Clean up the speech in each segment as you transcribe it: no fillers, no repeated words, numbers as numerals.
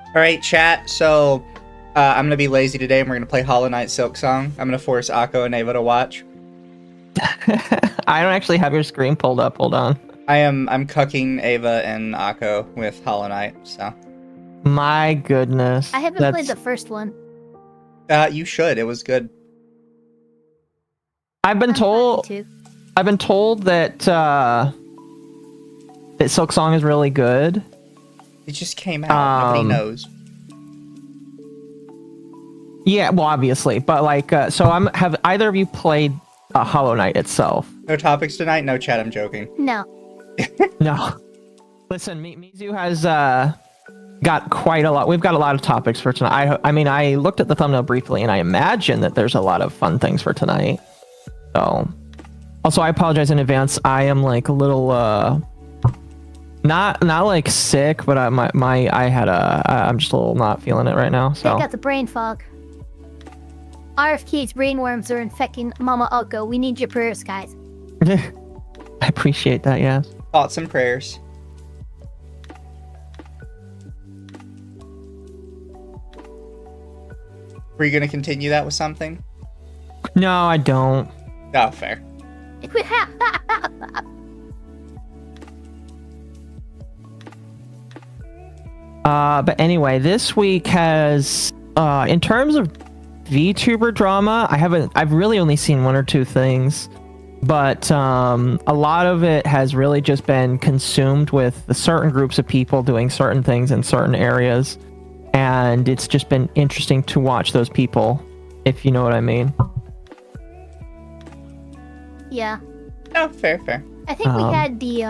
Alright, chat, so I'm going to be lazy today and we're going to play Hollow Knight Silksong. I'm going to force Occo and Ava to watch. I don't actually have your screen pulled up. Hold on. I'm cucking Ava and Occo with Hollow Knight, so. My goodness. I haven't played the first one. You should. It was good. I've been told that that Silksong is really good. It just came out. Nobody knows. Yeah, well, obviously, but like, so have either of you played Hollow Knight itself? No topics tonight. No chat. I'm joking. No. No. Listen, Mizu has got quite a lot. We've got a lot of topics for tonight. I mean, I looked at the thumbnail briefly, and I imagine that there's a lot of fun things for tonight. So, also, I apologize in advance. I am like a little not like sick, but I'm just a little not feeling it right now. So I got the brain fog. RFK's brainworms are infecting Mama Occo. We need your prayers, guys. I appreciate that. Yes. Thoughts and prayers. Were you going to continue that with something? No, I don't. Oh, fair. But anyway, this week has, in terms of VTuber drama, I've really only seen one or two things, but a lot of it has really just been consumed with certain groups of people doing certain things in certain areas, and it's just been interesting to watch those people, if you know what I mean. Yeah. Oh, fair. I think we had the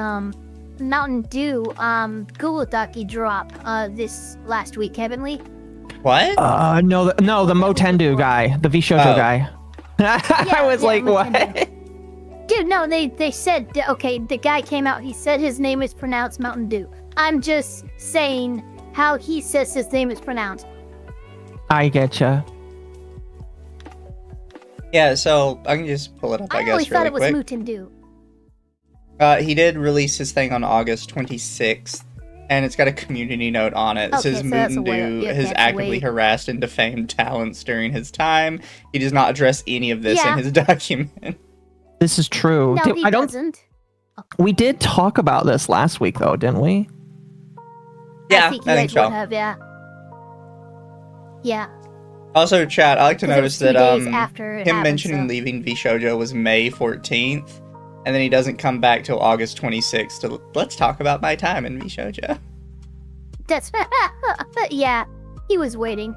Mountain Dew Gulodaki drop this last week, haven't we? What? No, the Motendu guy, the VShojo guy. I was like, Motendu. what? Dude, no, they said, okay, the guy came out, he said his name is pronounced Mountain Dew. I'm just saying how he says his name is pronounced. I getcha. Yeah, so I can just pull it up, I guess, always thought really it was quick. Mountain Dew. He did release his thing on August 26th, and it's got a community note on it. It Okay, says so that's Mountain a way- Dew yeah, has that's a actively way- harassed and defamed talents during his time. He does not address any of this in his document. This is true. No, he doesn't. We did talk about this last week, though, didn't we? Yeah, I think I think so. would have, yeah. Yeah. Also, chat, I like to 'Cause it notice was 2 that days after it him happened, mentioning so- leaving VShojo was May 14th, and then he doesn't come back till August 26th to let's talk about my time in VShojo. That's yeah. He was waiting.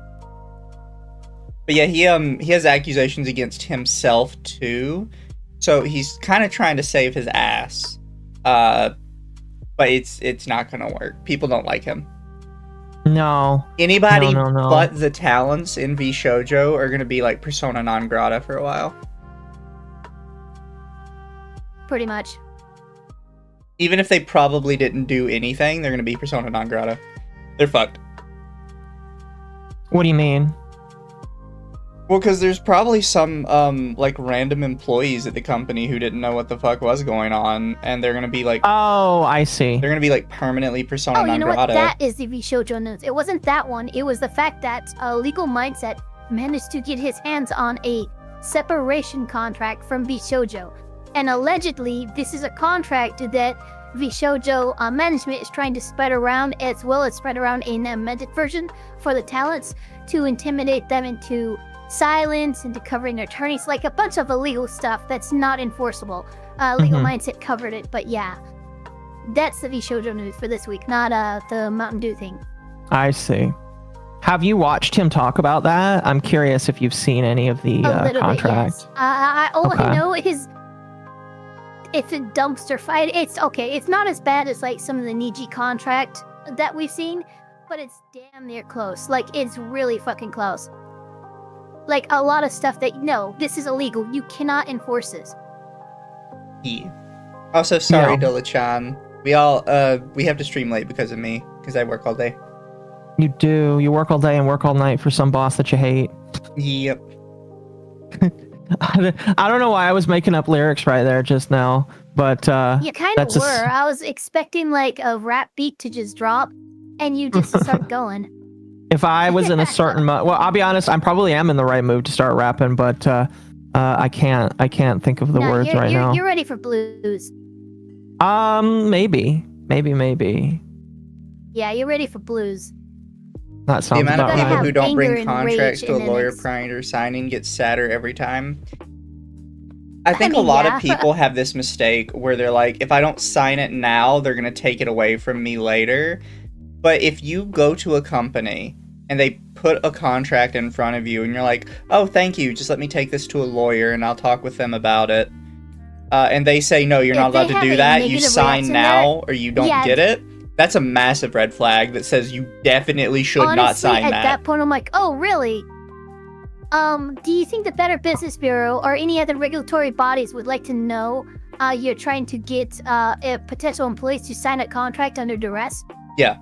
But yeah, he has accusations against himself too, so he's kind of trying to save his ass. but it's not gonna work. People don't like him. No. Anybody No. but the talents in VShojo are gonna be like persona non grata for a while. Pretty much. Even if they probably didn't do anything, they're gonna be persona non grata. They're fucked. What do you mean? Well, because there's probably some, like, random employees at the company who didn't know what the fuck was going on, and they're gonna be, like... Oh, I see. They're gonna be, like, permanently persona Oh, non you know what? grata. That is the VShojo news. It wasn't that one. It was the fact that Legal Mindset managed to get his hands on a separation contract from VShojo. And allegedly, this is a contract that VShojo management is trying to spread around, as well as spread around an amended version for the talents to intimidate them into silence, into covering their attorneys, like a bunch of illegal stuff that's not enforceable. Legal Mindset covered it, but yeah. That's the VShojo news for this week, not the Mountain Dew thing. I see. Have you watched him talk about that? I'm curious if you've seen any of the contracts. Yes. All Okay. I know is it's a dumpster fight. It's okay. It's not as bad as like some of the Niji contract that we've seen, but it's damn near close. Like, it's really fucking close. Like, a lot of stuff that, no, this is illegal. You cannot enforce this. Yeah. Also, sorry, Yeah. Dilla-chan. We have to stream late because of me, because I work all day. You do. You work all day and work all night for some boss that you hate. Yep. I don't know why I was making up lyrics right there just now, but You kind of that's a were. s- I was expecting like a rap beat to just drop, and you just start going. if I was in a certain mood, well, I'll be honest, I probably am in the right mood to start rapping, but I can't think of the No, words right you're, now. You're ready for blues. Maybe. Yeah, you're ready for blues. That The sounds amount of about gotta people have who don't anger bring and contracts rage to a and then lawyer it's- prior to signing gets sadder every time. I think mean, a lot yeah. of people have this mistake where they're like, if I don't sign it now, they're going to take it away from me later. But if you go to a company and they put a contract in front of you and you're like, oh, thank you, just let me take this to a lawyer and I'll talk with them about it. And they say, no, you're If not allowed they to have do a that. You negative sign reaction now or you don't yeah, get it. That's a massive red flag that says you definitely should Honestly, not sign at that. that point, I'm like, oh, really? Do you think the Better Business Bureau or any other regulatory bodies would like to know you're trying to get potential employees to sign a contract under duress? Yeah.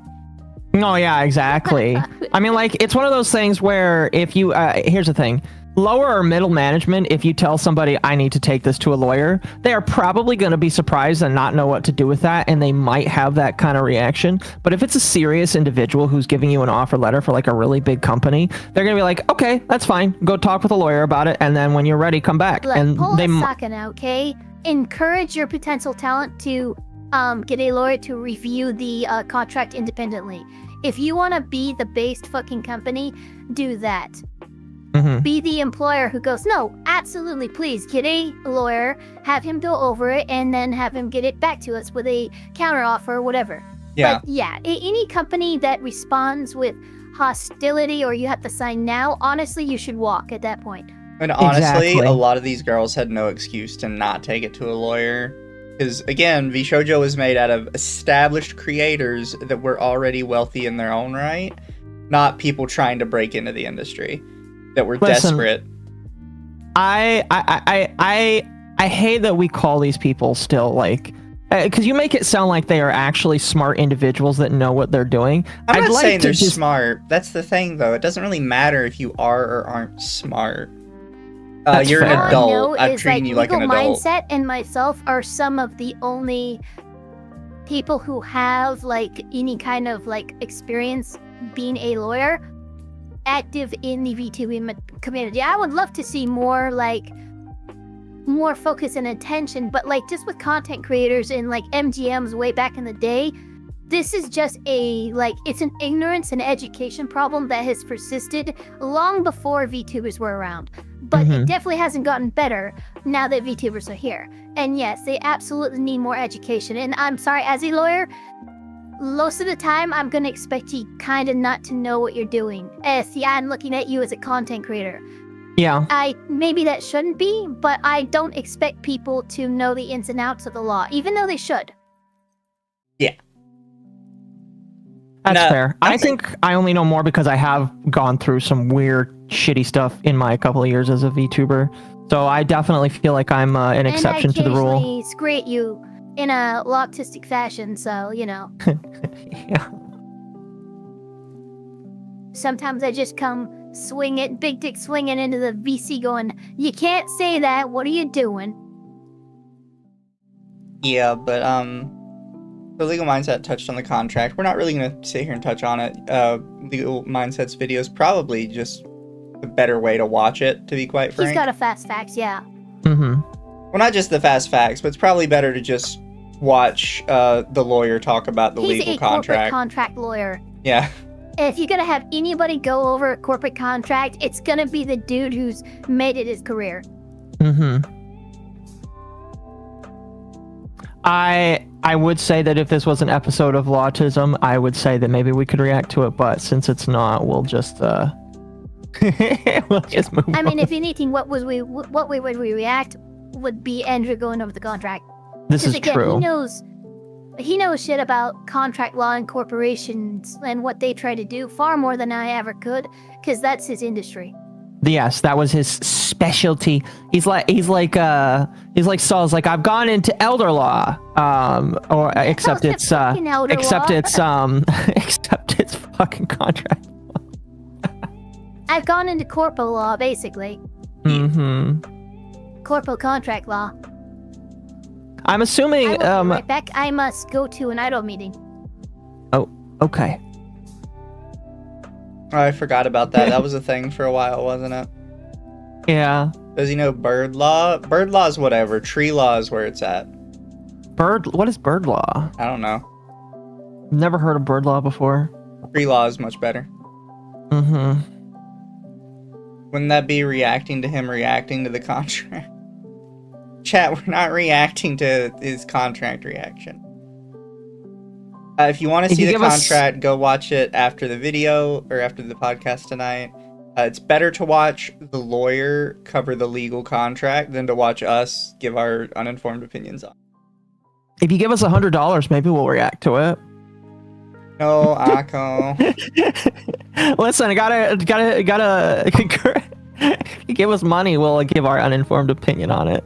Oh yeah, exactly. I mean, like, it's one of those things where if you here's the thing, lower or middle management, if you tell somebody I need to take this to a lawyer, they are probably going to be surprised and not know what to do with that, and they might have that kind of reaction. But if it's a serious individual who's giving you an offer letter for like a really big company, they're going to be like, okay, that's fine, go talk with a lawyer about it, and then when you're ready, come back. Look, And pull they a socket out, okay? Encourage your potential talent to get a lawyer to review the contract independently. If you want to be the based fucking company, do that. Mhm. Be the employer who goes, no, absolutely, please get a lawyer, have him go over it, and then have him get it back to us with a counter offer or whatever. Yeah. But yeah, any company that responds with hostility or you have to sign now, honestly, you should walk at that point. And honestly, Exactly. a lot of these girls had no excuse to not take it to a lawyer. Because, again, VShojo was made out of established creators that were already wealthy in their own right, not people trying to break into the industry that were Listen, desperate. I hate that we call these people still like, because you make it sound like they are actually smart individuals that know what they're doing. I'm not saying they're just smart. That's the thing, though. It doesn't really matter if you are or aren't smart. That's You're fair. an All I adult. know I'm is, treating you like an Legal adult. Mindset and myself are some of the only people who have like any kind of like experience being a lawyer active in the VTuber community. I would love to see more focus and attention, but like just with content creators and like MGMs way back in the day, this is just it's an ignorance and education problem that has persisted long before VTubers were around. But it definitely hasn't gotten better now that VTubers are here. And yes, they absolutely need more education. And I'm sorry, as a lawyer, most of the time I'm going to expect you kind of not to know what you're doing. See, I'm looking at you as a content creator. Yeah. Maybe that shouldn't be, but I don't expect people to know the ins and outs of the law, even though they should. Yeah. That's fair. I think I only know more because I have gone through some weird, shitty stuff in my couple of years as a VTuber. So I definitely feel like I'm an exception to the rule. And I occasionally scream at you in a autistic fashion, so, you know. Yeah. Sometimes I just come big dick swinging into the VC going, you can't say that, what are you doing? Yeah, but, the Legal Mindset touched on the contract. We're not really going to sit here and touch on it. Legal Mindset's video is probably just a better way to watch it, to be quite frank. He's got a fast facts, yeah. Mm-hmm. Well, not just the fast facts, but it's probably better to just watch the lawyer talk about the legal contract. He's a corporate contract lawyer. Yeah. If you're going to have anybody go over a corporate contract, it's going to be the dude who's made it his career. Mm-hmm. I would say that if this was an episode of Lawtism, I would say that maybe we could react to it, but since it's not, we'll just we'll just move on. I mean, if anything, what would we react would be Andrew going over the contract. This is again, true. He knows shit about contract law and corporations and what they try to do far more than I ever could, because that's his industry. Yes, that was his specialty. He's like Saul's like, I've gone into elder law, except it's fucking contract. I've gone into corporal law, basically. Mm-hmm. Corporal contract law. I'm assuming. I will be right back. I must go to an idol meeting. Oh, okay. Oh, I forgot about that. That was a thing for a while, wasn't it? Yeah. Because, you know, bird law? Bird law is whatever. Tree law is where it's at. What is bird law? I don't know. Never heard of bird law before. Tree law is much better. Mm-hmm. Wouldn't that be reacting to him reacting to the contract? Chat, we're not reacting to his contract reaction. If you want to see the contract, go watch it after the video or after the podcast tonight. It's better to watch the lawyer cover the legal contract than to watch us give our uninformed opinions on it. If you give us $100, maybe we'll react to it. No, Occo. Listen, I gotta. If you give us money, we'll give our uninformed opinion on it.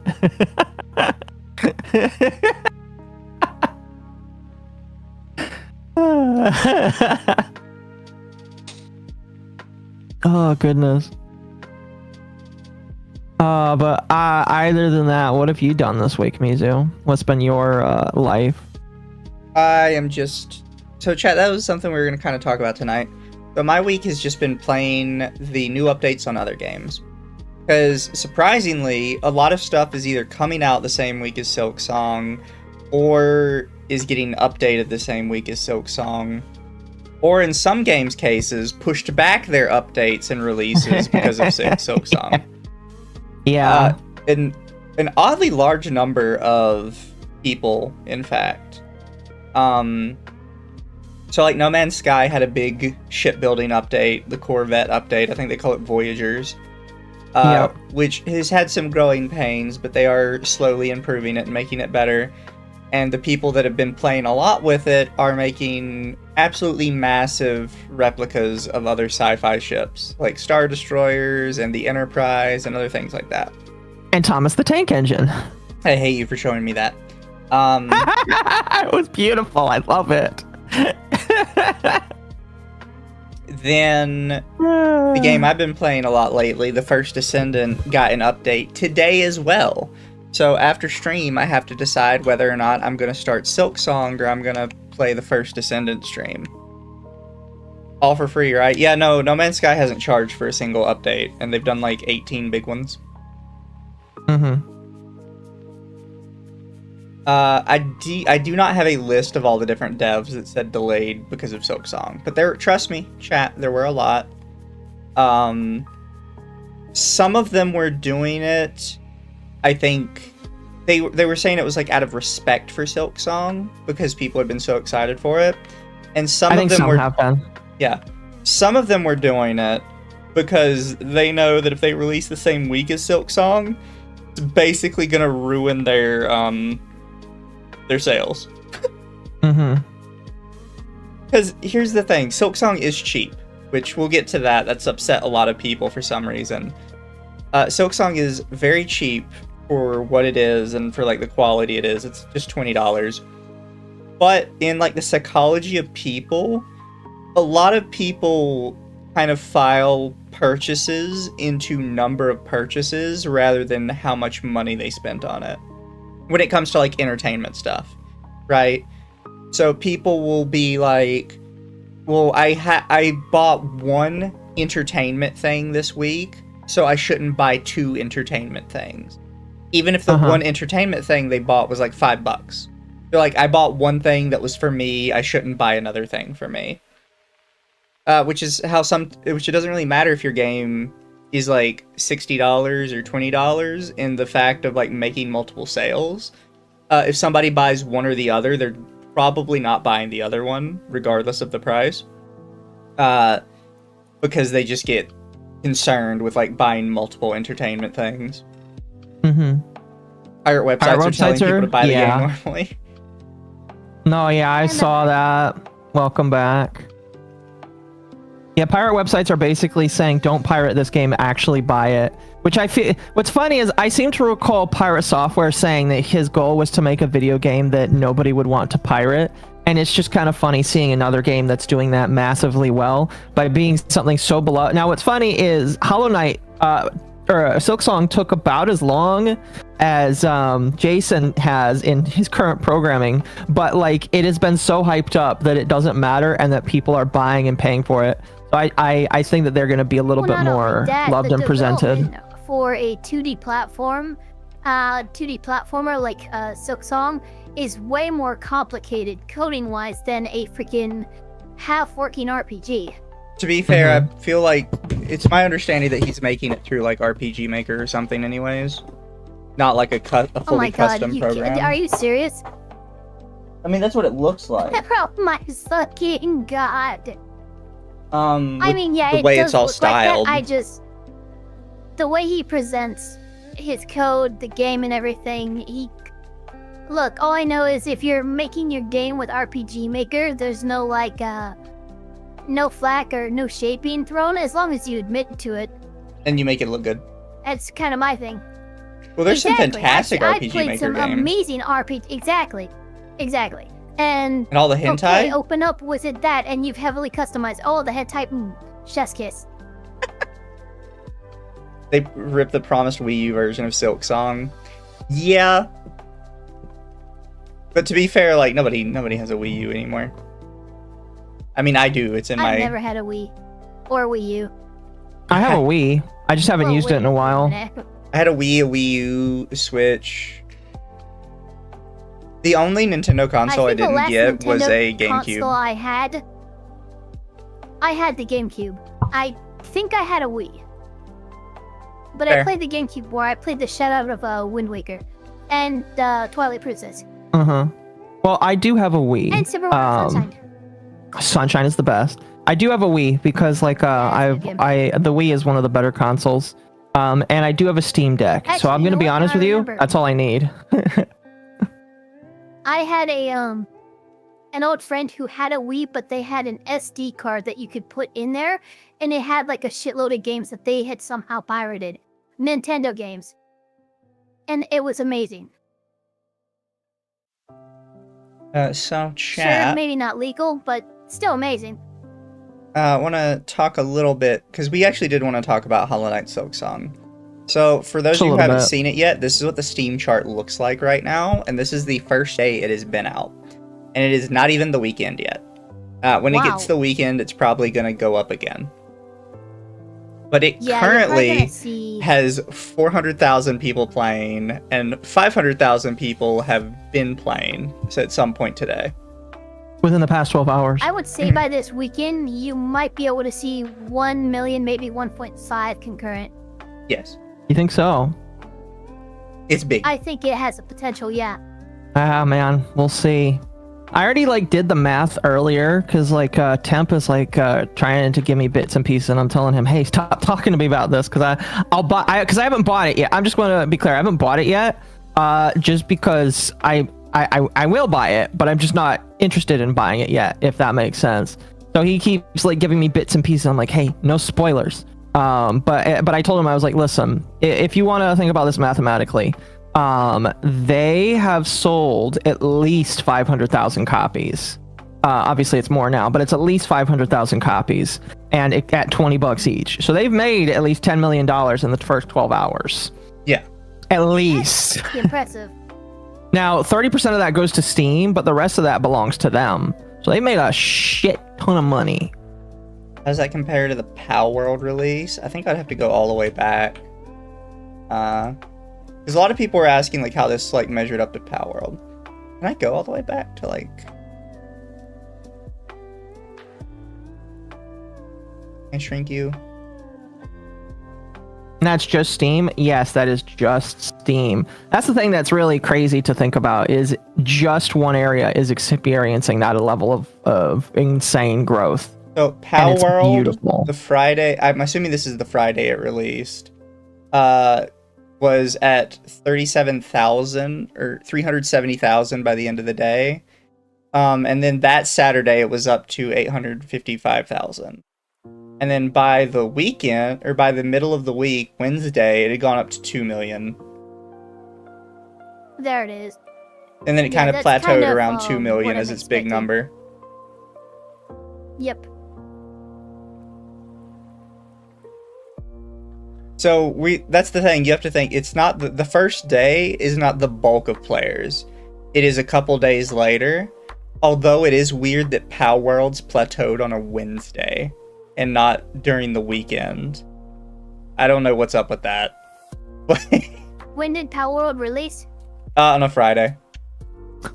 Oh goodness. But other than that, what have you done this week, Mizu? What's been your life? I am just... So chat, that was something we were going to kind of talk about tonight. But my week has just been playing the new updates on other games. Because, surprisingly, a lot of stuff is either coming out the same week as Silksong, or is getting updated the same week as Silksong, or in some games' cases, pushed back their updates and releases because of Silksong. Yeah. An oddly large number of people, in fact. So, like, No Man's Sky had a big shipbuilding update, the Corvette update, I think they call it Voyagers, which has had some growing pains, but they are slowly improving it and making it better. And the people that have been playing a lot with it are making absolutely massive replicas of other sci-fi ships, like Star Destroyers and the Enterprise and other things like that. And Thomas the Tank Engine. I hate you for showing me that. It was beautiful. I love it. Then the game I've been playing a lot lately, The First Descendant, got an update today as well. So after stream, I have to decide whether or not I'm going to start Silksong or I'm going to play The First Descendant stream. All for free, right? Yeah, no Man's Sky hasn't charged for a single update, and they've done like 18 big ones. Mm-hmm. I do not have a list of all the different devs that said delayed because of Silksong, but trust me, chat, there were a lot. Some of them were doing it, I think they were saying it was like out of respect for Silksong because people had been so excited for it, and some of them have been. Yeah, some of them were doing it because they know that if they release the same week as Silksong, it's basically gonna ruin their sales. Mm-hmm. Because here's the thing, Silksong is cheap, which we'll get to that. That's upset a lot of people for some reason. Silksong is very cheap for what it is and for like the quality it is. It's just $20. But in like the psychology of people, a lot of people kind of file purchases into number of purchases rather than how much money they spent on it. When it comes to like entertainment stuff, right? So people will be like, well, I bought one entertainment thing this week, so I shouldn't buy two entertainment things. Even if the one entertainment thing they bought was like $5. They're like, I bought one thing that was for me, I shouldn't buy another thing for me. Which is how which it doesn't really matter if your game is like $60 or $20 in the fact of like making multiple sales. If somebody buys one or the other, they're probably not buying the other one, regardless of the price. Because they just get concerned with like buying multiple entertainment things. Pirate websites are telling people to buy the game normally. No, yeah, I saw that. Welcome back. Yeah, pirate websites are basically saying, don't pirate this game, actually buy it. Which I feel, what's funny is I seem to recall Pirate Software saying that his goal was to make a video game that nobody would want to pirate. And it's just kind of funny seeing another game that's doing that massively well by being something so beloved. Now, what's funny is Hollow Knight, or Silksong took about as long as Jason has in his current programming, but like it has been so hyped up that it doesn't matter and that people are buying and paying for it. So I think that they're going to be a little bit more loved and presented. For a 2D platform, 2D platformer like Silksong is way more complicated coding-wise than a freaking half-working RPG. To be fair, I feel like it's my understanding that he's making it through like RPG Maker or something anyways. Not like a fully custom program. Are you serious? I mean, that's what it looks like. Oh my fucking god. I mean, yeah, the way it's all styled. Like the way he presents his code, the game and everything, look, all I know is if you're making your game with RPG Maker, there's no like no flack or no shade being thrown as long as you admit to it. And you make it look good. That's kind of my thing. Well, there's some fantastic RPG Maker games. I played some amazing RPG. Exactly. And all the hentai? Okay, open up, was it that? And you've heavily customized. Oh, the head type, chef's kiss. They ripped the promised Wii U version of Silksong. Yeah. But to be fair, like, nobody has a Wii U anymore. I mean, I do. It's in my... I've never had a Wii. Or Wii U. I have a Wii. I just haven't used it in a while. I had a Wii U, a Switch. The only Nintendo console I didn't get was a GameCube. I had the GameCube. I think I had a Wii. But fair. I played the GameCube more. I played the shit out of Wind Waker. And Twilight Princess. Well, I do have a Wii. And Super Mario Sunshine. Sunshine is the best. I do have a Wii because like the Wii is one of the better consoles. And I do have a Steam Deck. Actually, so I'm gonna be honest with you, that's all I need. I had an old friend who had a Wii, but they had an SD card that you could put in there, and it had like a shitload of games that they had somehow pirated. Nintendo games. And it was amazing. So chat. Sure, maybe not legal, but still amazing. I want to talk a little bit, because we actually did want to talk about Hollow Knight Silksong. So, for those of you who haven't seen it yet, this is what the Steam chart looks like right now, and this is the first day it has been out. And it is not even the weekend yet. When it gets to the weekend, it's probably going to go up again. But it currently has 400,000 people playing, and 500,000 people have been playing at some point today. Within the past 12 hours. I would say by this weekend, you might be able to see 1 million, maybe 1.5 concurrent. Yes. You think so? It's big. I think it has the potential, yeah. Ah, man, we'll see. I already like did the math earlier because like Temp is like trying to give me bits and pieces, and I'm telling him, hey, stop talking to me about this because because I haven't bought it yet. I'm just going to be clear, I haven't bought it yet. Just because I I will buy it, but I'm just not interested in buying it yet, if that makes sense. So he keeps like giving me bits and pieces. I'm like, hey, no spoilers. But I told him, I was like, listen, if you want to think about this mathematically, they have sold at least 500,000 copies. Obviously it's more now, but it's at least 500,000 copies, and at $20 each. So they've made at least $10 million in the first 12 hours. Yeah. At least. That's impressive. Now, 30% of that goes to Steam, but the rest of that belongs to them. So they made a shit ton of money. How does that compare to the Pal World release? I think I'd have to go all the way back. Because a lot of people were asking like how this like measured up to Pal World. Can I go all the way back to like... Can I shrink you? And that's just Steam? Yes, that is just Steam. That's the thing that's really crazy to think about, is just one area is experiencing that level of insane growth. So Pal World, beautiful. The Friday, I'm assuming this is the Friday it released, was at 37,000 or 370,000 by the end of the day. And then that Saturday it was up to 855,000. And then by the weekend, or by the middle of the week, Wednesday, it had gone up to 2 million. There it is. And then it kind of that's plateaued kind of, around 2 million what as I'm its big expecting. number. Yep. So that's the thing, you have to think, it's not, the first day is not the bulk of players. It is a couple days later, although it is weird that Pal Worlds plateaued on a Wednesday and not during the weekend. I don't know what's up with that. When did Power World release? On a Friday.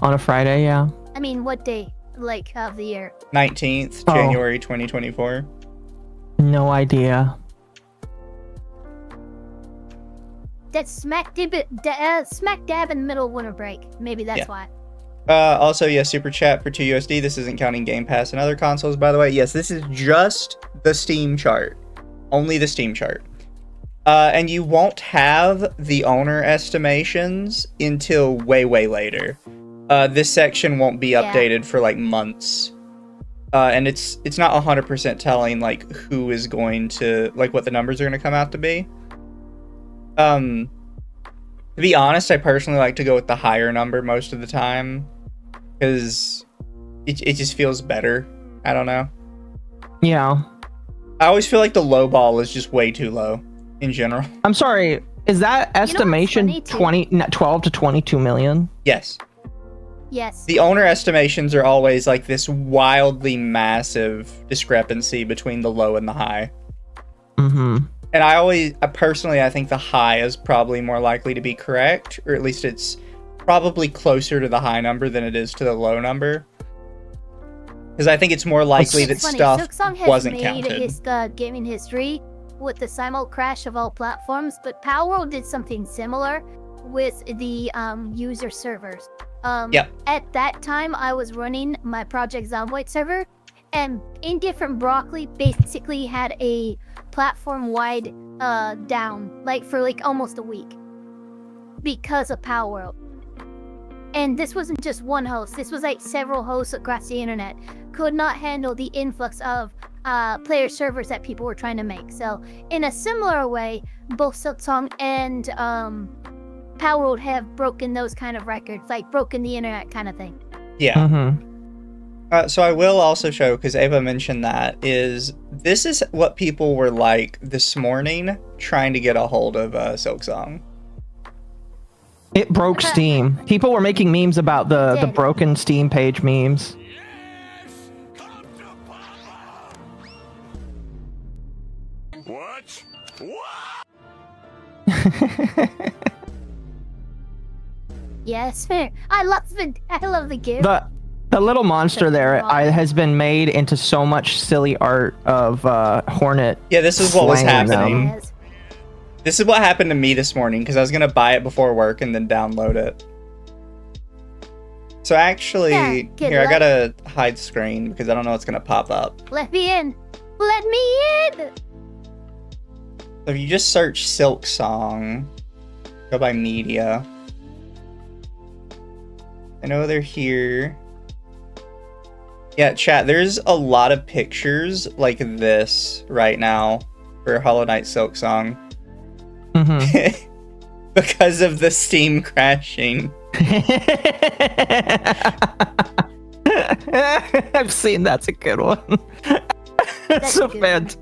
On a Friday, yeah. I mean, what day? Like, of the year? 19th, Oh. January 2024. No idea. That's smack dab in the middle of winter break. Maybe that's Yeah. why. Also, yeah, super chat for 2 USD. This isn't counting Game Pass and other consoles, by the way. Yes, this is just the Steam chart. Only the Steam chart. And you won't have the owner estimations until way, way later. This section won't be Yeah. updated for like months. And it's not 100% telling like who is going to, like what the numbers are going to come out to be. To be honest, I personally like to go with the higher number most of the time, because it just feels better. I don't know. Yeah. I always feel like the low ball is just way too low in general. I'm sorry. Is that estimation funny, too? 12 to 22 million? Yes. Yes. The owner estimations are always like this wildly massive discrepancy between the low and the high. Mm-hmm. And I personally, I think the high is probably more likely to be correct, or at least it's probably closer to the high number than it is to the low number. Because I think it's more likely that It's funny, stuff Silksong has wasn't made counted. his gaming history with the simul crash of all platforms, but Power World did something similar with the user servers. Yep. At that time, I was running my Project Zomboid server, and Indifferent Broccoli basically had a platform-wide down, like for like almost a week, because of Power World. And this wasn't just one host, this was like several hosts across the internet could not handle the influx of player servers that people were trying to make. So in a similar way, both Silksong and Power World have broken those kind of records, like broken the internet kind of thing. Yeah. Mm-hmm. So I will also show, because Ava mentioned this is what people were like this morning trying to get a hold of Silksong. It broke Steam. People were making memes about the broken Steam page memes. What? Yes, fair. I love the gift. The little monster there has been made into so much silly art of Hornet. Yeah, this is what was slanging them. happening. Yes. This is what happened to me this morning, because I was going to buy it before work and then download it. So actually, Yeah, good here, I luck. gotta hide screen, because I don't know what's going to pop up. Let me in. Let me in. So if you just search Silksong, go by media. I know they're here. Yeah, chat, there's a lot of pictures like this right now for Hollow Knight Silksong. Because of the Steam crashing. I've seen that's a good one. That's so bad.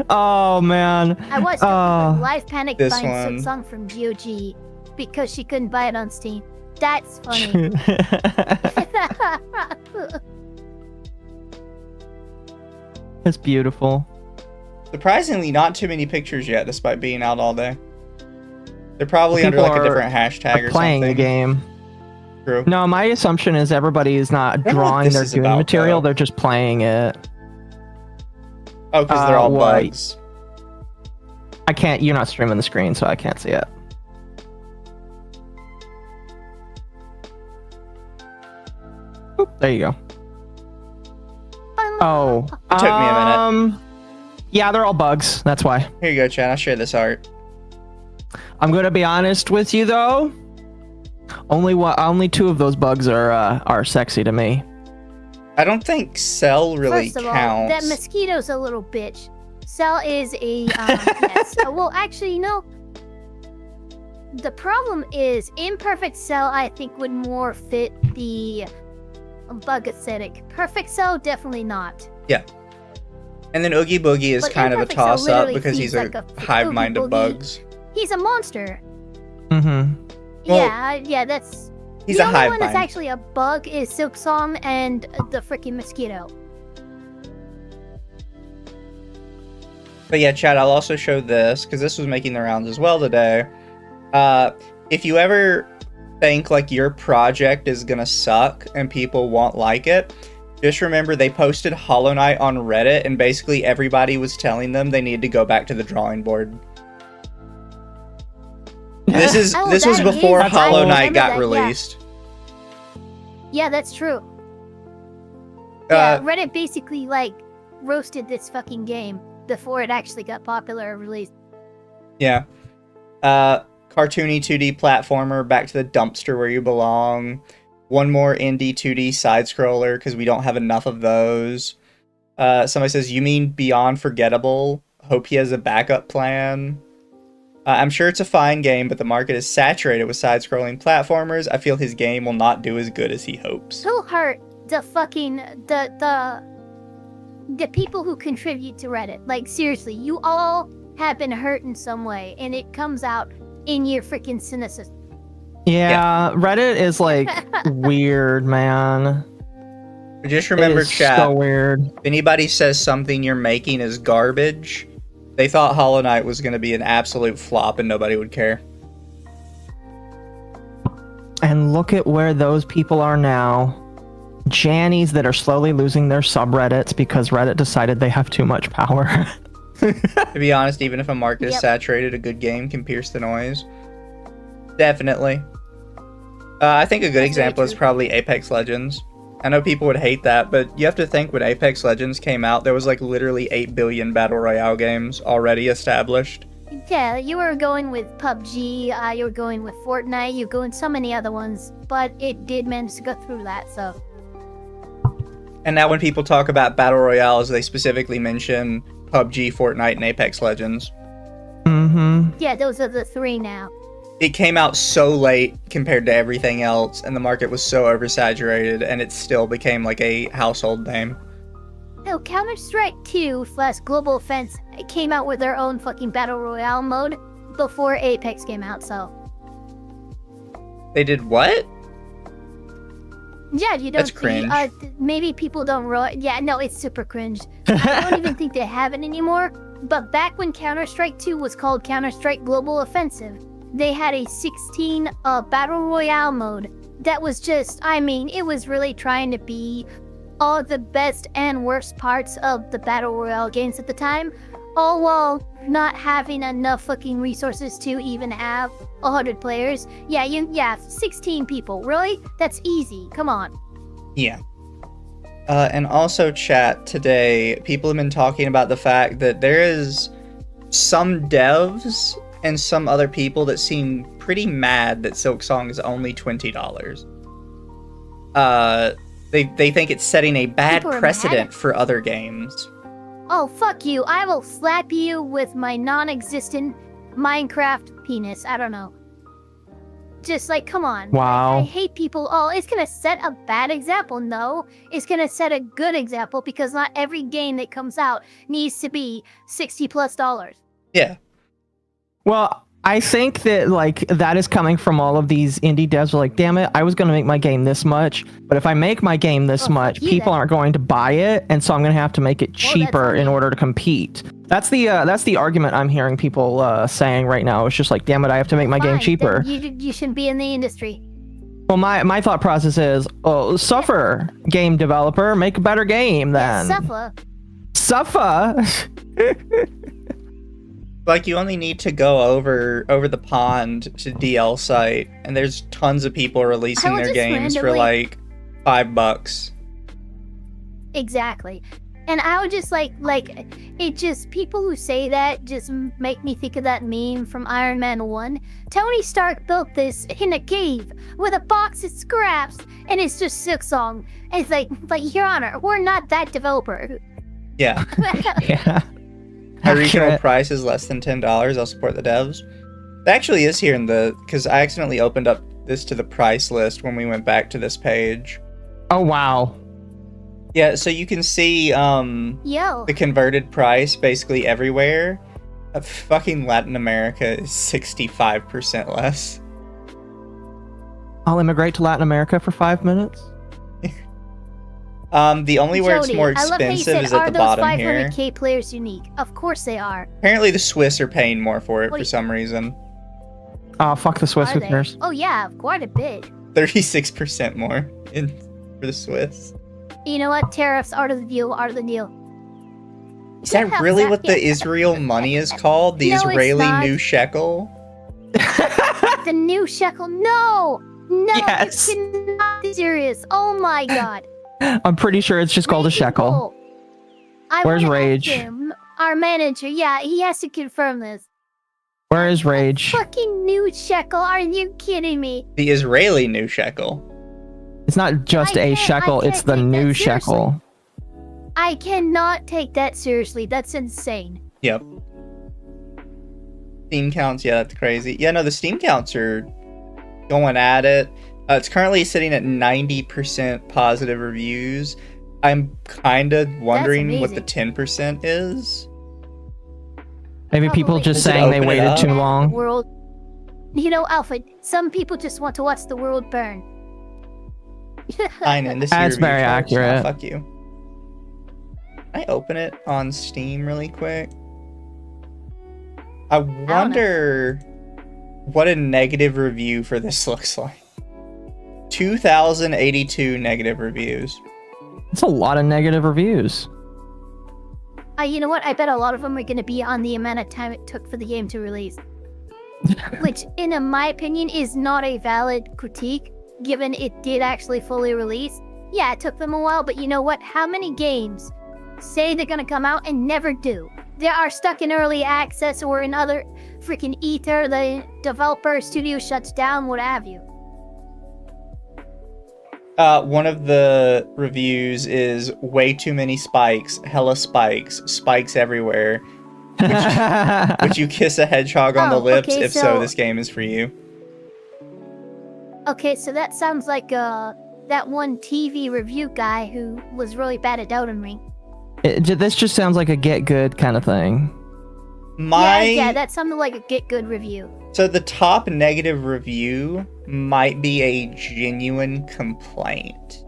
Oh man. I watched live panic This buying one. Silksong from GOG because she couldn't buy it on Steam. That's funny. That's beautiful. Surprisingly, not too many pictures yet, despite being out all day. They're probably under People like a are- different hashtag or Playing something. the game. True. No, my assumption is everybody is not don't know what drawing this their is Goon about, material, though. they're just playing it. Oh, because they're all why- bugs. I can't, you're not streaming the screen, so I can't see it. Oop, there you go. Oh. It took me a minute. Yeah, they're all bugs. That's why. Here you go, chat. I'll share this art. I'm gonna be honest with you though. Only two of those bugs are sexy to me. I don't think Cell really First of all, counts. that mosquito's a little bitch. Cell is a yes. Well, actually, no. The problem is imperfect Cell. I think would more fit the bug aesthetic. Perfect Cell, definitely not. And then Oogie Boogie is But kind of a Imperfect Cell toss-up literally because feeds he's a like a hive mind Oogie of Boogie. bugs. He's a monster. Mm-hmm. Well, Yeah, that's He's the a only hive one that's mind. actually a bug is Silksong and the freaking mosquito. But yeah, chat, I'll also show this, because this was making the rounds as well today. If you ever think like your project is gonna suck and people won't like it, just remember they posted Hollow Knight on Reddit, and basically everybody was telling them they need to go back to the drawing board. This is Oh, this was that is- before I Hollow Knight remember got that, yeah. released. Yeah, that's true. Uh, Yeah, Reddit basically like roasted this fucking game before it actually got popular or released. Yeah. Cartoony 2D platformer, back to the dumpster where you belong. One more indie 2D side scroller, because we don't have enough of those. Somebody says, you mean Beyond Forgettable? Hope he has a backup plan. I'm sure it's a fine game, but the market is saturated with side-scrolling platformers. I feel his game will not do as good as he hopes. Who hurt the fucking the people who contribute to Reddit? Like seriously, you all have been hurt in some way, and it comes out in your freaking cynicism. Yeah, Reddit is like weird, man. Just remember, it is chat, so weird. if anybody says something you're making is garbage, they thought Hollow Knight was going to be an absolute flop and nobody would care. And look at where those people are now. Jannies that are slowly losing their subreddits because Reddit decided they have too much power. To be honest, even if a market is Yep. saturated, a good game can pierce the noise. Definitely. I think a good That's very example is true. probably Apex Legends. I know people would hate that, but you have to think when Apex Legends came out, there was like literally 8 billion Battle Royale games already established. Yeah, you were going with PUBG, you were going with Fortnite, you were going so many other ones, but it did manage to go through that, so. And now when people talk about Battle Royales, they specifically mention PUBG, Fortnite, and Apex Legends. Mm-hmm. Yeah, those are the three now. It came out so late compared to everything else, and the market was so oversaturated, and it still became like a household name. No, Counter-Strike 2 / Global Offense came out with their own fucking Battle Royale mode before Apex came out, so. They did what? Yeah, you don't That's see, cringe. maybe people don't yeah, no, it's super cringe. I don't even think they have it anymore, but back when Counter-Strike 2 was called Counter-Strike Global Offensive, they had a 16 Battle Royale mode that was just, I mean, it was really trying to be all the best and worst parts of the Battle Royale games at the time, all while not having enough fucking resources to even have 100 players. Yeah, 16 people. Really? That's easy. Come on. Yeah. And also, chat, today, people have been talking about the fact that there is some devs and some other people that seem pretty mad that Silksong is only $20. they think it's setting a bad People are precedent mad. for other games. Oh, fuck you. I will slap you with my non-existent Minecraft penis. I don't know. Just like, come on. Wow. I hate people. Oh, it's gonna set a bad example. No, it's gonna set a good example because not every game that comes out needs to be $60+. Yeah. Well, I think that like that is coming from all of these indie devs who are like, damn it, I was going to make my game this much, but if I make my game this much, you people then. aren't going to buy it, and so I'm going to have to make it that's cheaper on in you. order to compete. That's the argument I'm hearing people saying right now. It's just like, damn it, I have to make my game Fine, cheaper. then you shouldn't be in the industry. Well, my thought process is, oh, suffer, game developer, make a better game then. Suffer. Like, you only need to go over the pond to DL site, and there's tons of people releasing would their just games for randomly- like $5. Exactly. And I would just like it just people who say that just make me think of that meme from Iron Man 1. Tony Stark built this in a cave with a box of scraps and it's just Silksong. And it's like Your Honor, we're not that developer. Yeah. Yeah. My retail Accurate. price is less than $10. I'll support the devs. That actually is here in the, because I accidentally opened up this to the price list when we went back to this page. Oh, wow. Yeah, so you can see Yo. the converted price basically everywhere. Fucking Latin America is 65% less. I'll immigrate to Latin America for 5 minutes. The only where it's Jody, more I love how you expensive said, is at are the those bottom here. 500k players unique? Of course they are. Apparently the Swiss are paying more for it What for do you- some reason. Oh, fuck the Swiss, Are who they? cares? Oh yeah, quite a bit. 36% more for the Swiss. You know what? Tariffs, art of the deal, art of the deal. Is that Yeah, really what the yeah. Israel money is called? The No, it's Israeli not. new shekel? The new shekel? No! No, Yes. you cannot be serious. Oh my god. I'm pretty sure it's just called a Raging shekel. Bull. I Where's wanna ask Rage? him, our manager, yeah, he has to confirm this. Where is Rage? Fucking new shekel, are you kidding me? The Israeli new shekel. It's not just I a can't- shekel, I it's can't the take that new seriously. shekel. I cannot take that seriously. That's insane. Yep. Steam counts, yeah, that's crazy. Yeah, no, the Steam counts are going at it. It's currently sitting at 90% positive reviews. I'm kind of wondering what the amazing. 10% is. Maybe people Probably- just Does it saying they open it waited up? too The long. world. You know, Alfred, some people just want to watch the world burn. Sign in to see That's review very charts. Nah, accurate. fuck you. Can I open it on Steam really quick? I wonder what a negative review for this looks like. 2,082 negative reviews. It's a lot of negative reviews. You know what? I bet a lot of them are going to be on the amount of time it took for the game to release. Which, in my opinion, is not a valid critique, given it did actually fully release. Yeah, it took them a while, but you know what? How many games say they're going to come out and never do? They are stuck in early access or in other freaking ether, the developer studio shuts down, what have you. One of the reviews is way too many spikes, hella spikes, spikes everywhere. Would you kiss a hedgehog on the Oh, lips? okay, If so, so- this game is for you. Okay, so that sounds like that one TV review guy who was really bad at Elden Ring. This just sounds like a get good kind of thing. Yeah, that sounded like a get good review. So the top negative review might be a genuine complaint.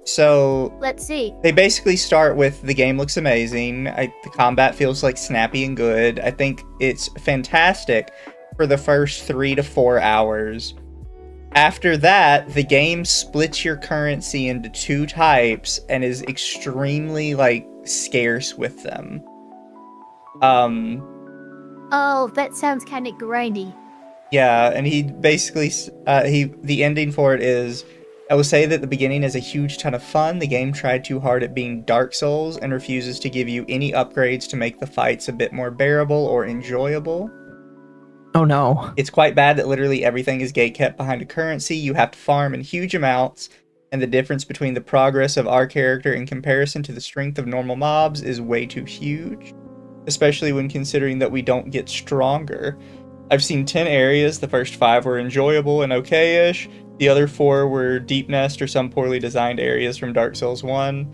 So Let's see. they basically start with the game looks amazing. The combat feels like snappy and good. I think it's fantastic for the first 3 to 4 hours. After that, the game splits your currency into 2 types and is extremely scarce with them. Oh, that sounds kind of grindy. Yeah, and he basically the ending for it is, I will say that the beginning is a huge ton of fun. The game tried too hard at being Dark Souls and refuses to give you any upgrades to make the fights a bit more bearable or enjoyable. Oh no. It's quite bad that literally everything is gatekept behind a currency. You have to farm in huge amounts. and the difference between the progress of our character in comparison to the strength of normal mobs is way too huge, especially when considering that we don't get stronger. I've seen 10 areas, the first 5 were enjoyable and okay-ish, the other 4 were Deep Nest or some poorly designed areas from Dark Souls 1.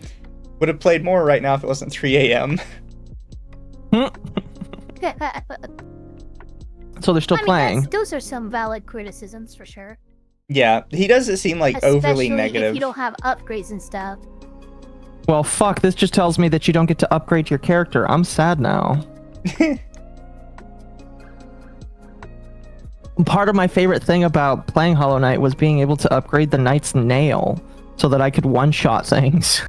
Would have played more right now if it wasn't 3 a.m. So they're still playing. Those are some valid criticisms for sure. Yeah, he doesn't seem like overly negative. If you don't have upgrades and stuff. Well, fuck, this just tells me that you don't get to upgrade your character. I'm sad now. Part of my favorite thing about playing Hollow Knight was being able to upgrade the Knight's Nail so that I could one-shot things.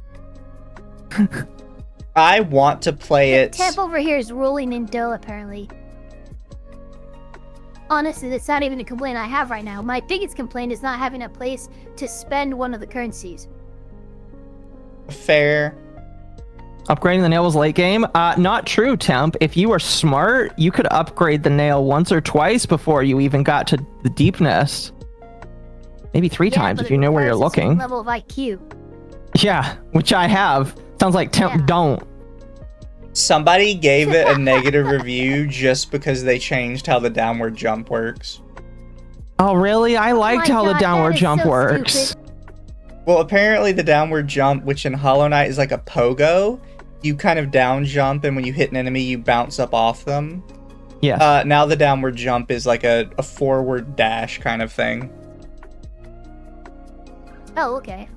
I want to play it. Temp over here is rolling in dough, apparently. Honestly, that's not even a complaint I have right now. My biggest complaint is not having a place to spend one of the currencies. Fair. Upgrading the nail was late game? Not true, Temp. If you were smart, you could upgrade the nail once or twice before you even got to the Deep Nest. Maybe 3 times if you know where you're looking. Level of IQ. Yeah, which I have. Sounds like Temp don't. Somebody gave it a negative review just because they changed how the downward jump works. Oh, really? I liked how the downward jump works. Stupid. Well, apparently the downward jump, which in Hollow Knight is like a pogo, you kind of down jump, and when you hit an enemy, you bounce up off them. Yeah. Now the downward jump is like a forward dash kind of thing. Oh, okay.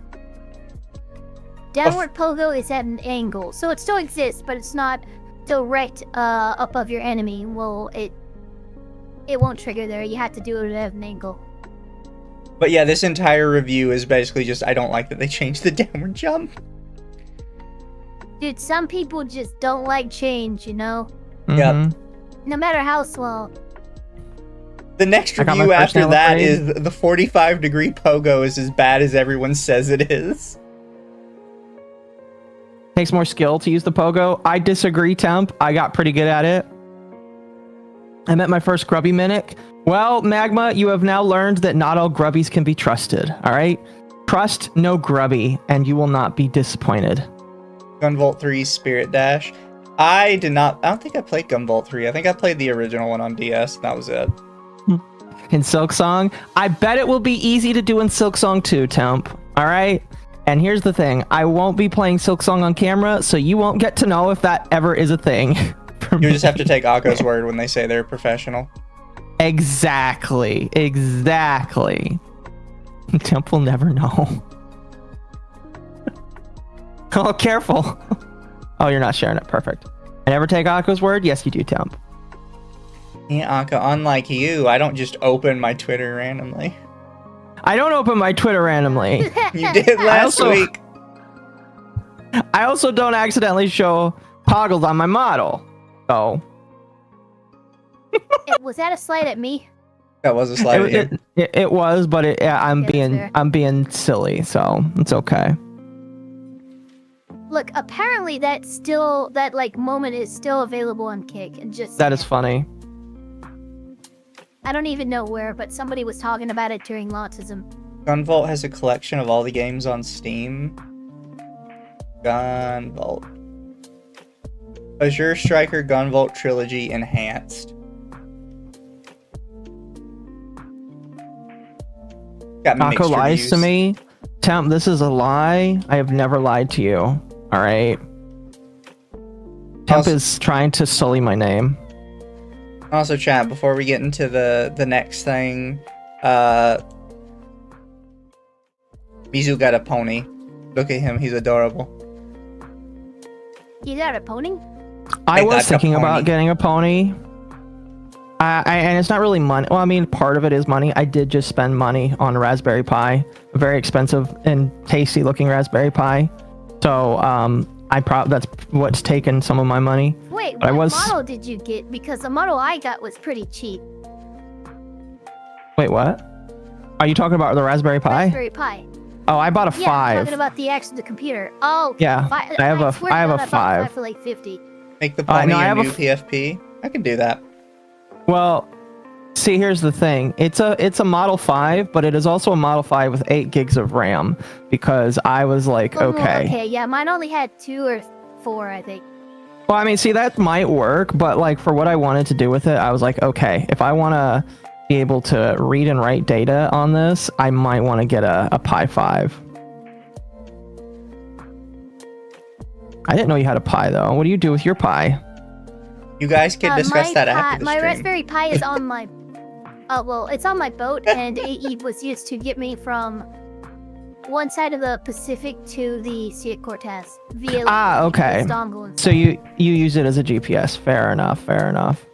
Downward pogo is at an angle, so it still exists, but it's not direct above your enemy. Well, it won't trigger there. You have to do it at an angle. But yeah, this entire review is basically just, I don't like that they changed the downward jump. Dude, some people just don't like change, you know? Yep. No matter how small. The next review after that is the 45-degree pogo is as bad as everyone says it is. Takes more skill to use the pogo. I disagree, Temp. I got pretty good at it. I met my first grubby mimic. Well, Magma, you have now learned that not all grubbies can be trusted, alright? Trust no grubby, and you will not be disappointed. Gunvolt 3 Spirit Dash. I don't think I played Gunvolt 3. I think I played the original one on DS, and that was it. In Silksong, I bet it will be easy to do in Silksong 2, Temp, alright? And here's the thing, I won't be playing Silksong on camera, so you won't get to know if that ever is a thing. You just have to take Occo's word when they say they're professional. Exactly. Temp will never know. Oh, careful. Oh, you're not sharing it. Perfect. I never take Occo's word? Yes, you do, Temp. Yeah, Occo, unlike you, I don't just open my Twitter randomly. I don't open my Twitter randomly. You did last week. I also don't accidentally show toggles on my model. So. Was that a slight at me? That was a slight at you. It was, but I'm being silly, so it's okay. Look, apparently that moment is still available on Kick, and just that is funny. I don't even know where, but somebody was talking about it during Lautism. Gunvolt has a collection of all the games on Steam. Gunvolt. Azure Striker Gunvolt Trilogy Enhanced. Got mixed Occo lies reviews. to me. Temp, this is a lie. I have never lied to you. All right. Temp is trying to sully my name. Also, chat, before we get into the next thing, Mizu got a pony. Look at him, he's adorable. You got a pony? I was thinking about getting a pony. And it's not really money. Well, I mean, part of it is money. I did just spend money on a Raspberry Pi, a very expensive and tasty looking Raspberry Pi. So, that's what's taken some of my money. Wait, what model did you get? Because the model I got was pretty cheap. Wait, what? Are you talking about the Raspberry Pi? Raspberry Pi. Oh, I bought a 5. I'm talking about the computer. Oh, yeah. I have a 5 for like 50. Make the pony a new PFP. I can do that. Well, See, here's the thing. It's a Model 5, but it is also a Model 5 with 8 gigs of RAM because I was like, okay. Okay, yeah, mine only had 2 or 4, I think. Well, I mean, see, that might work, but like for what I wanted to do with it, I was like, okay, if I want to be able to read and write data on this, I might want to get a Pi 5. I didn't know you had a Pi though. What do you do with your Pi? You guys can discuss that after the my stream. Raspberry Pi is on my well, it's on my boat, and it was used to get me from one side of the Pacific to the Sea of Cortez via okay. dongle. So you use it as a GPS. Fair enough.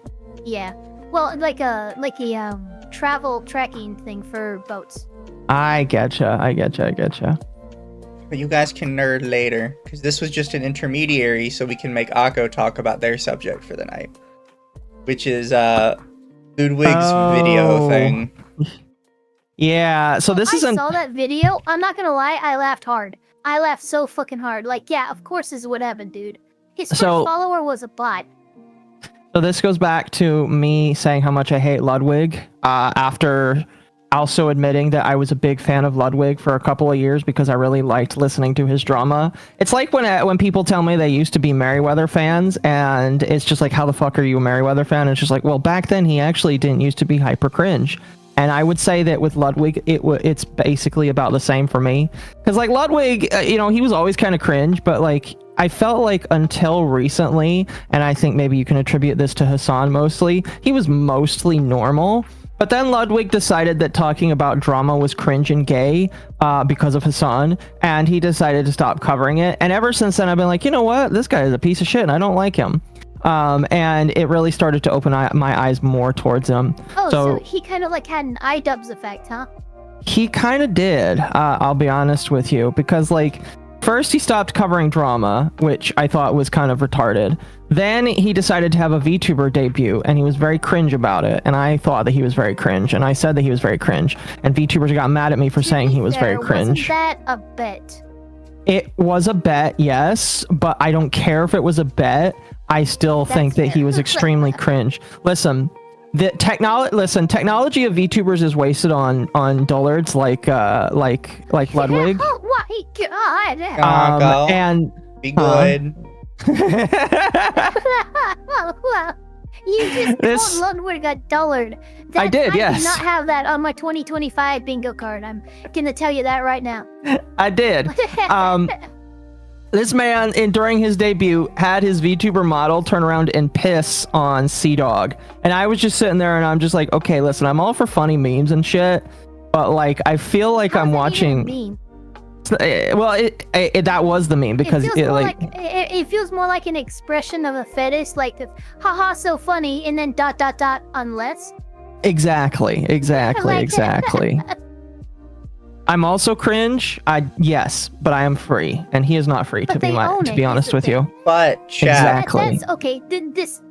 Yeah. Well, like a travel tracking thing for boats. I getcha. But you guys can nerd later, because this was just an intermediary, so we can make Occo talk about their subject for the night, which is Ludwig's video thing. Yeah, so this isn't. I saw that video. I'm not gonna lie, I laughed hard. I laughed so fucking hard. Like, yeah, of course this is what happened, dude. His first follower was a bot. So this goes back to me saying how much I hate Ludwig, after also admitting that I was a big fan of Ludwig for a couple of years because I really liked listening to his drama. It's like when people tell me they used to be Merryweather fans, and it's just like, how the fuck are you a Merryweather fan? And it's just like, well, back then he actually didn't used to be hyper cringe. And I would say that with Ludwig, it's basically about the same for me. Because like Ludwig, he was always kind of cringe, but like I felt like until recently, and I think maybe you can attribute this to Hassan mostly, he was mostly normal. But then Ludwig decided that talking about drama was cringe and gay because of Hassan, and he decided to stop covering it. And ever since then, I've been like, you know what? This guy is a piece of shit, and I don't like him. And it really started to open my eyes more towards him. Oh, so he kind of like had an iDubbbz effect, huh? He kind of did, I'll be honest with you, because like first he stopped covering drama, which I thought was kind of retarded. Then he decided to have a VTuber debut, and he was very cringe about it, and I thought that he was very cringe, and I said that he was very cringe, and VTubers got mad at me for saying he was very cringe. Wasn't that a bet? It was a bet, yes, but I don't care if it was a bet. I still think that he was extremely cringe. Listen, technology of VTubers is wasted on dullards like Ludwig. Oh my God! And be good. You just called Ludwig a dullard. I did, yes. I did not have that on my 2025 bingo card. I'm gonna tell you that right now. I did. This man, during his debut, had his VTuber model turn around and piss on Sea-Dog. And I was just sitting there and I'm just like, okay, listen, I'm all for funny memes and shit, but like, I feel like I'm watching... Well, that was the meme because it feels more like an expression of a fetish, like haha, so funny, and then ... unless. Exactly. I'm also cringe. Yes, but I am free, and he is not free to be honest with you. But chat. Exactly. That's okay. This.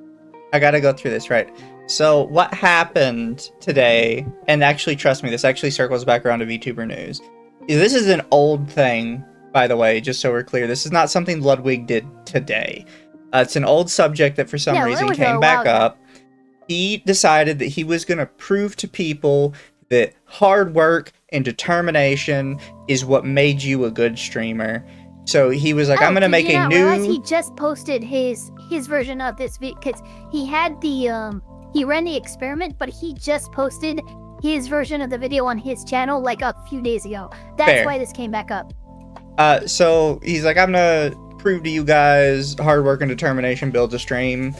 I gotta go through this, right? So what happened today? And actually, trust me, this actually circles back around to VTuber news. This is an old thing, by the way, just so we're clear. This is not something Ludwig did today. It's an old subject that for some reason came back up. He decided that he was going to prove to people that hard work and determination is what made you a good streamer. So he was like, I'm going to make a new... He just posted his version of this video because he had the... he ran the experiment, but he just posted his version of the video on his channel like a few days ago. That's why this came back up. So he's like, I'm gonna prove to you guys hard work and determination builds a stream.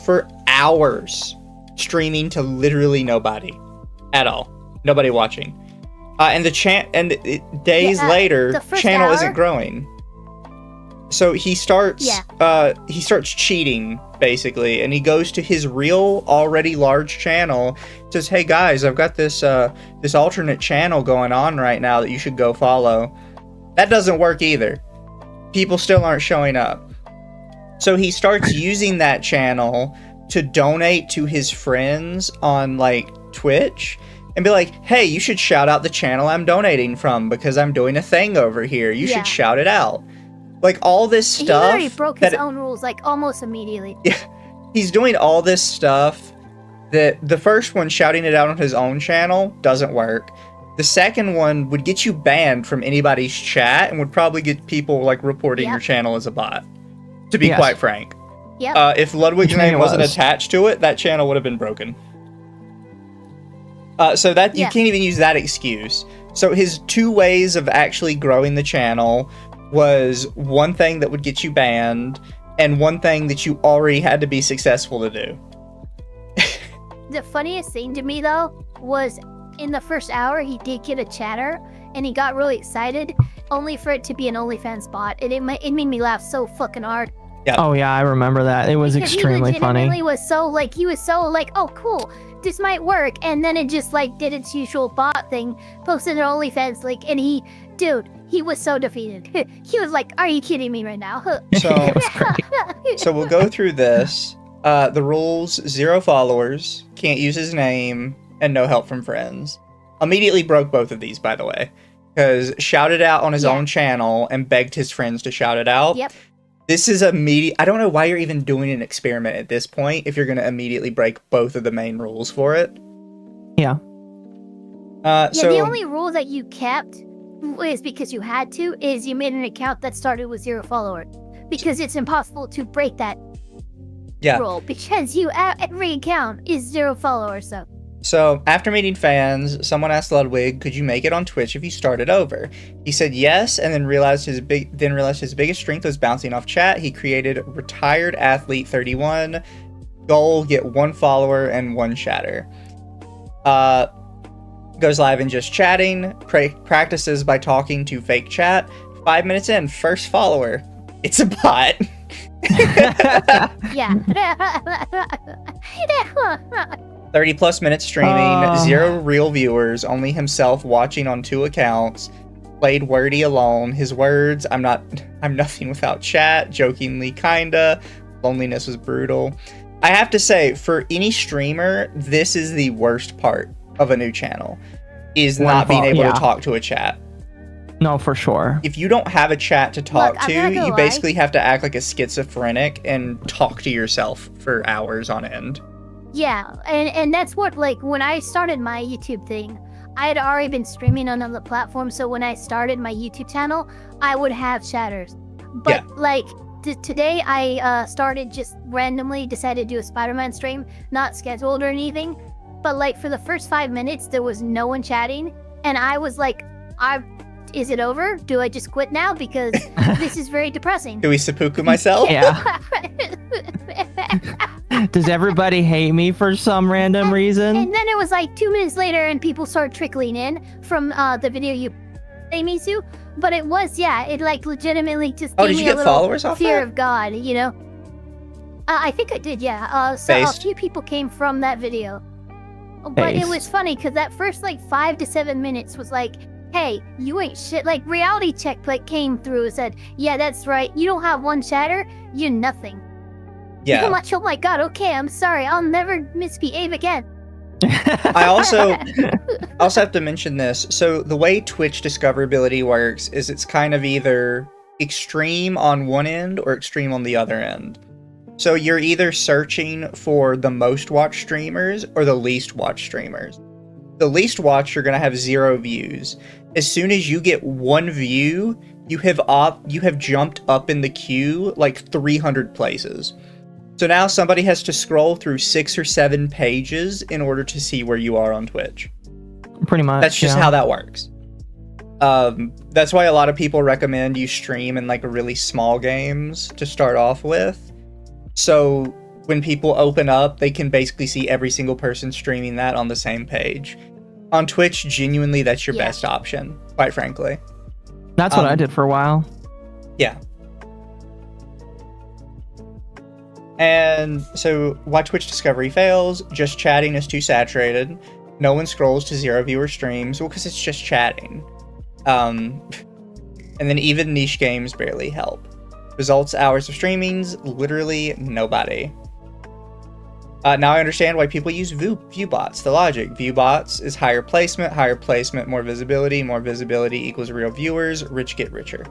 For hours, streaming to literally nobody at all, nobody watching. And days later, the channel isn't growing. So he starts cheating basically, and he goes to his real already large channel, says, hey guys, I've got this this alternate channel going on right now that you should go follow. That doesn't work either. People still aren't showing up. So he starts using that channel to donate to his friends on like Twitch and be like, hey, you should shout out the channel I'm donating from because I'm doing a thing over here. You should shout it out. Like all this stuff. He already broke his own rules like almost immediately. Yeah, he's doing all this stuff The first one, shouting it out on his own channel, doesn't work. The second one would get you banned from anybody's chat and would probably get people like reporting your channel as a bot. To be quite frank. Yep. If Ludwig's name wasn't attached to it, that channel would have been broken. So that you can't even use that excuse. So his 2 ways of actually growing the channel was one thing that would get you banned and one thing that you already had to be successful to do. The funniest thing to me though was in the first hour he did get a chatter and he got really excited, only for it to be an OnlyFans bot, and it made me laugh so fucking hard. Yeah. Oh yeah, I remember that. It was extremely funny. He was so like, oh cool, this might work, and then it just like did its usual bot thing, posted an OnlyFans link, and he was so defeated. He was like, are you kidding me right now? So we'll go through this. The rules: 0 followers, can't use his name, and no help from friends. Immediately broke both of these, by the way, because shouted out on his own channel and begged his friends to shout it out. Yep. This is immediate. I don't know why you're even doing an experiment at this point if you're going to immediately break both of the main rules for it. Yeah. So the only rule that you kept is because you had to, is you made an account that started with 0 followers, because it's impossible to break that rule, because every account is 0 followers. So after meeting fans, someone asked Ludwig, could you make it on Twitch if you started over? He said yes, and then realized his biggest strength was bouncing off chat. He created Retired Athlete 31. Goal, get 1 follower and 1 chatter. Goes live and just chatting. Practices by talking to fake chat. 5 minutes in, first follower. It's a bot. Yeah. 30 plus minutes streaming, 0 real viewers, only himself watching on 2 accounts. Played wordy alone. His words, I'm nothing without chat. Jokingly, kinda. Loneliness was brutal. I have to say, for any streamer, this is the worst part of a new channel, is not being able to talk to a chat. No, for sure. If you don't have a chat to talk to, you basically have to act like a schizophrenic and talk to yourself for hours on end. Yeah, and that's what, like, when I started my YouTube thing, I had already been streaming on other platforms, so when I started my YouTube channel, I would have chatters. But, like, today I started just randomly, decided to do a Spider-Man stream, not scheduled or anything, but, like, for the first 5 minutes, there was no one chatting, and I was like, is it over? Do I just quit now? Because this is very depressing. Do we seppuku myself? Yeah. Does everybody hate me for some random reason? And then it was like 2 minutes later and people started trickling in from the video you played, Mizu. But it was, it like legitimately just gave me a little fear of God, you know? I think I did, so a few people came from that video. But it was funny because that first like 5 to 7 minutes was like, hey, you ain't shit. Like, reality check like came through and said, yeah, that's right. You don't have 1 chatter, you're nothing. Yeah. I'm like, oh my god, okay, I'm sorry. I'll never misbehave again. I also have to mention this. So the way Twitch discoverability works is it's kind of either extreme on one end or extreme on the other end. So you're either searching for the most watched streamers or the least watched streamers. The least watched are going to have 0 views. As soon as you get 1 view, you have jumped up in the queue like 300 places. So now somebody has to scroll through 6 or 7 pages in order to see where you are on Twitch. Pretty much. That's just how that works. That's why a lot of people recommend you stream in like really small games to start off with. So when people open up, they can basically see every single person streaming that on the same page. On Twitch, genuinely, that's your best option, quite frankly. That's what I did for a while. Yeah. And so why Twitch discovery fails, just chatting is too saturated. No one scrolls to 0 viewer streams, well, because it's just chatting. And then even niche games barely help. Results, hours of streamings, literally nobody. Now I understand why people use view bots. The logic, view bots is higher placement, more visibility equals real viewers, rich get richer.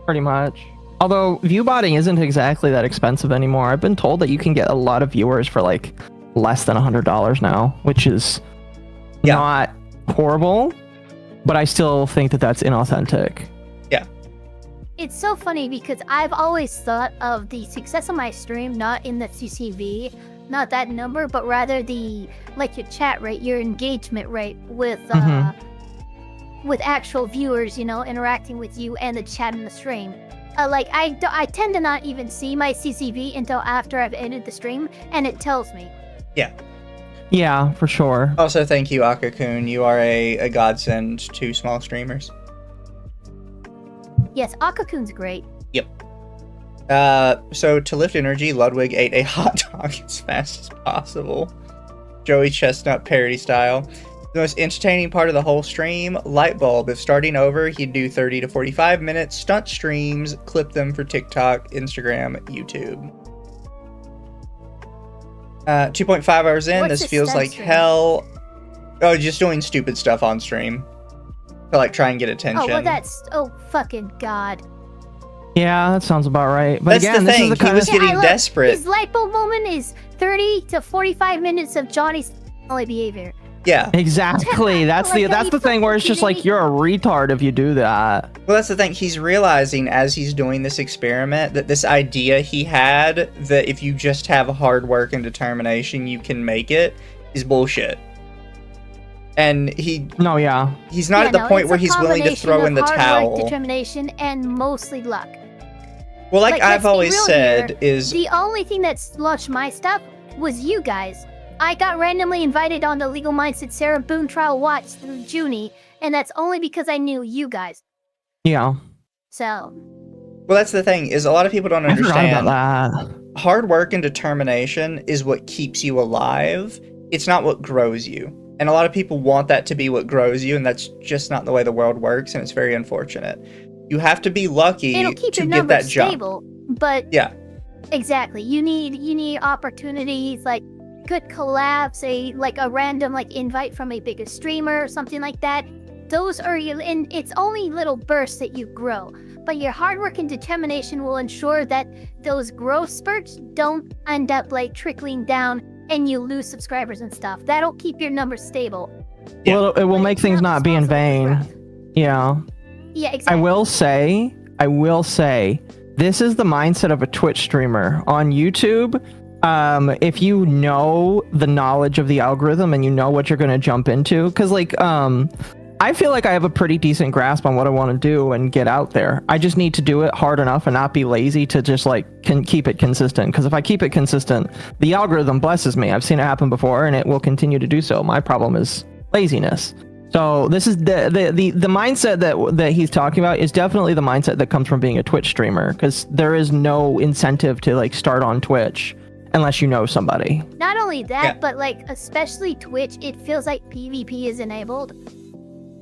Pretty much. Although view botting isn't exactly that expensive anymore. I've been told that you can get a lot of viewers for like less than $100 now, which is not horrible, but I still think that that's inauthentic. Yeah. It's so funny because I've always thought of the success of my stream not in the CCV, not that number, but rather the like your chat rate, your engagement rate with actual viewers, you know, interacting with you and the chat in the stream. Like I tend to not even see my CCV until after I've ended the stream, and it tells me. Yeah. Yeah, for sure. Also, thank you, Occo. You are a godsend to small streamers. Yes, Akakun's great. Yep. So to lift energy, Ludwig ate a hot dog as fast as possible. Joey Chestnut parody style. The most entertaining part of the whole stream, light bulb. If starting over, he'd do 30 to 45 minutes stunt streams, clip them for TikTok, Instagram, YouTube. 2.5 hours in, What's this a feels stunt like stream? hell. Oh, just doing stupid stuff on stream. To like try and get attention. Oh, well, that's fucking god. Yeah, that sounds about right. But That's again, the this thing. is the kind He was of getting desperate. His light bulb moment is 30 to 45 minutes of Johnny's behavior. Yeah. exactly. That's Like, that's the thing where it's just like you're a retard if you do that. Well, that's the thing. He's realizing as he's doing this experiment that this idea he had that if you just have hard work and determination, you can make it is bullshit. And he's not at the point where he's willing to throw in the towel. Work, determination, and mostly luck. Well, like I've let's be always real said, here, is the only thing that's launched my stuff was you guys. I got randomly invited on the Legal Mindset Sarah Boone Trial Watch through Junie, and that's only because I knew you guys. Yeah. So. Well, that's the thing, is a lot of people don't I forgot understand. about that. Hard work and determination is what keeps you alive. It's not what grows you. And a lot of people want that to be what grows you, and that's just not the way the world works, and it's very unfortunate. You have to be lucky It'll keep to your get numbers that jump. stable, but Yeah. exactly. You need opportunities like good collabs, a random invite from a bigger streamer or something like that. Those are and it's only little bursts that you grow. But your hard work and determination will ensure that those growth spurts don't end up trickling down and you lose subscribers and stuff. That'll keep your numbers stable. Yeah. Well, it will make things not be in vain. Yeah. Yeah, exactly. I will say, this is the mindset of a Twitch streamer. On YouTube, if you know the knowledge of the algorithm and you know what you're going to jump into, because I feel like I have a pretty decent grasp on what I want to do and get out there. I just need to do it hard enough and not be lazy to just can keep it consistent. Because if I keep it consistent, the algorithm blesses me. I've seen it happen before, and it will continue to do so. My problem is laziness. So this is the mindset that he's talking about is definitely the mindset that comes from being a Twitch streamer, because there is no incentive to start on Twitch unless you know somebody. Not only that, but especially Twitch, it feels like PvP is enabled.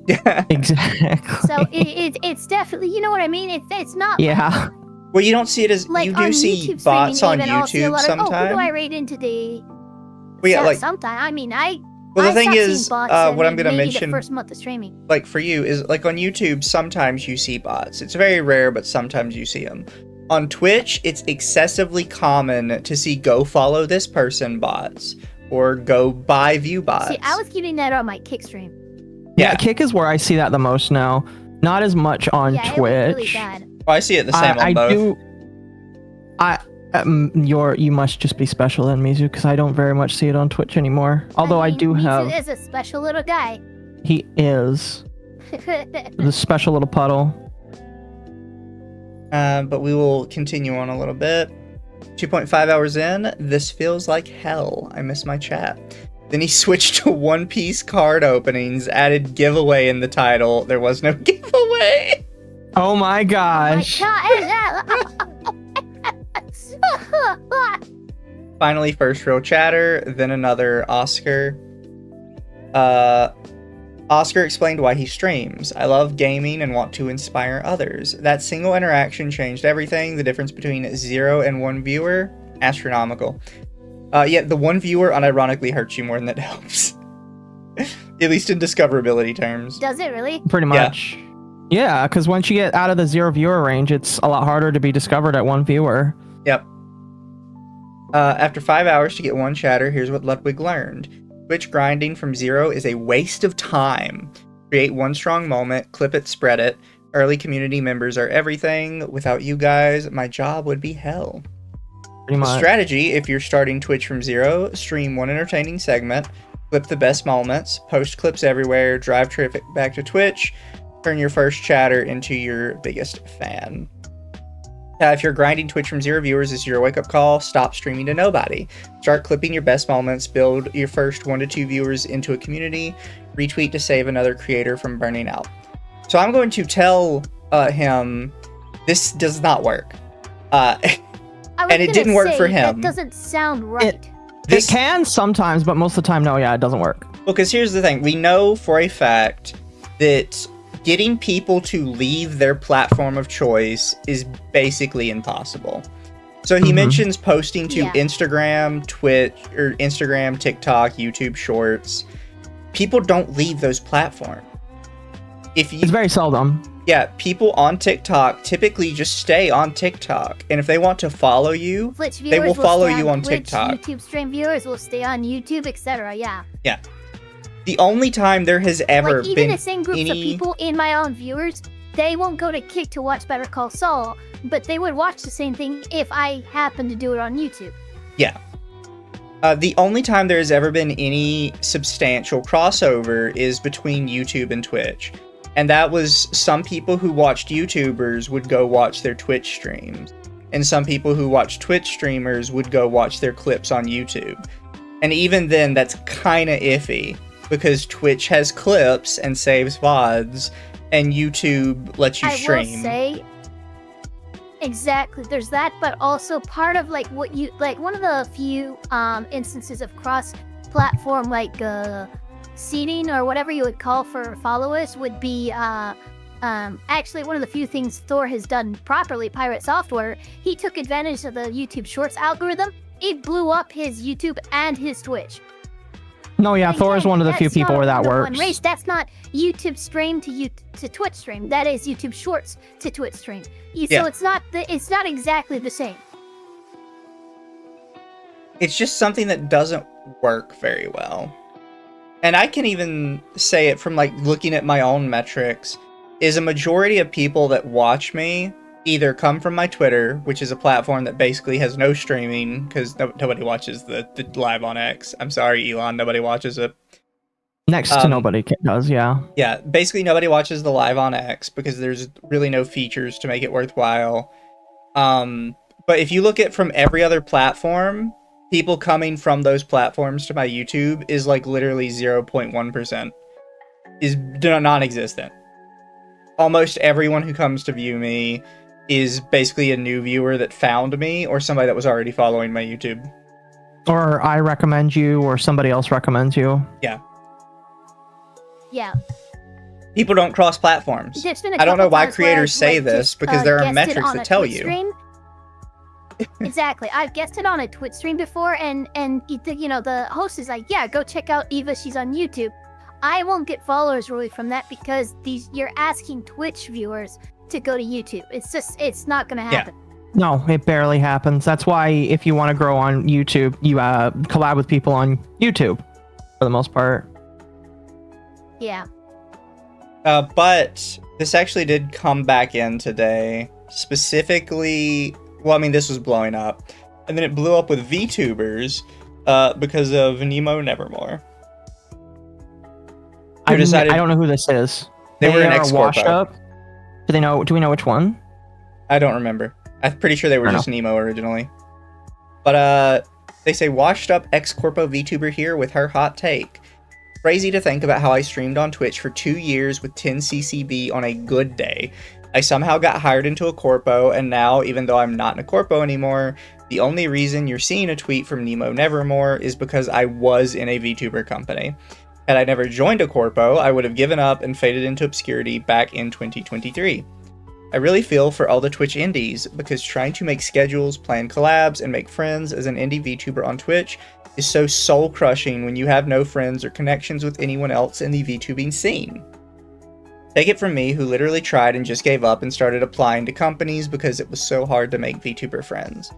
Yeah. Exactly. So it's definitely, you know what I mean? It's not. Yeah. Well, you don't see it as you do see YouTube bots on streaming, even, I'll see a YouTube lot of, sometimes. who do I rate into the? Well, yeah, sometime. I mean, Well, the I thing stopped is, seeing bots what I'm gonna maybe mention, the first month of streaming. for you, is on YouTube. Sometimes you see bots. It's very rare, but sometimes you see them. On Twitch, it's excessively common to see "go follow this person" bots or "go buy view bots." See, I was getting that on my Kick stream. Yeah, Kick is where I see that the most now. Not as much on Yeah, Twitch. it was really bad. Well, I see it the same on both. You must just be special then, Mizu, because I don't very much see it on Twitch anymore. Although I do have. Mizu is a special little guy. He is the special little puddle. But we will continue on a little bit. 2.5 hours in, this feels like hell. I miss my chat. Then he switched to One Piece card openings, added giveaway in the title. There was no giveaway. Oh my gosh. Finally, first real chatter, then another Oscar. Oscar explained why he streams. I love gaming and want to inspire others. That single interaction changed everything. The difference between 0 and 1 viewer, astronomical. Yet the 1 viewer unironically hurts you more than it helps. At least in discoverability terms. Does it really? Pretty much. Yeah, because once you get out of the 0 viewer range, it's a lot harder to be discovered at 1 viewer. Yep. After 5 hours to get one chatter, here's what Ludwig learned. Twitch grinding from zero is a waste of time. Create one strong moment, clip it, spread it. Early community members are everything. Without you guys, my job would be hell. Pretty much. Strategy, if you're starting Twitch from zero, stream one entertaining segment, clip the best moments, post clips everywhere, drive traffic back to Twitch, turn your first chatter into your biggest fan. If you're grinding Twitch from zero viewers, this is your wake-up call. Stop streaming to nobody. Start clipping your best moments. Build your first 1 to 2 viewers into a community. Retweet to save another creator from burning out. So I'm going to tell him this does not work. And it didn't work for him. That doesn't sound right. It can sometimes, but most of the time, no, yeah, it doesn't work. Well, because here's the thing. We know for a fact that getting people to leave their platform of choice is basically impossible. So he mentions posting to Instagram, Twitch, or Instagram, TikTok, YouTube Shorts. People don't leave those platforms. It's very seldom. Yeah, people on TikTok typically just stay on TikTok. And if they want to follow you, they will follow you on Twitch, TikTok. YouTube stream viewers will stay on YouTube, etc. Yeah. Yeah. The only time there has ever been even the same groups of people in my own viewers, they won't go to Kick to watch Better Call Saul, but they would watch the same thing if I happened to do it on YouTube. Yeah. The only time there has ever been any substantial crossover is between YouTube and Twitch. And that was some people who watched YouTubers would go watch their Twitch streams. And some people who watch Twitch streamers would go watch their clips on YouTube. And even then, that's kind of iffy. Because Twitch has clips and saves VODs, and YouTube lets you stream. I will say, exactly, there's that, but also part of like what you like. One of the few instances of cross-platform seeding or whatever you would call for followers would be actually one of the few things Thor has done properly. Pirate Software. He took advantage of the YouTube Shorts algorithm. It blew up his YouTube and his Twitch. No, yeah, Thor is one of the few people where that works. Race. That's not YouTube stream to Twitch stream. That is YouTube Shorts to Twitch stream. So it's not exactly the same. It's just something that doesn't work very well. And I can even say it from like looking at my own metrics, is a majority of people that watch me either come from my Twitter, which is a platform that basically has no streaming because nobody watches the live on X. I'm sorry, Elon, nobody watches it. Next to nobody does, yeah. Yeah, basically nobody watches the live on X because there's really no features to make it worthwhile. But if you look at from every other platform, people coming from those platforms to my YouTube is like literally 0.1%. Is non-existent. Almost everyone who comes to view me is basically a new viewer that found me or somebody that was already following my YouTube. Or I recommend you or somebody else recommends you. Yeah. Yeah. People don't cross platforms. I don't know why creators say this because there are metrics that tell you. Exactly. I've guested on a Twitch stream before and the host is like, yeah, go check out Eva. She's on YouTube. I won't get followers really from that because you're asking Twitch viewers to go to YouTube. It's not gonna happen. No, it barely happens. That's why if you want to grow on YouTube, you collab with people on YouTube for the most part. Yeah. But this actually did come back in today. Specifically, well, I mean, this was blowing up. And then it blew up with VTubers because of Nemo Nevermore. I don't know who this is. They were an washed up. Do we know which one? I don't remember. I'm pretty sure they were just Nemo originally. But they say washed up ex-corpo VTuber here with her hot take. Crazy to think about how I streamed on Twitch for 2 years with 10 CCB on a good day. I somehow got hired into a corpo, and now, even though I'm not in a corpo anymore, the only reason you're seeing a tweet from Nemo Nevermore is because I was in a VTuber company. Had I never joined a corpo, I would have given up and faded into obscurity back in 2023. I really feel for all the Twitch indies, because trying to make schedules, plan collabs, and make friends as an indie VTuber on Twitch is so soul-crushing when you have no friends or connections with anyone else in the VTubing scene. Take it from me, who literally tried and just gave up and started applying to companies because it was so hard to make VTuber friends.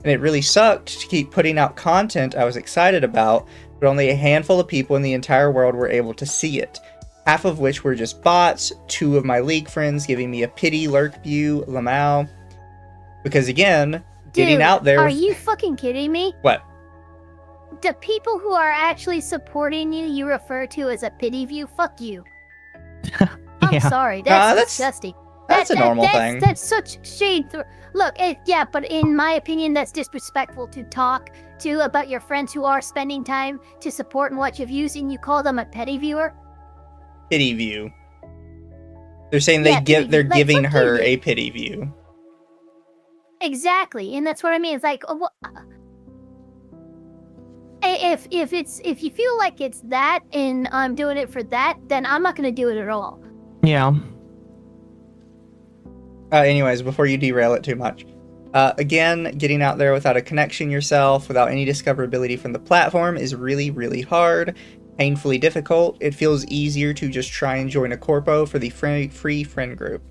And it really sucked to keep putting out content I was excited about, but only a handful of people in the entire world were able to see it. Half of which were just bots, 2 of my league friends giving me a pity lurk view, Lamau. Because again, getting out there... Are you fucking kidding me? What? The people who are actually supporting you refer to as a pity view? Fuck you. I'm sorry. That's disgusting. That's a normal thing. That's such shade. Look, yeah, but in my opinion, that's disrespectful to talk to about your friends who are spending time to support and watch your views, and you call them a petty viewer. Pity view. They're saying they're giving her a pity view. Exactly, and that's what I mean. It's like, if you feel like it's that, and I'm doing it for that, then I'm not gonna do it at all. Yeah. Anyways, before you derail it too much. Again, getting out there without a connection yourself, without any discoverability from the platform is really, really hard, painfully difficult. It feels easier to just try and join a corpo for the free friend group.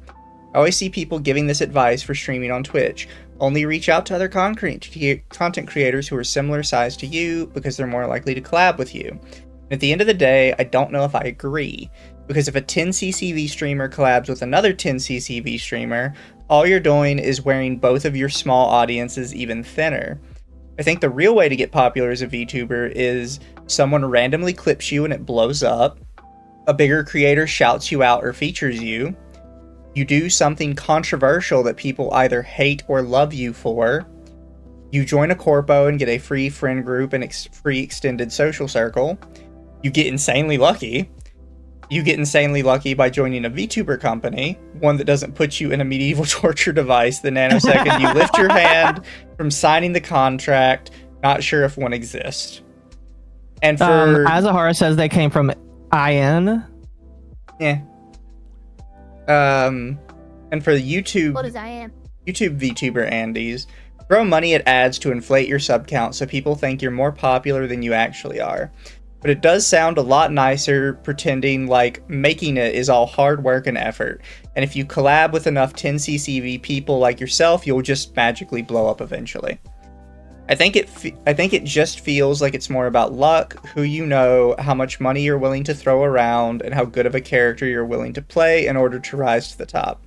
I always see people giving this advice for streaming on Twitch. Only reach out to other content creators who are similar size to you because they're more likely to collab with you. And at the end of the day, I don't know if I agree. Because if a 10ccv streamer collabs with another 10ccv streamer, all you're doing is wearing both of your small audiences even thinner. I think the real way to get popular as a VTuber is someone randomly clips you and it blows up, a bigger creator shouts you out or features you, you do something controversial that people either hate or love you for, you join a corpo and get a free friend group and free extended social circle, you get insanely lucky. You get insanely lucky by joining a VTuber company, one that doesn't put you in a medieval torture device the nanosecond you lift your hand from signing the contract, not sure if one exists. And for... Azahara says they came from IN. Yeah. And for the YouTube... What is IN? YouTube VTuber Andes, throw money at ads to inflate your sub count so people think you're more popular than you actually are. But it does sound a lot nicer pretending like making it is all hard work and effort. And if you collab with enough 10ccv people like yourself, you'll just magically blow up eventually. I think it just feels like it's more about luck, who you know, how much money you're willing to throw around, and how good of a character you're willing to play in order to rise to the top.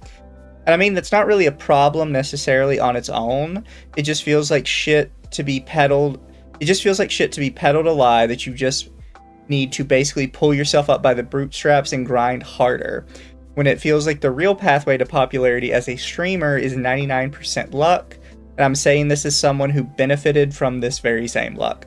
And I mean, that's not really a problem necessarily on its own. It just feels like shit to be peddled. It just feels like shit to be peddled a lie that you just need to basically pull yourself up by the bootstraps and grind harder, when it feels like the real pathway to popularity as a streamer is 99% luck, and I'm saying this as someone who benefited from this very same luck.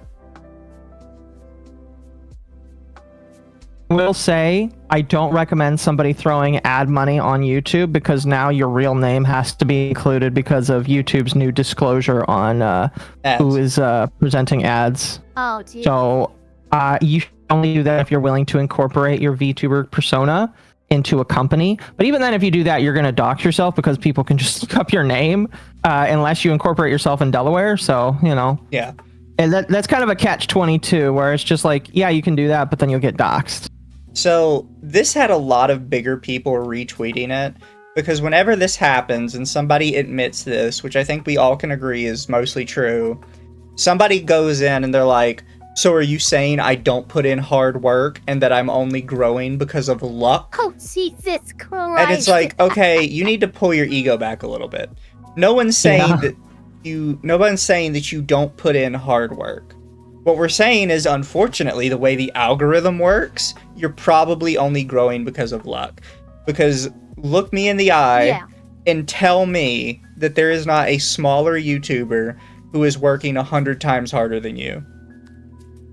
Will say I don't recommend somebody throwing ad money on YouTube because now your real name has to be included because of YouTube's new disclosure on who is presenting ads. Oh, dear. So you should only do that if you're willing to incorporate your VTuber persona into a company. But even then, if you do that, you're going to dox yourself because people can just look up your name unless you incorporate yourself in Delaware. So, you know. Yeah. And that's kind of a catch-22 where it's just like, yeah, you can do that, but then you'll get doxxed. So this had a lot of bigger people retweeting it, because whenever this happens and somebody admits this, which I think we all can agree is mostly true, somebody goes in and they're like, so are you saying I don't put in hard work and that I'm only growing because of luck? Oh, Jesus Christ. And it's like, okay, you need to pull your ego back a little bit. No one's saying that you don't put in hard work. What we're saying is, unfortunately, the way the algorithm works, you're probably only growing because of luck. Because look me in the eye and tell me that there is not a smaller YouTuber who is working 100 times harder than you.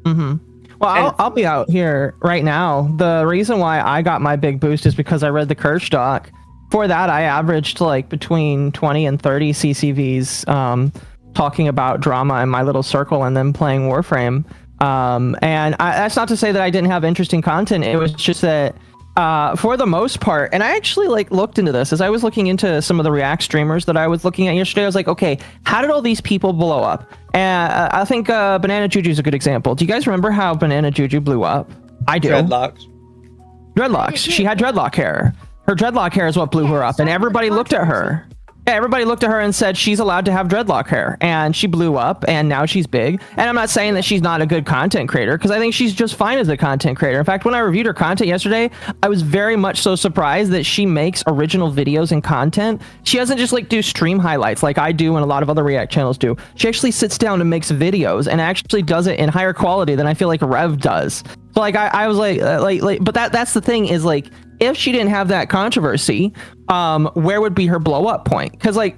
Mm-hmm. Well, I'll be out here right now. The reason why I got my big boost is because I read the Kirsch doc. For that, I averaged like between 20 and 30 CCVs talking about drama in my little circle and then playing Warframe. That's not to say that I didn't have interesting content. It was just that for the most part, and I actually like looked into this as I was looking into some of the React streamers that I was looking at yesterday. I was like, okay, how did all these people blow up? And I think Banana Juju is a good example. Do you guys remember how Banana Juju blew up? I do. Dreadlocks. She had dreadlock hair. Her dreadlock hair is what blew her up, and everybody looked at her. Yeah, everybody looked at her and said she's allowed to have dreadlock hair, and she blew up, and now she's big. And I'm not saying that she's not a good content creator, because I think she's just fine as a content creator. In fact, when I reviewed her content yesterday, I was very much so surprised that she makes original videos and content. She doesn't just like do stream highlights like I do and a lot of other React channels do. She actually sits down and makes videos, and actually does it in higher quality than I feel like Rev does. So like I was like but that's the thing is like, if she didn't have that controversy, where would be her blow up point? Because like,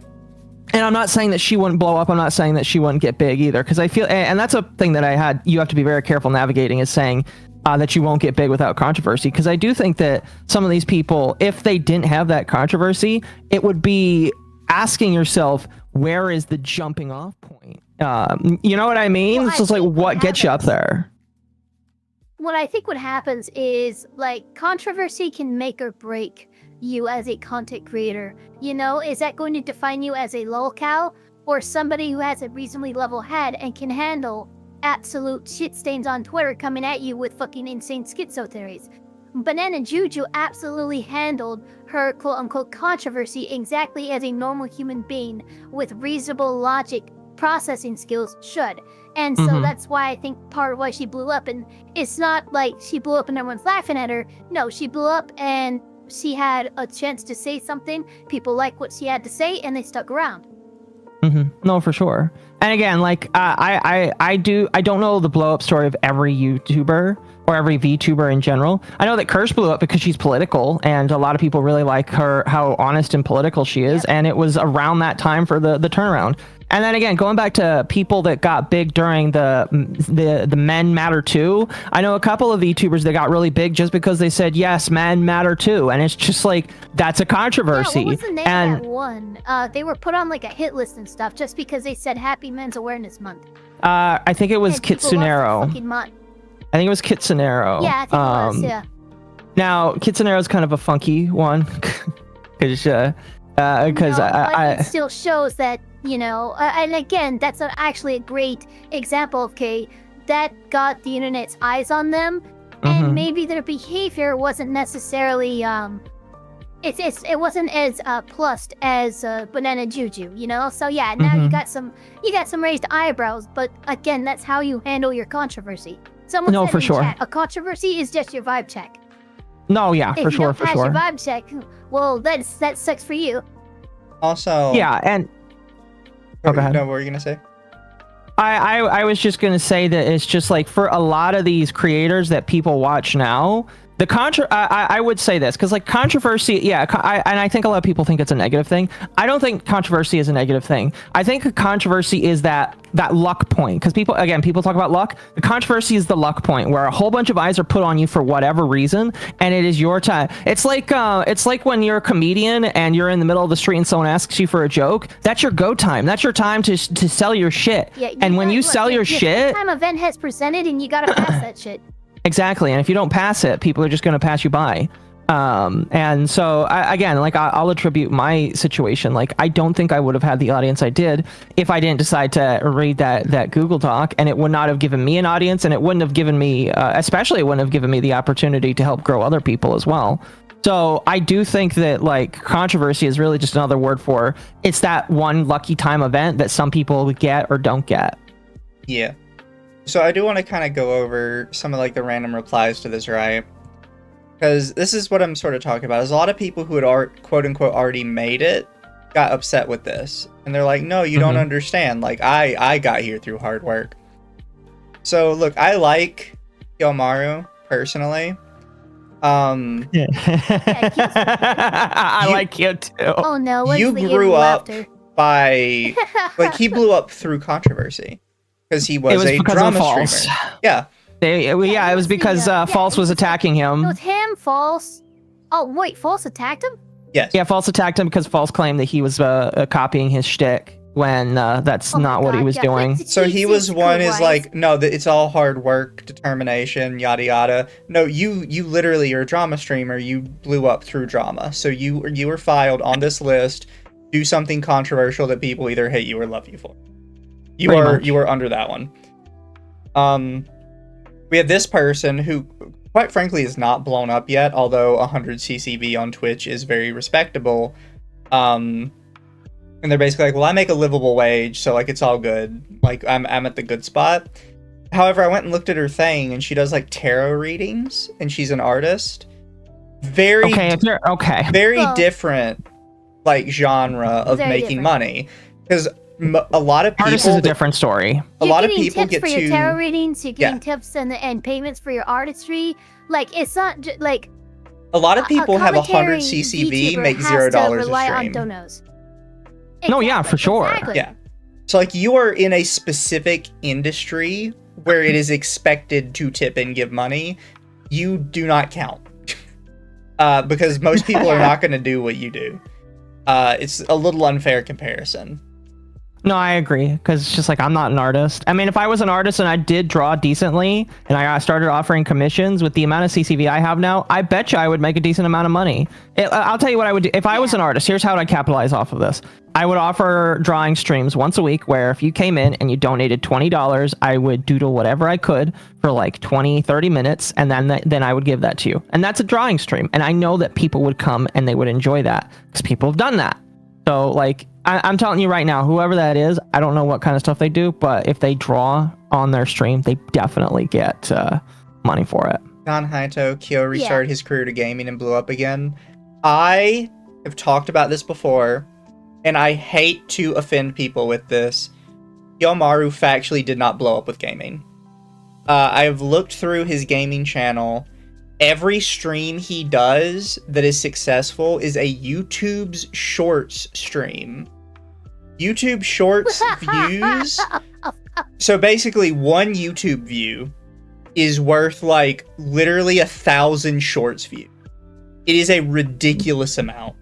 and I'm not saying that she wouldn't blow up. I'm not saying that she wouldn't get big either. Because I feel, and that's a thing that you have to be very careful navigating, is saying that you won't get big without controversy. Because I do think that some of these people, if they didn't have that controversy, it would be asking yourself, where is the jumping off point? You know what I mean? Well, so it's like, what gets you up there? What I think what happens is, like, controversy can make or break you as a content creator. You know, is that going to define you as a lolcow, or somebody who has a reasonably level head and can handle absolute shit stains on Twitter coming at you with fucking insane schizo theories? Banana Juju absolutely handled her quote-unquote controversy exactly as a normal human being with reasonable logic processing skills should. And so that's why I think part of why she blew up, and it's not like she blew up and everyone's laughing at her. No, she blew up and she had a chance to say something. People liked what she had to say, and they stuck around. No, for sure. And again, like I don't know the blow up story of every YouTuber or every VTuber in general. I know that Kirsch blew up because she's political, and a lot of people really like her, how honest and political she is. And it was around that time for the turnaround. And then again, going back to people that got big during the men matter too. I know a couple of VTubers that got really big just because they said, yes, men matter too. And it's just like, that's a controversy. Yeah, what was the name of that one? They were put on like a hit list and stuff just because they said Happy Men's Awareness Month. I think it was Kitsunero. I think it was Kitsunero. Yeah, I think it was, yeah. Now, Kitsunero's kind of a funky one. Because it still shows that, you know, and again, that's actually a great example of, okay, that got the internet's eyes on them, and maybe their behavior wasn't necessarily, it wasn't as plussed as Banana Juju, you know? So yeah, now you got some raised eyebrows, but again, that's how you handle your controversy. Someone said for in sure. chat, a controversy is just your vibe check. No, yeah, If for you sure, don't for pass sure. your vibe check, well, that sucks for you. Also, yeah, and go ahead. No, what were you gonna say? I was just gonna say that it's just like, for a lot of these creators that people watch now, I would say this, because like controversy, yeah, and I think a lot of people think it's a negative thing. I don't think controversy is a negative thing. I think controversy is that luck point, because people talk about luck. The controversy is the luck point where a whole bunch of eyes are put on you for whatever reason, and it is your time. It's like when you're a comedian and you're in the middle of the street and someone asks you for a joke. That's your go time. That's your time to sell your shit. Yeah, and when you sell your shit, time event has presented, and you gotta pass that shit. Exactly, and if you don't pass it, people are just going to pass you by. And so, I'll attribute my situation. Like, I don't think I would have had the audience I did if I didn't decide to read that Google Doc, and it would not have given me an audience, and it wouldn't have given me, especially it wouldn't have given me the opportunity to help grow other people as well. So I do think that, like, controversy is really just another word for, it's that one lucky time event that some people get or don't get. Yeah. So I do want to kind of go over some of like the random replies to this, right? Because this is what I'm sort of talking about. Is a lot of people who had quote unquote already made it got upset with this, and they're like, "No, you don't understand. Like I got here through hard work." So look, I like Yomaru personally. Yeah. I like you too. Oh no, you grew up by like he blew up through controversy. Because he was a drama streamer. Yeah. It was because False was attacking him. It was him, False. Oh, wait, False attacked him? Yes. Yeah, False attacked him because False claimed that he was copying his shtick when that's not what he was doing. So he was one is like, no, it's all hard work, determination, yada yada. No, you literally, you're a drama streamer. You blew up through drama. So you were filed on this list. Do something controversial that people either hate you or love you for. You are under that one. We have this person who, quite frankly, is not blown up yet, although 100 CCV on Twitch is very respectable. And they're basically like, well, I make a livable wage, so like it's all good. Like I'm at the good spot. However, I went and looked at her thing, and she does like tarot readings, and she's an artist. Very Well, different like genre of Very making different. money, because a lot of people Artist is a different story. a You're lot of getting people tips get for to your tarot readings. You're getting Yeah. tips and payments for your artistry. Like it's not like a lot of people have commentary 100 CCV VTuber make has $0 to a rely on stream. donos. No, yeah, for sure. Exactly. Yeah. So like you are in a specific industry where it is expected to tip and give money. You do not count. Because most people are not going to do what you do. It's a little unfair comparison. No, I agree, because it's just like I'm not an artist. I mean, if I was an artist and I did draw decently and I started offering commissions with the amount of CCV I have now, I bet you I would make a decent amount of money. I'll tell you what I would do. If I was an artist, here's how I'd capitalize off of this. I would offer drawing streams once a week where if you came in and you donated $20, I would doodle whatever I could for like 20, 30 minutes, and then I would give that to you. And that's a drawing stream. And I know that people would come and they would enjoy that because people have done that. So like, I'm telling you right now, whoever that is, I don't know what kind of stuff they do, but if they draw on their stream, they definitely get money for it. Don Haito, Kyo restarted his career to gaming and blew up again. I have talked about this before, and I hate to offend people with this. Yomaru factually did not blow up with gaming. I have looked through his gaming channel. Every stream he does that is successful is a YouTube's Shorts stream. YouTube Shorts views. So basically, one YouTube view is worth like literally 1,000 Shorts views. It is a ridiculous amount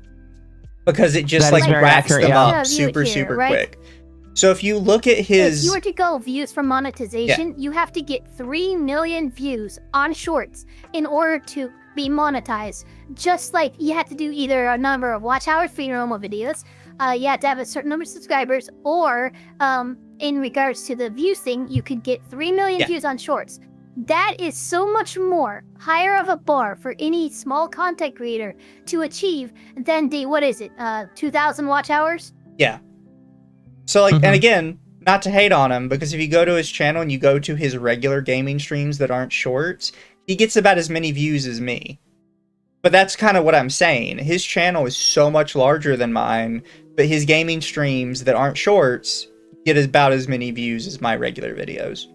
because it just That is like very racks accurate, them yeah. up Yeah, view it super here, right? quick. So if you look at If his, you were to go views for monetization, you have to get 3 million views on shorts in order to be monetized. Just like you have to do either a number of watch hours for your normal videos, you have to have a certain number of subscribers, or in regards to the views thing, you could get 3 million views on shorts. That is so much more higher of a bar for any small content creator to achieve than the, 2,000 watch hours? yeah. So like, and again, not to hate on him, because if you go to his channel and you go to his regular gaming streams that aren't shorts, he gets about as many views as me. But that's kind of what I'm saying. His channel is so much larger than mine, but his gaming streams that aren't shorts get about as many views as my regular videos.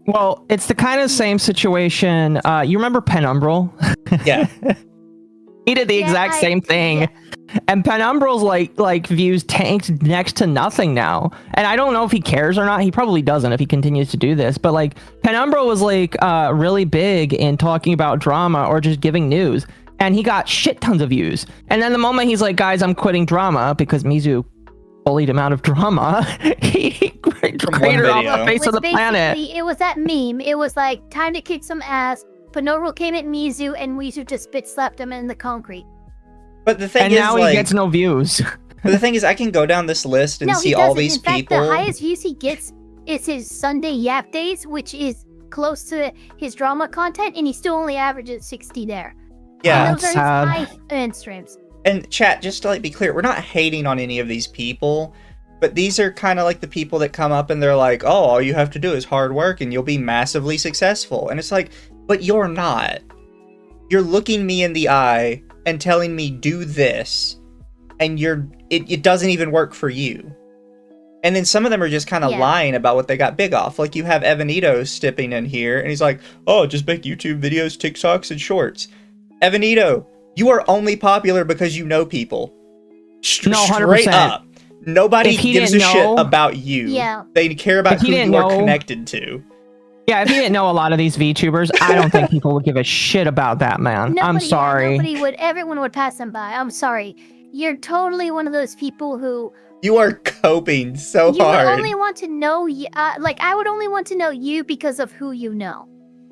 Well, it's the kind of same situation. You remember Penumbral? Yeah. He did the exact same thing. And Penumbral's like views tanked next to nothing now. And I don't know if he cares or not. He probably doesn't if he continues to do this. But like Penumbral was like really big in talking about drama or just giving news. And he got shit tons of views. And then the moment he's like, guys, I'm quitting drama because Mizu bullied him out of drama, he cratered off the face of the planet. It was that meme. It was like, time to kick some ass. Penumbral came at Mizu, and Mizu just bitch slapped him in the concrete. But the thing And is, now like, he gets no views. but the thing is, I can go down this list and No, see he all doesn't. these In fact, people. the highest views he gets is his Sunday Yap Days, which is close to his drama content, and he still only averages 60 there. Yeah. And those are sad. his high-end streams. And chat, just to like be clear, we're not hating on any of these people, but these are kind of like the people that come up and they're like, oh, all you have to do is hard work and you'll be massively successful. And it's like, but you're not. You're looking me in the eye and telling me do this, and it doesn't even work for you. And then some of them are just kind of lying about what they got big off. Like you have Evanito stepping in here and he's like, oh, just make YouTube videos, TikToks, and shorts. Evanito, you are only popular because you know people. No, 100%. Straight up. Nobody If he gives a didn't shit know- about you. Yeah. They care about If he who didn't you are know- connected to. Yeah, if you didn't know a lot of these VTubers, I don't think people would give a shit about that, man. I'm sorry. Nobody would. Everyone would pass him by. I'm sorry. You're totally one of those people who You are coping so you would hard. only want to know. Like I would only want to know you because of who you know,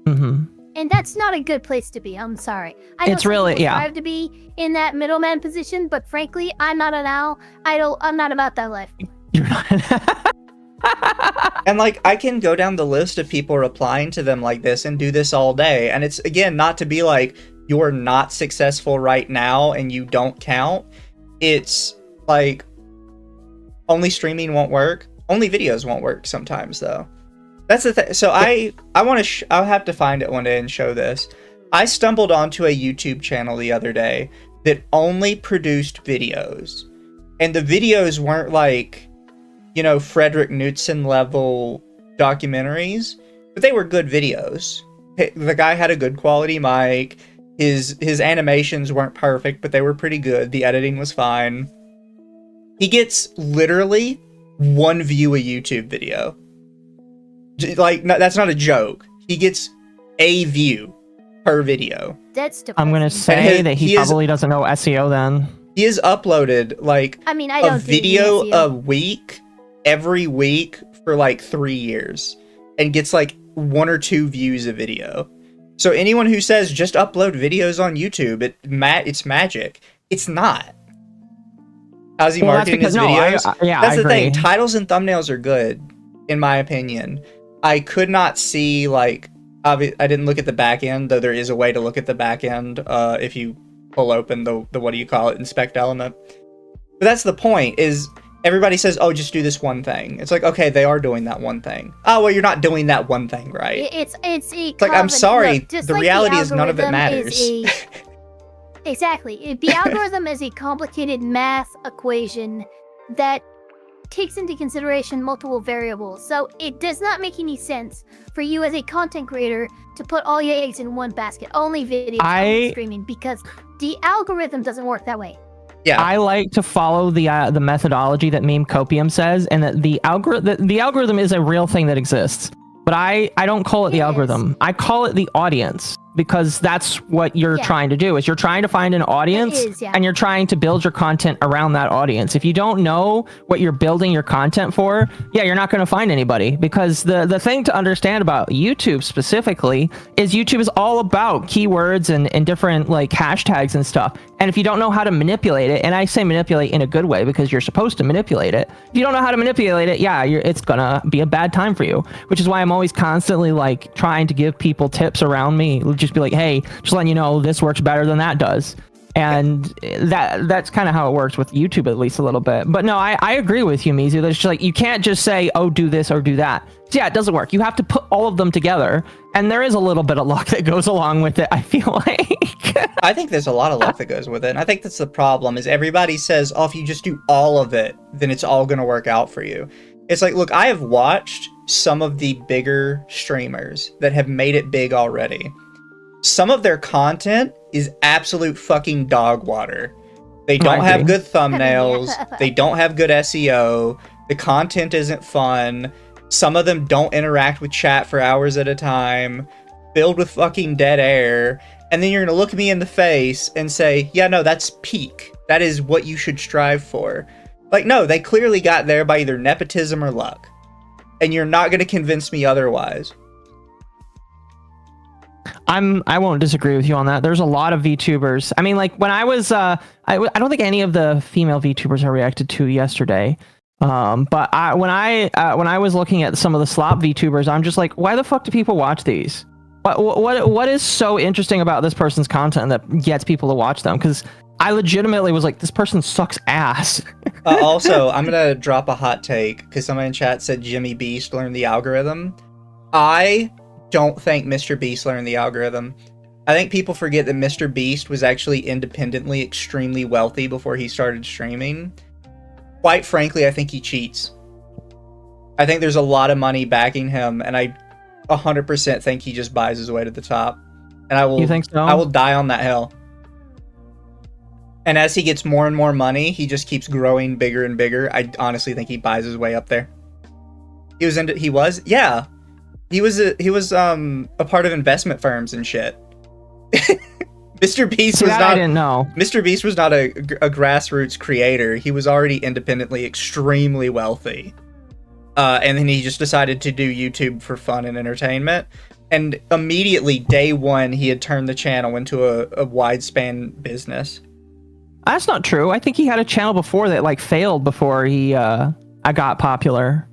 and that's not a good place to be. I'm sorry. I know It's some really- people yeah. strive to be in that middleman position, but frankly, I'm not an owl. I'm not about that life. You're not. And like I can go down the list of people replying to them like this and do this all day. And it's again not to be like you're not successful right now and you don't count. It's like only streaming won't work. Only videos won't work sometimes, though. That's the thing. So I want to. I'll have to find it one day and show this. I stumbled onto a YouTube channel the other day that only produced videos, and the videos weren't like, you know, Frederick Knudsen level documentaries, but they were good videos. The guy had a good quality mic. His animations weren't perfect, but they were pretty good. The editing was fine. He gets literally 1 view a YouTube video. Like, no, that's not a joke. He gets a view per video. That's depressing. I'm gonna say that he probably doesn't know SEO then. He has uploaded like I don't a video a week every week for like 3 years and gets like 1 or 2 views a video. So anyone who says just upload videos on YouTube, it's magic. It's not. How's he marketing his videos? That's the thing. Titles and thumbnails are good, in my opinion. I could not see, like, I didn't look at the back end, though there is a way to look at the back end if you pull open the what do you call it, inspect element. But that's the point, is everybody says, oh, just do this one thing. It's like, okay, they are doing that one thing. Oh, well, you're not doing that one thing right. It's like, I'm sorry, the reality is none of it matters. Exactly. The algorithm is a complicated math equation that takes into consideration multiple variables. So it does not make any sense for you as a content creator to put all your eggs in one basket, only videos, only streaming, because the algorithm doesn't work that way. Yeah. I like to follow the methodology that Meme Copium says, and that the algorithm is a real thing that exists. But I don't call it the algorithm. I call it the audience, because that's what you're trying to do, is you're trying to find an audience and you're trying to build your content around that audience. If you don't know what you're building your content for, you're not going to find anybody, because the thing to understand about YouTube specifically is YouTube is all about keywords and different like hashtags and stuff. And if you don't know how to manipulate it, and I say manipulate in a good way because you're supposed to manipulate it, if you don't know how to manipulate it, it's gonna be a bad time for you, which is why I'm always constantly like trying to give people tips around me. Just be like, hey, just letting you know this works better than that does. And that's kind of how it works with YouTube, at least a little bit. But no, I agree with you, Mizu. That it's just like, you can't just say, oh, do this or do that. So it doesn't work. You have to put all of them together. And there is a little bit of luck that goes along with it, I feel like. I think there's a lot of luck that goes with it. And I think that's the problem, is everybody says, oh, if you just do all of it, then it's all going to work out for you. It's like, look, I have watched some of the bigger streamers that have made it big already. Some of their content is absolute fucking dog water. They don't have good thumbnails. They don't have good SEO. The content isn't fun. Some of them don't interact with chat for hours at a time. Filled with fucking dead air. And then you're going to look me in the face and say, yeah, no, that's peak. That is what you should strive for. Like, no, they clearly got there by either nepotism or luck. And you're not going to convince me otherwise. I won't disagree with you on that. There's a lot of VTubers. I mean, like when I was, I don't think any of the female VTubers I reacted to yesterday. But when I was looking at some of the slop VTubers, I'm just like, why the fuck do people watch these? What is so interesting about this person's content that gets people to watch them? Because I legitimately was like, this person sucks ass. Also, I'm gonna drop a hot take because someone in chat said Jimmy Beast learned the algorithm. I don't think Mr. Beast learned the algorithm. I think people forget that Mr. Beast was actually independently extremely wealthy before he started streaming. Quite frankly, I think he cheats. I think there's a lot of money backing him, and I 100% think he just buys his way to the top. And I will. You think so? I will die on that hill. And as he gets more and more money, he just keeps growing bigger and bigger. I honestly think he buys his way up there. He was He was a part of investment firms and shit. Mr. Beast was not. I didn't know. Mr. Beast was not a grassroots creator. He was already independently extremely wealthy, and then he just decided to do YouTube for fun and entertainment. And immediately, day one, he had turned the channel into a wide-span business. That's not true. I think he had a channel before that like failed before he got popular.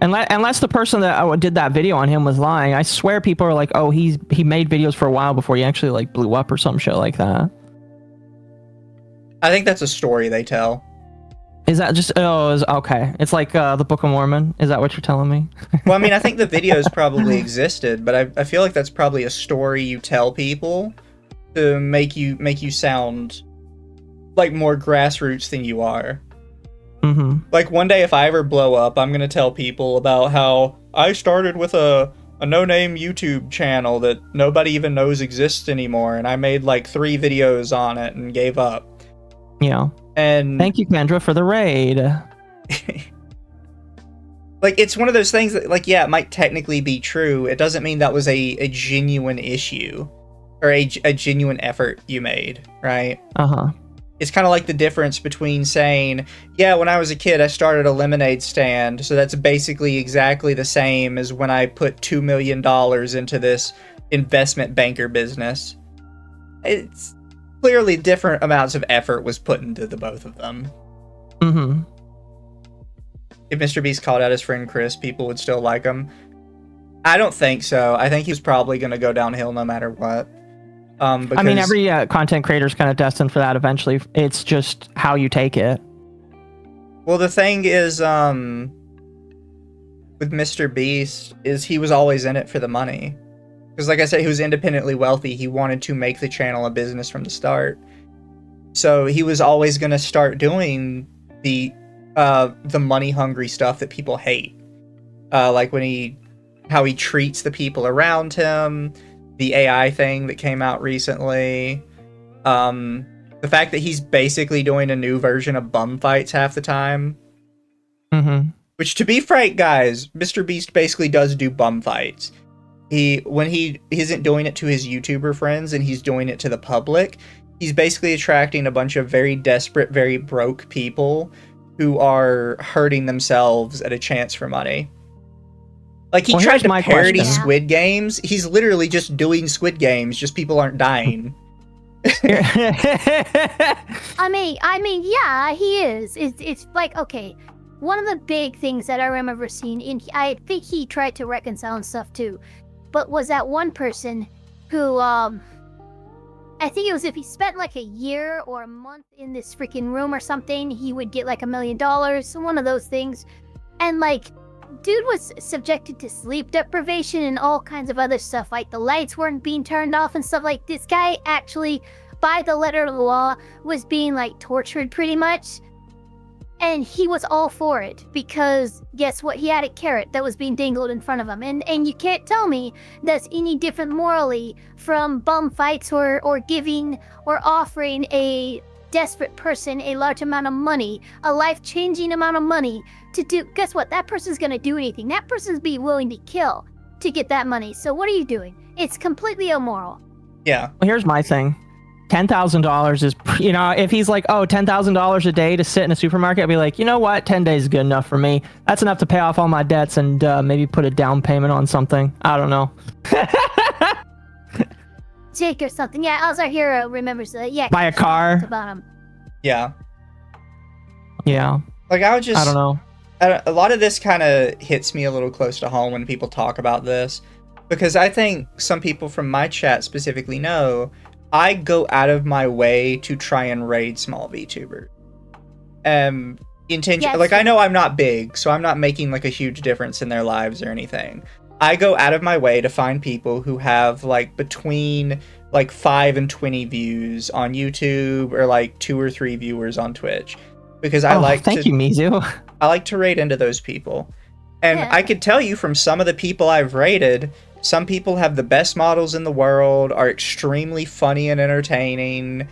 Unless the person that did that video on him was lying, I swear people are like, oh, he made videos for a while before he actually like blew up or some shit like that. I think that's a story they tell. Is that just okay? It's like the Book of Mormon. Is that what you're telling me? Well, I mean, I think the videos probably existed, but I feel like that's probably a story you tell people to make you sound like more grassroots than you are. Mm-hmm. Like one day, if I ever blow up, I'm gonna tell people about how I started with a no-name YouTube channel that nobody even knows exists anymore, and I made like 3 videos on it and gave up. Yeah. And thank you, Kendra, for the raid. Like, it's one of those things that, like, yeah, it might technically be true. It doesn't mean that was a genuine issue or a genuine effort you made, right? Uh-huh. It's kind of like the difference between saying, yeah, when I was a kid, I started a lemonade stand, so that's basically exactly the same as when I put $2 million into this investment banker business. It's clearly different amounts of effort was put into the both of them. Mm-hmm. If Mr. Beast called out his friend Chris, people would still like him. I don't think so. I think he was probably going to go downhill no matter what. Because, I mean, every content creator is kind of destined for that eventually. It's just how you take it. Well, the thing is, with Mr. Beast, is he was always in it for the money. Because like I said, he was independently wealthy. He wanted to make the channel a business from the start. So he was always going to start doing the money-hungry stuff that people hate. Like how he treats the people around him, the AI thing that came out recently, the fact that he's basically doing a new version of bum fights half the time. Mm-hmm. Which, to be frank, guys, Mr. Beast basically does do bum fights. When he isn't doing it to his YouTuber friends and he's doing it to the public, he's basically attracting a bunch of very desperate, very broke people who are hurting themselves at a chance for money. Like, he tried to parody Squid Games. He's literally just doing Squid Games, just people aren't dying. I mean, yeah, he is. It's like, okay, one of the big things that I remember seeing, and I think he tried to reconcile and stuff too, but was that one person who, I think it was if he spent like a year or a month in this freaking room or something, he would get like $1 million, one of those things. And like, dude was subjected to sleep deprivation and all kinds of other stuff, like the lights weren't being turned off and stuff. Like, this guy actually, by the letter of the law, was being like tortured pretty much. And he was all for it, because guess what? He had a carrot that was being dangled in front of him. And you can't tell me that's any different morally from bum fights or giving or offering a desperate person a large amount of money, a life-changing amount of money to do. Guess what? That person's going to do anything. That person's be willing to kill to get that money. So what are you doing? It's completely immoral. Yeah. Well, here's my thing. $10,000 is, if he's like, oh, $10,000 a day to sit in a supermarket, I'd be like, you know what? 10 days is good enough for me. That's enough to pay off all my debts and maybe put a down payment on something. I don't know. Jake or something. Yeah, as our hero remembers that. Yeah. Buy a car. About him. Yeah. Yeah. Like, I don't know. A lot of this kind of hits me a little close to home when people talk about this, because I think some people from my chat specifically know I go out of my way to try and raid small VTubers. Yes. Like, I know I'm not big, so I'm not making like a huge difference in their lives or anything. I go out of my way to find people who have like between like 5 and 20 views on YouTube, or like 2 or 3 viewers on Twitch, because I like thank you, Mizu. I like to raid into those people. And Yeah. I could tell you from some of the people I've raided, some people have the best models in the world, are extremely funny and entertaining,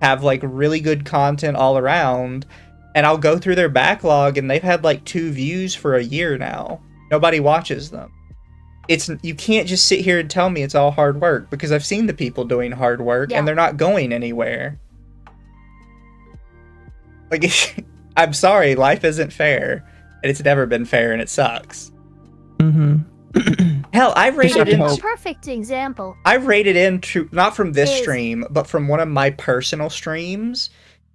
have like really good content all around, and I'll go through their backlog and they've had like 2 views for a year now. Nobody watches them. You can't just sit here and tell me it's all hard work, because I've seen the people doing hard work and they're not going anywhere. Like, I'm sorry, life isn't fair, and it's never been fair, and it sucks. Mm-hmm. Hell, I've rated It's a perfect example. I've rated into, not from this stream, but from one of my personal streams,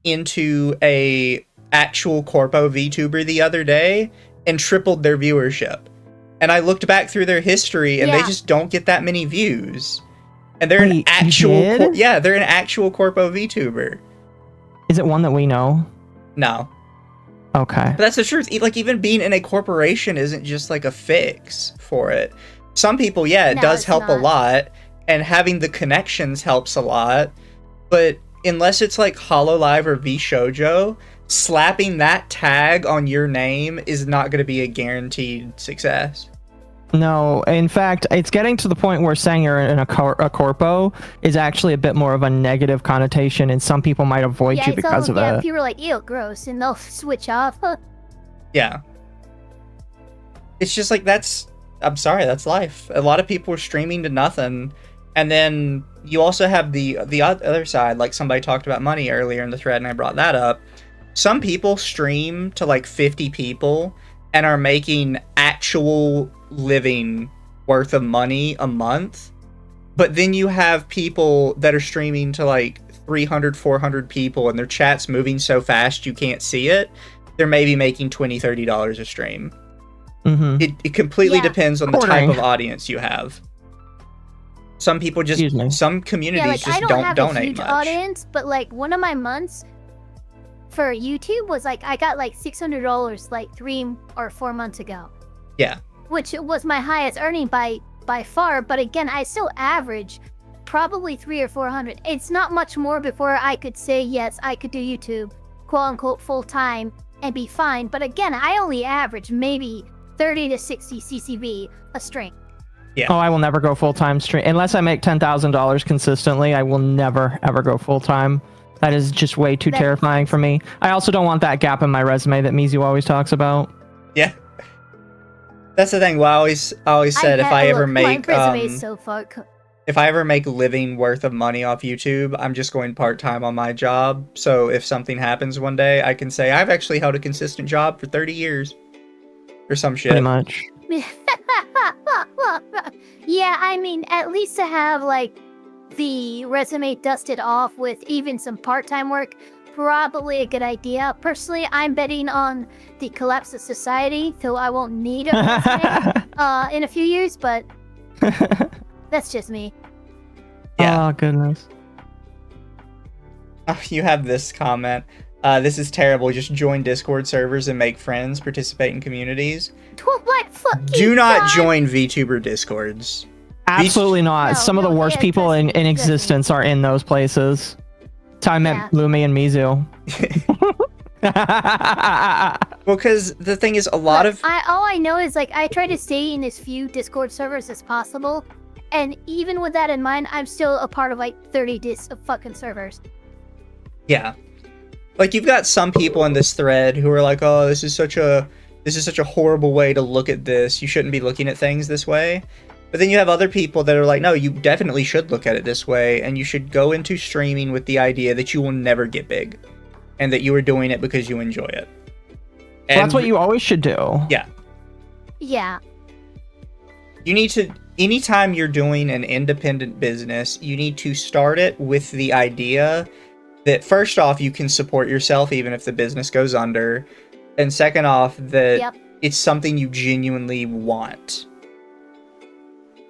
into a actual Corpo VTuber the other day, and tripled their viewership. And I looked back through their history, and they just don't get that many views. And they're an actual, they're an actual Corpo VTuber. Is it one that we know? No. Okay. But that's the truth. Like, even being in a corporation isn't just like a fix for it. Some people, yeah, it does help a lot, and having the connections helps a lot. But unless it's like HoloLive or VShojo, slapping that tag on your name is not going to be a guaranteed success. No, in fact, it's getting to the point where saying you're in a corpo is actually a bit more of a negative connotation, and some people might avoid you because of it. People are like, ew, gross, and they'll switch off. Yeah. It's just like, I'm sorry, that's life. A lot of people are streaming to nothing, and then you also have the other side, like somebody talked about money earlier in the thread, and I brought that up. Some people stream to like 50 people and are making actual living worth of money a month. But then you have people that are streaming to like 300, 400 people, and their chat's moving so fast you can't see it. They're maybe making $20, $30 a stream. Mm-hmm. It completely depends on the type of audience you have. Some people just, some communities just don't have donate a huge much. audience, but like one of my months for YouTube was like, I got like $600 like 3 or 4 months ago. Yeah. Which was my highest earning by far, but again, I still average probably 300 or 400. It's not much more before I could say, yes, I could do YouTube, quote unquote, full time and be fine. But again, I only average maybe 30 to 60 CCV a stream. Yeah. Oh, I will never go full-time stream. Unless I make $10,000 consistently, I will never, ever go full-time. That is just way too terrifying for me. I also don't want that gap in my resume that Mizu always talks about. Yeah. That's the thing. Well, I always said if I ever make if I ever make living worth of money off YouTube, I'm just going part-time on my job. So if something happens one day, I can say I've actually held a consistent job for 30 years or some shit. Pretty much. Yeah, I mean, at least to have like the resume dusted off with even some part-time work, probably a good idea. Personally, I'm betting on the collapse of society, so I won't need a resume in a few years, but that's just me. Yeah. Oh, goodness. Oh, you have this comment. This is terrible. Just join Discord servers and make friends, participate in communities. What? Fuck you, Do not God. join VTuber Discords. Absolutely not. No, some of the worst people in existence are in those places. That's how I met Lumi and Mizu. Well, because the thing is, all I know is like I try to stay in as few Discord servers as possible, and even with that in mind, I'm still a part of like 30 fucking servers. Yeah, like you've got some people in this thread who are like, "Oh, this is such a horrible way to look at this. You shouldn't be looking at things this way." But then you have other people that are like, no, you definitely should look at it this way, and you should go into streaming with the idea that you will never get big, and that you are doing it because you enjoy it. And that's what you always should do. Yeah. Yeah. You need to, anytime you're doing an independent business, you need to start it with the idea that first off, you can support yourself even if the business goes under, and second off, that it's something you genuinely want.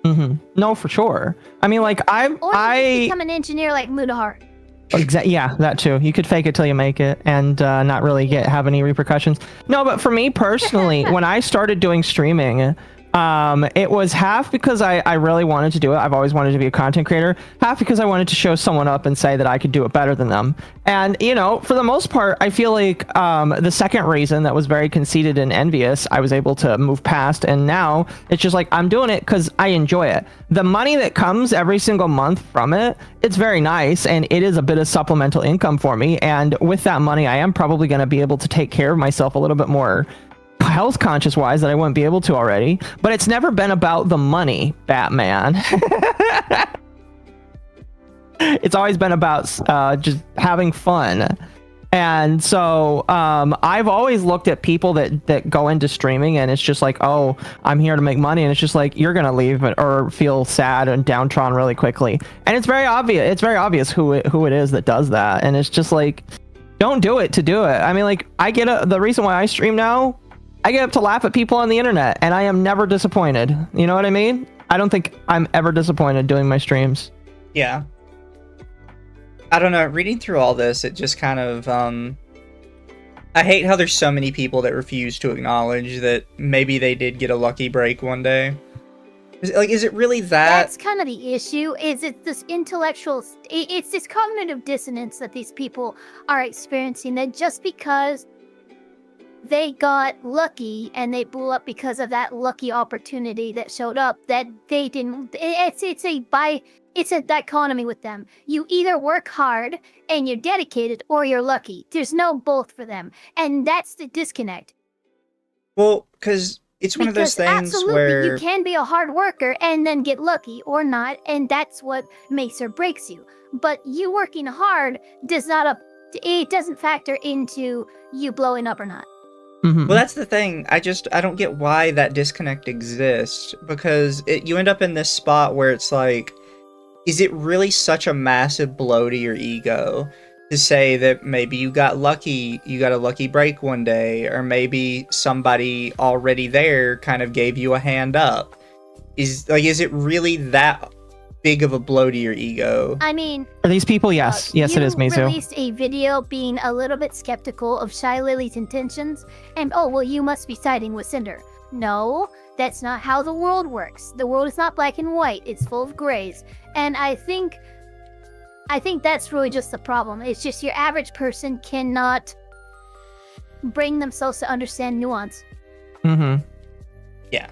Mm-hmm. No, for sure. I mean, like, Or you can become an engineer like Mudahar. Yeah, that too. You could fake it till you make it and not really have any repercussions. No, but for me personally, when I started doing streaming, it was half because I really wanted to do it. I've always wanted to be a content creator. Half because I wanted to show someone up and say that I could do it better than them. And, you know, for the most part, I feel like the second reason that was very conceited and envious, I was able to move past. And now it's just like, I'm doing it because I enjoy it. The money that comes every single month from it, it's very nice. And it is a bit of supplemental income for me. And with that money, I am probably going to be able to take care of myself a little bit more health conscious wise that I wouldn't be able to already, but it's never been about the money, Batman. It's always been about just having fun. And so I've always looked at people that go into streaming and it's just like, oh, I'm here to make money, and it's just like, you're gonna leave or feel sad and downtrodden really quickly. And it's very obvious who it is that does that. And it's just like, don't do it to do it. I mean, like, the reason why I stream now, I get up to laugh at people on the internet, and I am never disappointed. You know what I mean? I don't think I'm ever disappointed doing my streams. Yeah. I don't know. Reading through all this, it just kind of, I hate how there's so many people that refuse to acknowledge that maybe they did get a lucky break one day. Is it really that? That's kind of the issue. Is it this intellectual? It's this cognitive dissonance that these people are experiencing. That just because they got lucky and they blew up because of that lucky opportunity that showed up, that they didn't. It's a dichotomy with them. You either work hard and you're dedicated, or you're lucky. There's no both for them, and that's the disconnect. Well, because it's one of those things absolutely, where you can be a hard worker and then get lucky or not, and that's what makes or breaks you. But you working hard it doesn't factor into you blowing up or not. Mhm. Well, that's the thing. I don't get why that disconnect exists, because you end up in this spot where it's like, is it really such a massive blow to your ego to say that maybe you got a lucky break one day, or maybe somebody already there kind of gave you a hand up? Is it really that big of a blow to your ego? I mean, Are these people? Yes. Yes, it is, you Mizu. released a video being a little bit skeptical of Shy Lily's intentions, and you must be siding with Cinder. No, that's not how the world works. The world is not black and white. It's full of grays. And I think that's really just the problem. It's just your average person cannot bring themselves to understand nuance. Mm-hmm. Yeah.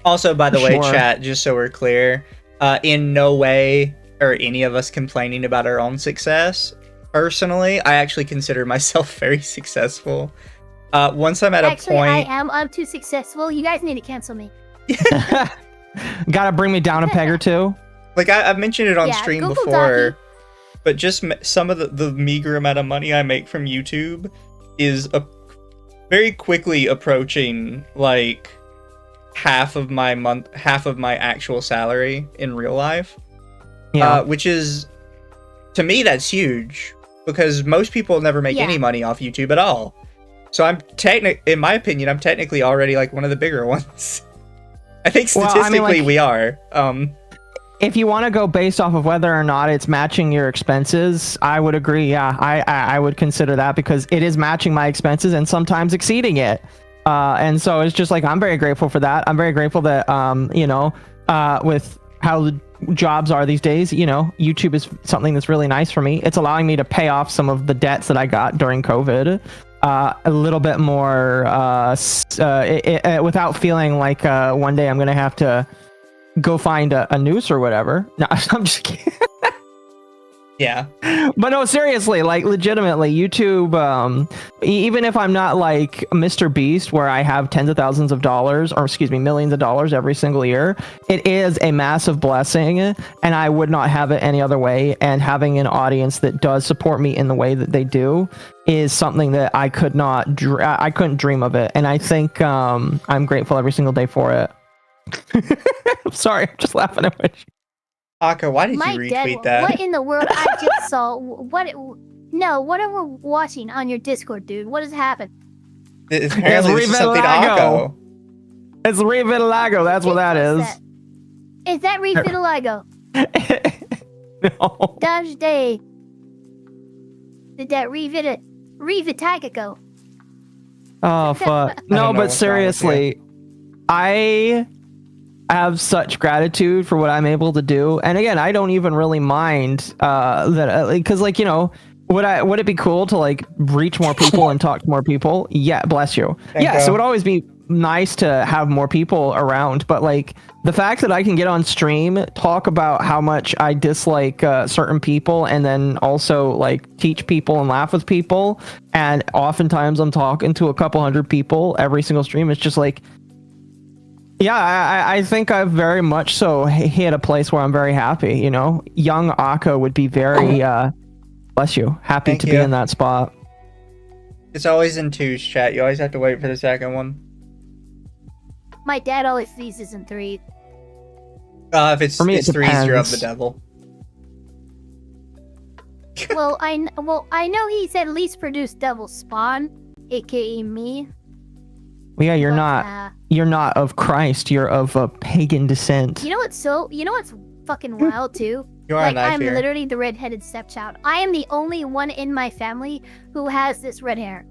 Also, by the way, Sure. chat, just so we're clear, in no way are any of us complaining about our own success. Personally, I actually consider myself very successful. Once I'm at a point... I'm too successful. You guys need to cancel me. Gotta bring me down a peg or two. Like, I've mentioned it on stream Google before, Docky. but just some of the meager amount of money I make from YouTube is very quickly approaching, like, half of my actual salary in real life. Yeah. Which is, to me, that's huge, because most people never make any money off YouTube at all. So in my opinion, I'm technically already like one of the bigger ones. I think statistically we are. If you want to go based off of whether or not it's matching your expenses, I would agree. Yeah, I would consider that, because it is matching my expenses and sometimes exceeding it. And so it's just like, I'm very grateful for that. I'm very grateful that, with how the jobs are these days, YouTube is something that's really nice for me. It's allowing me to pay off some of the debts that I got during COVID. A little bit more without feeling like one day I'm going to have to go find a noose or whatever. No, I'm just kidding. Yeah. But no, seriously, like legitimately, YouTube, even if I'm not like Mr. Beast, where I have tens of thousands of dollars, or excuse me, millions of dollars every single year, it is a massive blessing, and I would not have it any other way. And having an audience that does support me in the way that they do is something that I couldn't dream of it. And I think I'm grateful every single day for it. I'm sorry, I'm just laughing at you. Occo, why did you retweet that? What in the world? I just saw what are we watching on your Discord, dude? What has happened? Apparently this is something to Occo. It's Revitiligo, that's what that is. Is that Revitiligo? No. Dodge Day. Did that Revitiligo? Oh fuck. No, but seriously, I have such gratitude for what I'm able to do, and again, I don't even really mind that, because like, would it be cool to like reach more people and talk to more people? Yeah, bless you. Yes, it would always be nice to have more people around, but like the fact that I can get on stream, talk about how much I dislike certain people, and then also like teach people and laugh with people, and oftentimes I'm talking to a couple hundred people every single stream. It's just like, yeah, I think I've very much so hit a place where I'm very happy. Young Occo would be very, bless you, happy to be in that spot. It's always in twos, chat. You always have to wait for the second one. My dad always sees this in threes. If it's threes, you're of the devil. Well, I know he's at least produced Devil Spawn, aka me. Well, yeah, you're not of Christ. You're of a pagan descent. You know what's fucking wild too? You are a Like, knife I'm here. literally the redheaded stepchild. I am the only one in my family who has this red hair.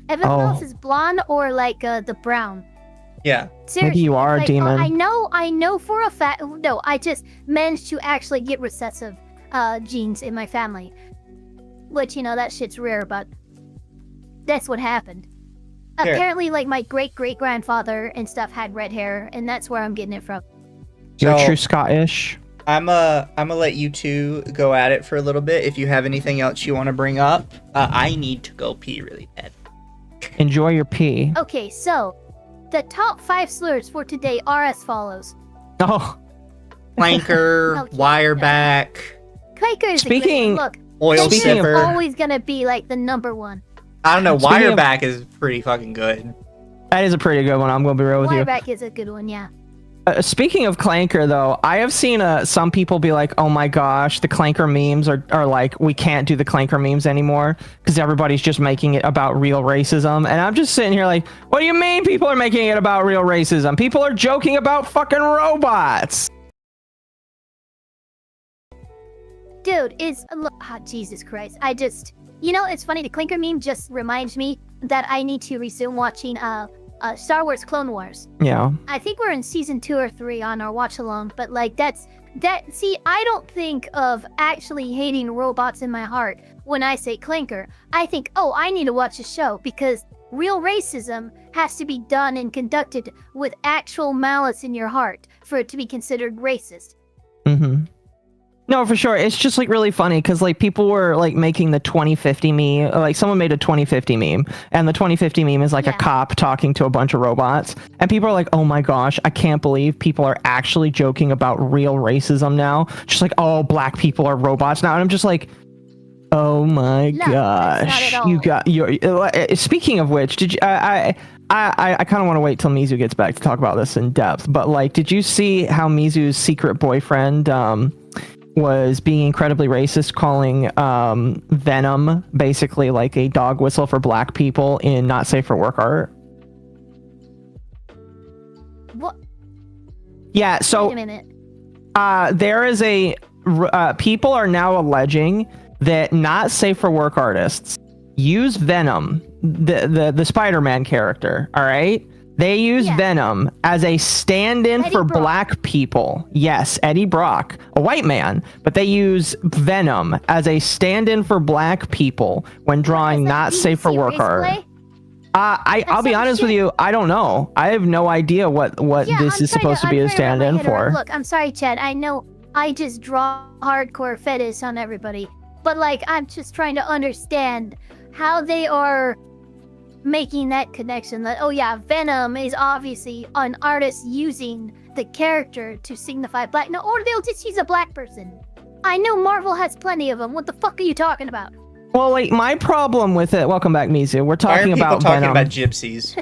Everyone else is blonde or like the brown. Yeah. Seriously, Maybe you are a like, demon. I know for a fact. No, I just managed to actually get recessive genes in my family, which that shit's rare, but that's what happened. Here. Apparently, like my great grandfather and stuff had red hair, and that's where I'm getting it from. You're So, true Scottish. I'm gonna let you two go at it for a little bit. If you have anything else you want to bring up, I need to go pee really bad. Enjoy your pee. Okay, so the top 5 slurs for today are as follows. Oh, Planker, Okay. wireback, Quaker is Speaking- a good one. Look, oil Quaker is sipper. always gonna be like the number one. I don't know. Speaking of- Wireback is pretty fucking good. that is a pretty good one. I'm gonna be real with you. Wireback is a good one, yeah. Speaking of Clanker, though, I have seen some people be like, "Oh my gosh, the Clanker memes are like, we can't do the Clanker memes anymore because everybody's just making it about real racism." And I'm just sitting here like, "What do you mean people are making it about real racism? People are joking about fucking robots." Dude, Jesus Christ. I just, it's funny. The Clinker meme just reminds me that I need to resume watching Star Wars Clone Wars. Yeah. I think we're in season 2 or 3 on our watch along, but like see, I don't think of actually hating robots in my heart when I say Clinker. I think, oh, I need to watch a show because real racism has to be done and conducted with actual malice in your heart for it to be considered racist. Mm-hmm. No, for sure. It's just like really funny because like people were like making the 2050 meme. Like someone made a 2050 meme, and the 2050 meme is like a Yeah. cop talking to a bunch of robots, and people are like, "Oh my gosh, I can't believe people are actually joking about real racism now." Just like, "Oh, black people are robots now," and I'm just like, "Oh my No, that's not gosh, at you all. got your." Speaking of which, did you? I kind of want to wait till Mizu gets back to talk about this in depth. But like, did you see how Mizu's secret boyfriend was being incredibly racist, calling Venom basically like a dog whistle for black people in not safe for work art? What? Yeah, Wait a so minute. there is people are now alleging that not safe for work artists use Venom, the Spider-Man character, all right? They use Yeah. Venom as a stand-in Eddie for Brock. black people. Yes, Eddie Brock, a white man, but they use Venom as a stand-in for black people when drawing Is that not safe for BBC work race art. play? I'll be some honest with shit. you, I don't know. I have no idea what Yeah, this I'm is trying supposed to be I'm a trying wrap my stand-in head around- for. Look, I'm sorry, Chad. I know I just draw hardcore fetish on everybody, but like I'm just trying to understand how they are making that connection. That oh yeah, Venom is obviously an artist using the character to signify black. No, or they'll just use a black person. I know Marvel has plenty of them. What the fuck are you talking about? Well, like my problem with it. Welcome back, Mizu. We're Why are talking people about talking Venom. about gypsies?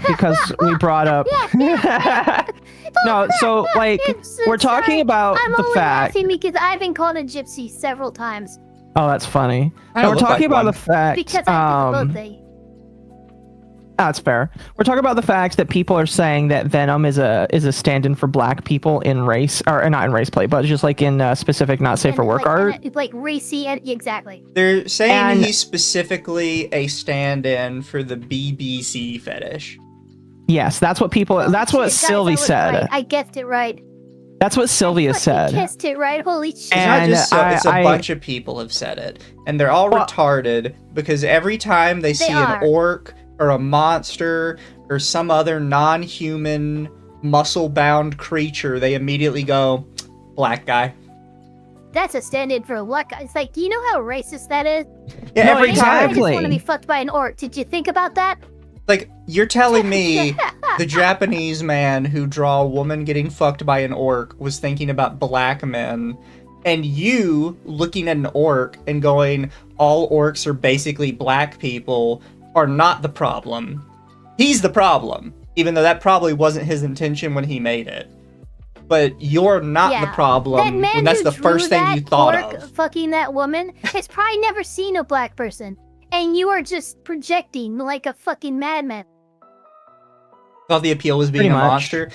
Because we brought up. No, so like we're talking about I'm the only fact. laughing because I've been called a gypsy several times Oh, that's funny. I No, we're look like talking about one. the fact. because I did both. That's fair. We're talking about the fact that people are saying that Venom is a stand-in for black people in race, or not in race play, but just like in specific not safe for work art. Like racy and exactly. They're saying And- he's specifically a stand-in for the BBC fetish. Yes, that's what people. That's what Shit, guys, Sylvie I was said. right. I guessed it right. That's what Sylvia Fucking said. Guessed it right. Holy shit. It's And not just so, it's a I- bunch of people have said it, and they're all Well- retarded because every time they see are. an orc or a monster or some other non-human muscle-bound creature, they immediately go, black guy. That's a stand-in for a black guy. It's like, do you know how racist that is? Yeah, No, every I time. just want to Exactly. be fucked by an orc. Did you think about that? Like, you're telling me the Japanese man who draw a woman getting fucked by an orc was thinking about black men, and you looking at an orc and going, all orcs are basically black people, are not the problem. He's the problem, even though that probably wasn't his intention when he made it. But you're not the That problem man when that's who the drew first thing that you thought orc of. fucking that woman has probably never seen a black person. And you are just projecting like a fucking madman. Thought the appeal was being Pretty a much. monster.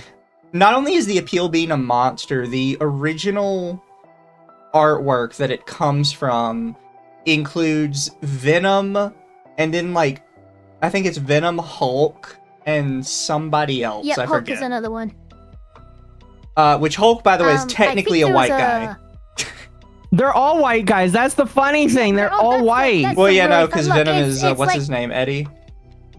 not only is the appeal being a monster, the original artwork that it comes from includes Venom, and then like I think it's Venom, Hulk, and somebody else. Yeah, I Hulk forget. is another one. Which Hulk, by the way, is technically a white guy. They're all white guys. That's the funny thing. They're all white. Well, yeah, no, because Venom is what's his name, Eddie.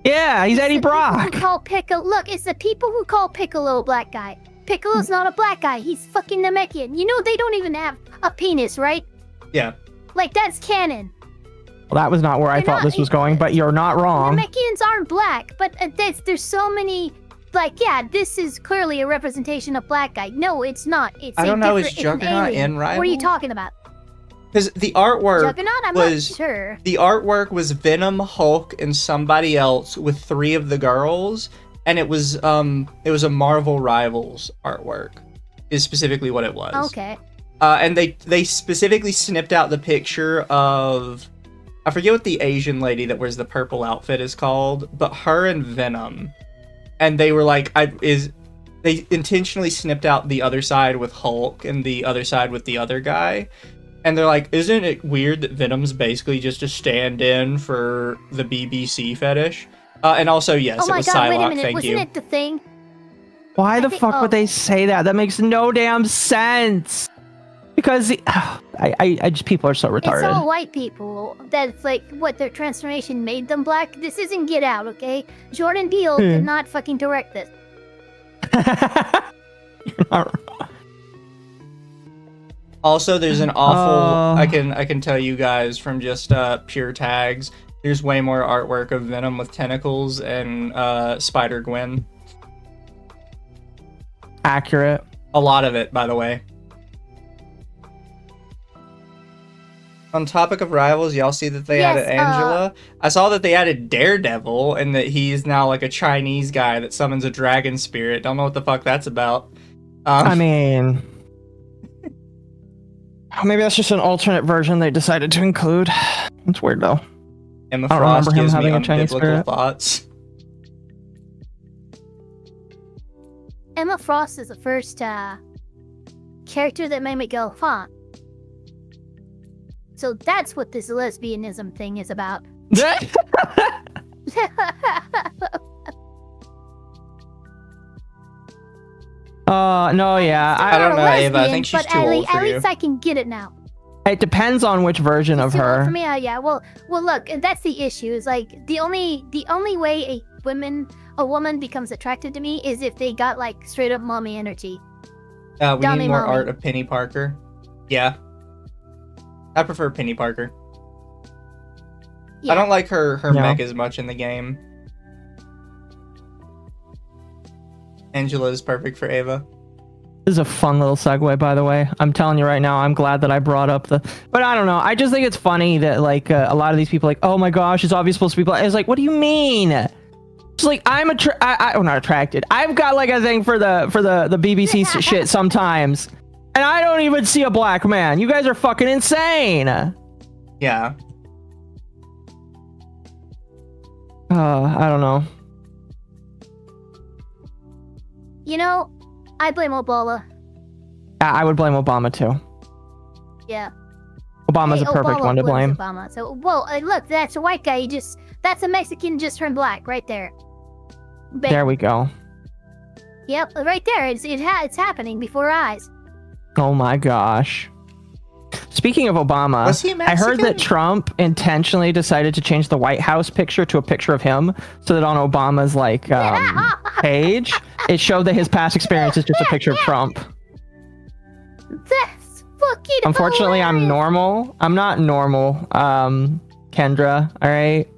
Yeah, he's Eddie Brock. Look, it's the people who call Piccolo a black guy. Piccolo's not a black guy. He's fucking Namekian. You know they don't even have a penis, right? Yeah. Like that's canon. Well, that was not where I thought this was going, but you're not wrong. Namekians aren't black, but there's so many. Like, yeah, this is clearly a representation of black guy. No, it's not. It's I don't know. Is Juggernaut in Rivals? What are you talking about? Because the artwork Juggernaut? I'm not sure. The artwork was Venom, Hulk, and somebody else with 3 of the girls, and it was a Marvel Rivals artwork. Is specifically what it was. Okay. And they specifically snipped out the picture of, I forget what the Asian lady that wears the purple outfit is called, but her and Venom. And they were like, they intentionally snipped out the other side with Hulk and the other side with the other guy. And they're like, isn't it weird that Venom's basically just a stand-in for the BBC fetish? And also, yes, it was Psylocke, wait a minute. thank you. Wasn't it the thing? Why the fuck would they say that? That makes no damn sense. Because I just, people are so retarded. It's all white people. That's like what their transformation made them black. This isn't Get Out, okay? Jordan Peele did not fucking direct this. You're not wrong. Also, there's an awful. I can tell you guys from just pure tags. There's way more artwork of Venom with tentacles and Spider-Gwen. Accurate. A lot of it, by the way. On topic of Rivals, y'all see that they added Angela? I saw that they added Daredevil, and that he's now like a Chinese guy that summons a dragon spirit. Don't know what the fuck that's about. I mean, maybe that's just an alternate version they decided to include. It's weird though. Emma I don't Frost remember him gives me having a Chinese unbiblical spirit. thoughts. Emma Frost is the first character that made me go, huh? So that's what this lesbianism thing is about. No, yeah. I don't know, Ava. I think she's too old for at you. least I can get it now. It depends on which version of her. For me, yeah. Well, look, that's the issue. Is like the only way a woman becomes attracted to me is if they got like straight up mommy energy. We need Dummy more mommy. art of Penny Parker. Yeah. I prefer Penny Parker. Yeah. I don't like her No. mech as much in the game. Angela is perfect for Ava. This is a fun little segue, by the way. I'm telling you right now, I'm glad that I brought up the... But I don't know. I just think it's funny that, like, a lot of these people are like, oh my gosh, it's obviously supposed to be black. It's like, what do you mean? It's like, I'm not attracted. I've got, like, a thing for the BBC shit sometimes. And I don't even see a black man. You guys are fucking insane. Yeah. I don't know. You know, I blame Obama. I would blame Obama, too. Yeah. Obama's a perfect Obama one to blames blame. Obama. So, well, look, that's a white guy. That's a Mexican just turned black right there. Bam. There we go. Yep, right there. It's happening before our eyes. Oh my gosh. Speaking of Obama, Was he I heard that Mexican? Trump intentionally decided to change the White House picture to a picture of him so that on Obama's like page, it showed that his past experience is just a picture of Trump. That's fucking Unfortunately, I'm hilarious. normal. I'm not normal, Kendra, all right?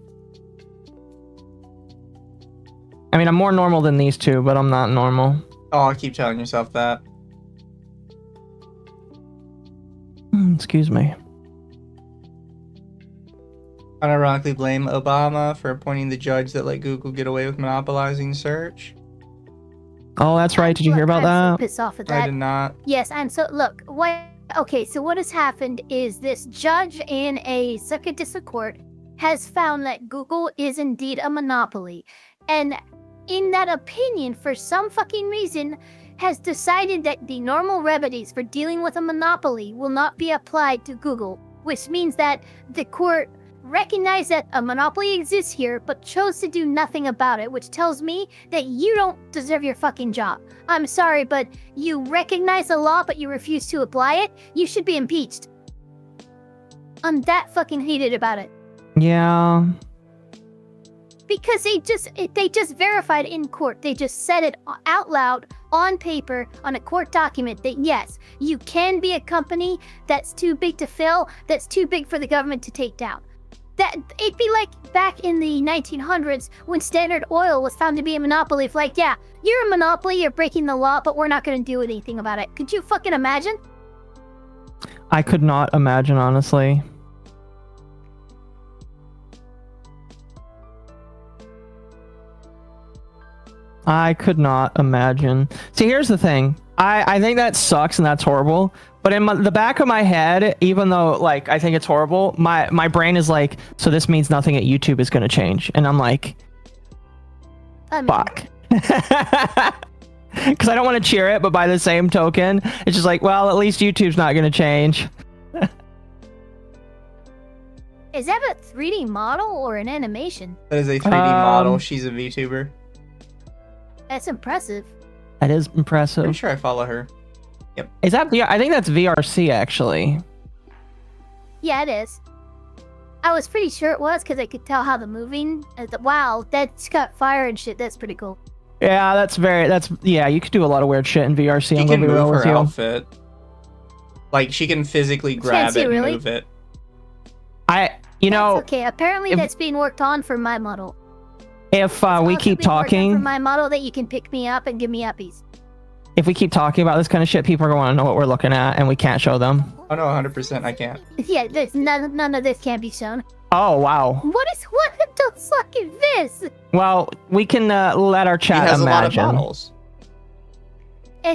I mean, I'm more normal than these two, but I'm not normal. Oh, keep telling yourself that. Excuse me. Unironically blame Obama for appointing the judge that let Google get away with monopolizing search. Oh, that's right. Did you hear about I'm that? so pissed off at I that. did not. Yes, and so look, so what has happened is this judge in a circuit district court has found that Google is indeed a monopoly. And in that opinion, for some fucking reason, has decided that the normal remedies for dealing with a monopoly will not be applied to Google, which means that the court recognized that a monopoly exists here, but chose to do nothing about it, which tells me that you don't deserve your fucking job. I'm sorry, but you recognize the law, but you refuse to apply it? You should be impeached. I'm that fucking heated about it. Yeah. Because they just verified in court. They just said it out loud on paper on a court document that yes, you can be a company that's too big to fail, that's too big for the government to take down. That it'd be like back in the 1900s when Standard Oil was found to be a monopoly. If like, yeah, you're a monopoly, you're breaking the law, but we're not going to do anything about it. Could you fucking imagine? I could not imagine, honestly. I could not imagine. See, here's the thing. I think that sucks and that's horrible. But in the back of my head, even though like I think it's horrible, my brain is like, so this means nothing at YouTube is going to change. And I'm like, fuck. Because I don't want to cheer it, but by the same token, it's just like, well, at least YouTube's not going to change. Is that a 3D model or an animation? That is a 3D model. She's a VTuber. That's impressive. That is impressive. Pretty sure I follow her. Yep. Is that VR? I think that's VRC actually. Yeah, it is. I was pretty sure it was because I could tell how the moving. Wow, that's got fire and shit. That's pretty cool. Yeah, yeah. You could do a lot of weird shit in VRC. She can move her outfit. Like she can physically grab it and move it. You know. That's okay. Apparently, that's being worked on for my model. If we keep talking, for my model that you can pick me up and give me uppies. If we keep talking about this kind of shit, people are going to know what we're looking at, and we can't show them. Oh no, 100%, I can't. Yeah, there's none of this can be shown. Oh wow. What the fuck is this? Well, we can let our chat imagine. He has a lot of models.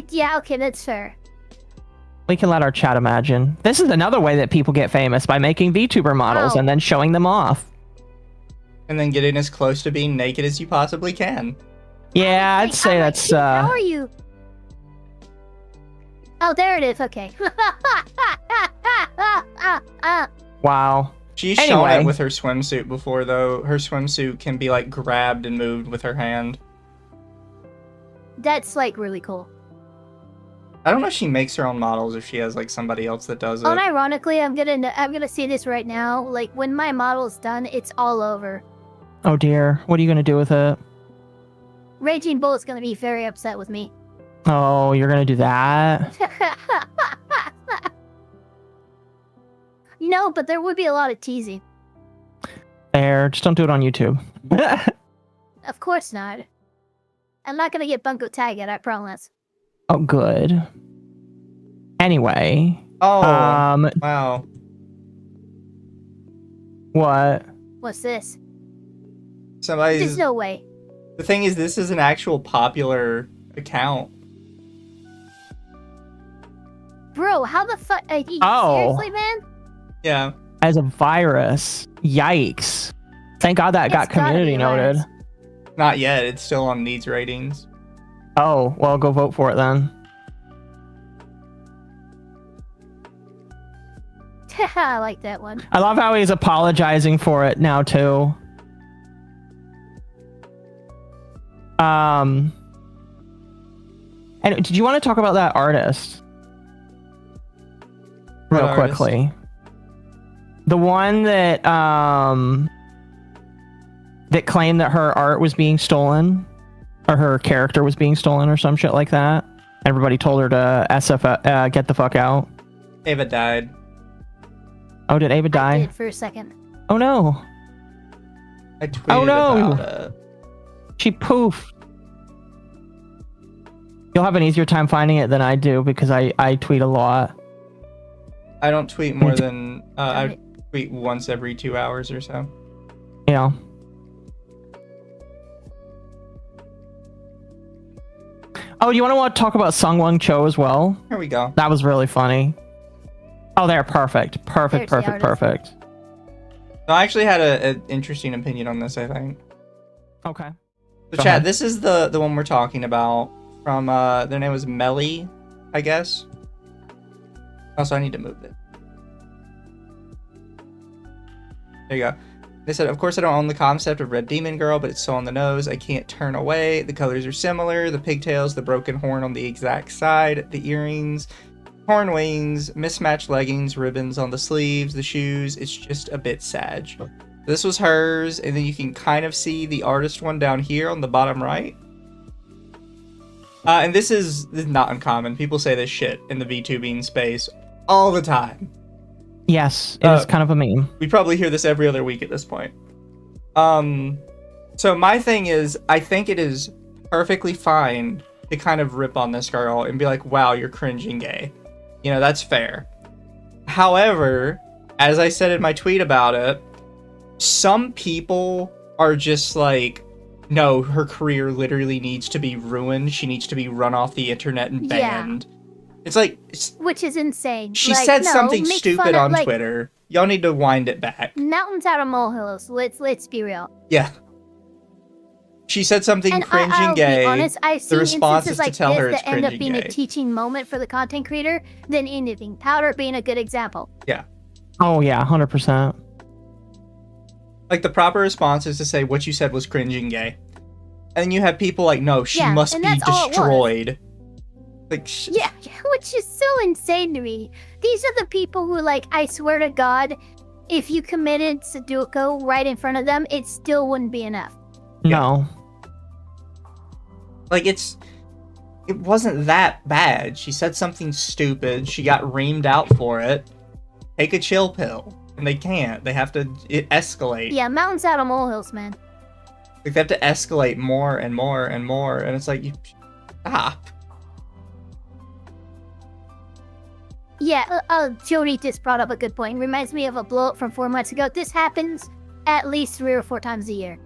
Yeah, okay, that's fair. We can let our chat imagine. This is another way that people get famous, by making VTuber models and then showing them off. And then getting as close to being naked as you possibly can. Yeah, I'd say that's How are you? Oh, there it is. Okay. Wow. She's shown it with her swimsuit before, though. Her swimsuit can be like grabbed and moved with her hand. That's like really cool. I don't know if she makes her own models, if she has like somebody else that does it. Unironically, I'm gonna see this right now. Like when my model's done, it's all over. Oh dear, what are you gonna do with it? Raging Bull's gonna be very upset with me. Oh, you're gonna do that? No, but there would be a lot of teasing. There, just don't do it on YouTube. Of course not. I'm not gonna get Bunko tagged, I promise. Oh, good. Anyway. Oh, wow. What? What's this? There's no way. The thing is, this is an actual popular account. Bro, how the fuck? Seriously, man? Yeah. As a virus. Yikes. Thank God that got community noted. Not yet. It's still on needs ratings. Oh, well, go vote for it then. I like that one. I love how he's apologizing for it now, too. And did you want to talk about that artist? Real quickly. The one that, that claimed that her art was being stolen? Or her character was being stolen or some shit like that? Everybody told her to get the fuck out. Ava died. Oh, did Ava die? I did for a second. Oh no. I tweeted about it. She poofed. You'll have an easier time finding it than I do because I tweet a lot. I don't tweet more than... I tweet once every 2 hours or so. Yeah. Oh, you want to talk about Sungwon Cho as well? Here we go. That was really funny. Oh, there, perfect. Perfect. No, I actually had an interesting opinion on this, I think. Okay. So, chat, this is the one we're talking about. from their name was Melly, I guess. Also, I need to move it. There you go. They said, of course I don't own the concept of Red Demon Girl, but it's so on the nose, I can't turn away. The colors are similar, the pigtails, the broken horn on the exact side, the earrings, horn wings, mismatched leggings, ribbons on the sleeves, the shoes. It's just a bit sad. This was hers, and then you can kind of see the artist one down here on the bottom right. And this is not uncommon. People say this shit in the VTubing space all the time. Yes, it is kind of a meme. We probably hear this every other week at this point. So my thing is, I think it is perfectly fine to kind of rip on this girl and be like, wow, you're cringing gay. You know, that's fair. However, as I said in my tweet about it, some people are just like, no, her career literally needs to be ruined. She needs to be run off the internet and banned. Yeah. It's like... Which is insane. She said something stupid on Twitter. Y'all need to wind it back. Mountains out of molehills. Let's be real. Yeah. She said something cringe and gay. Be honest, I've seen the response instances is like to tell her this it's that end up cringe being and a gay. teaching moment for the content creator than anything. Powder being a good example. Yeah. Oh, yeah, 100%. Like, the proper response is to say what you said was cringe and gay. And then you have people like, no, she must be destroyed. Like, yeah, which is so insane to me. These are the people who, like, I swear to God, if you committed Sudoku right in front of them, it still wouldn't be enough. No. Like, it wasn't that bad. She said something stupid. She got reamed out for it. Take a chill pill. And they can't. They have to escalate. Yeah, mountains out of molehills, man. Like, they have to escalate more and more and more. And it's like, you stop. Yeah, Jody just brought up a good point. Reminds me of a blow-up from 4 months ago. This happens at least 3 or 4 times a year.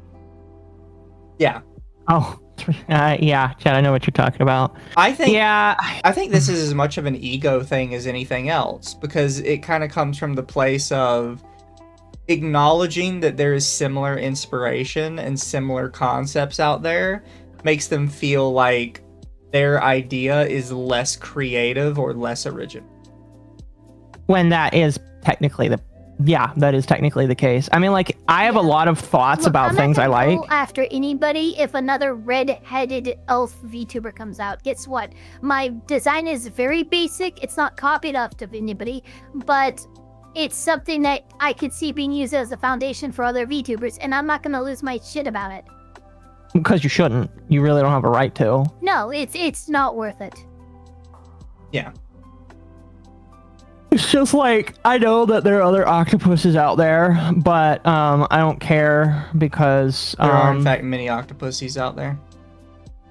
Yeah. Oh, yeah, Chad, I know what you're talking about. I think this is as much of an ego thing as anything else, because it kind of comes from the place of acknowledging that there is similar inspiration and similar concepts out there makes them feel like their idea is less creative or less original. When that is technically the case. I mean, like, I have a lot of thoughts about things I like. Go after anybody if another red-headed elf VTuber comes out. Guess what? My design is very basic. It's not copied off of anybody, but it's something that I could see being used as a foundation for other VTubers, and I'm not going to lose my shit about it. Because you shouldn't. You really don't have a right to. No, it's not worth it. Yeah. It's just like, I know that there are other octopuses out there, but I don't care because... there are, in fact, many octopuses out there.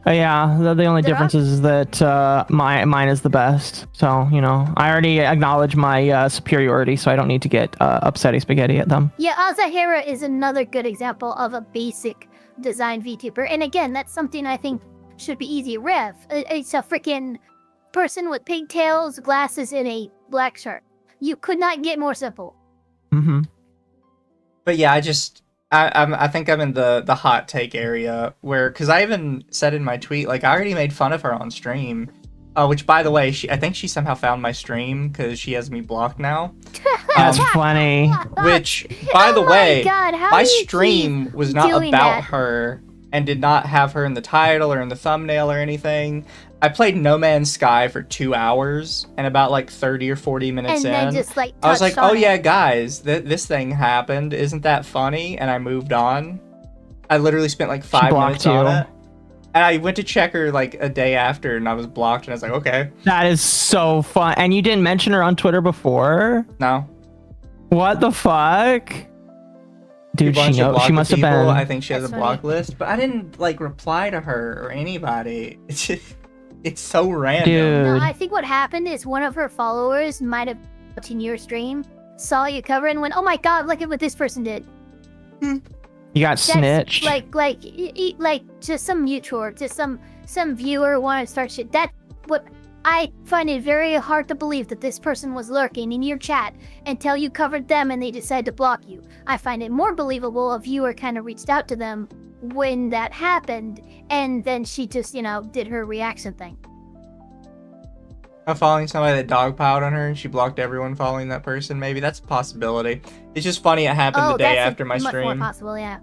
Yeah, the only difference is that mine is the best. So, you know, I already acknowledge my superiority, so I don't need to get upsetty spaghetti at them. Yeah, Azahara is another good example of a basic design VTuber. And again, that's something I think should be easy. Rev, it's a freaking person with pigtails, glasses, and a black shirt. You could not get more simple. Mm-hmm. But yeah, I think I'm in the hot take area where, because I even said in my tweet, like, I already made fun of her on stream, which, by the way, I think she somehow found my stream because she has me blocked now. That's funny. Which, by the way, God, my stream was not about her and did not have her in the title or in the thumbnail or anything. I played No Man's Sky for 2 hours, and about like 30 or 40 minutes and then just, like, I was like, oh it. yeah, guys, this thing happened. Isn't that funny? And I moved on. I literally spent like 5 minutes on it. And I went to check her like a day after, and I was blocked, and I was like, okay. That is so fun. And you didn't mention her on Twitter before? No. What the fuck? Dude, she must have been. I think she has a block list, but I didn't like reply to her or anybody. It's just... It's so random. Dude. No, I think what happened is one of her followers might have watching your stream, saw you cover and went, "Oh my god, look at what this person did." You got snitched. Like just some mutual, just some viewer wanted to start shit. That's what I find it very hard to believe that this person was lurking in your chat until you covered them and they decided to block you. I find it more believable a viewer kind of reached out to them when that happened, and then she just, did her reaction thing. Following somebody that dogpiled on her and she blocked everyone following that person, maybe that's a possibility. It's just funny it happened the day after my much stream. More possible, yeah.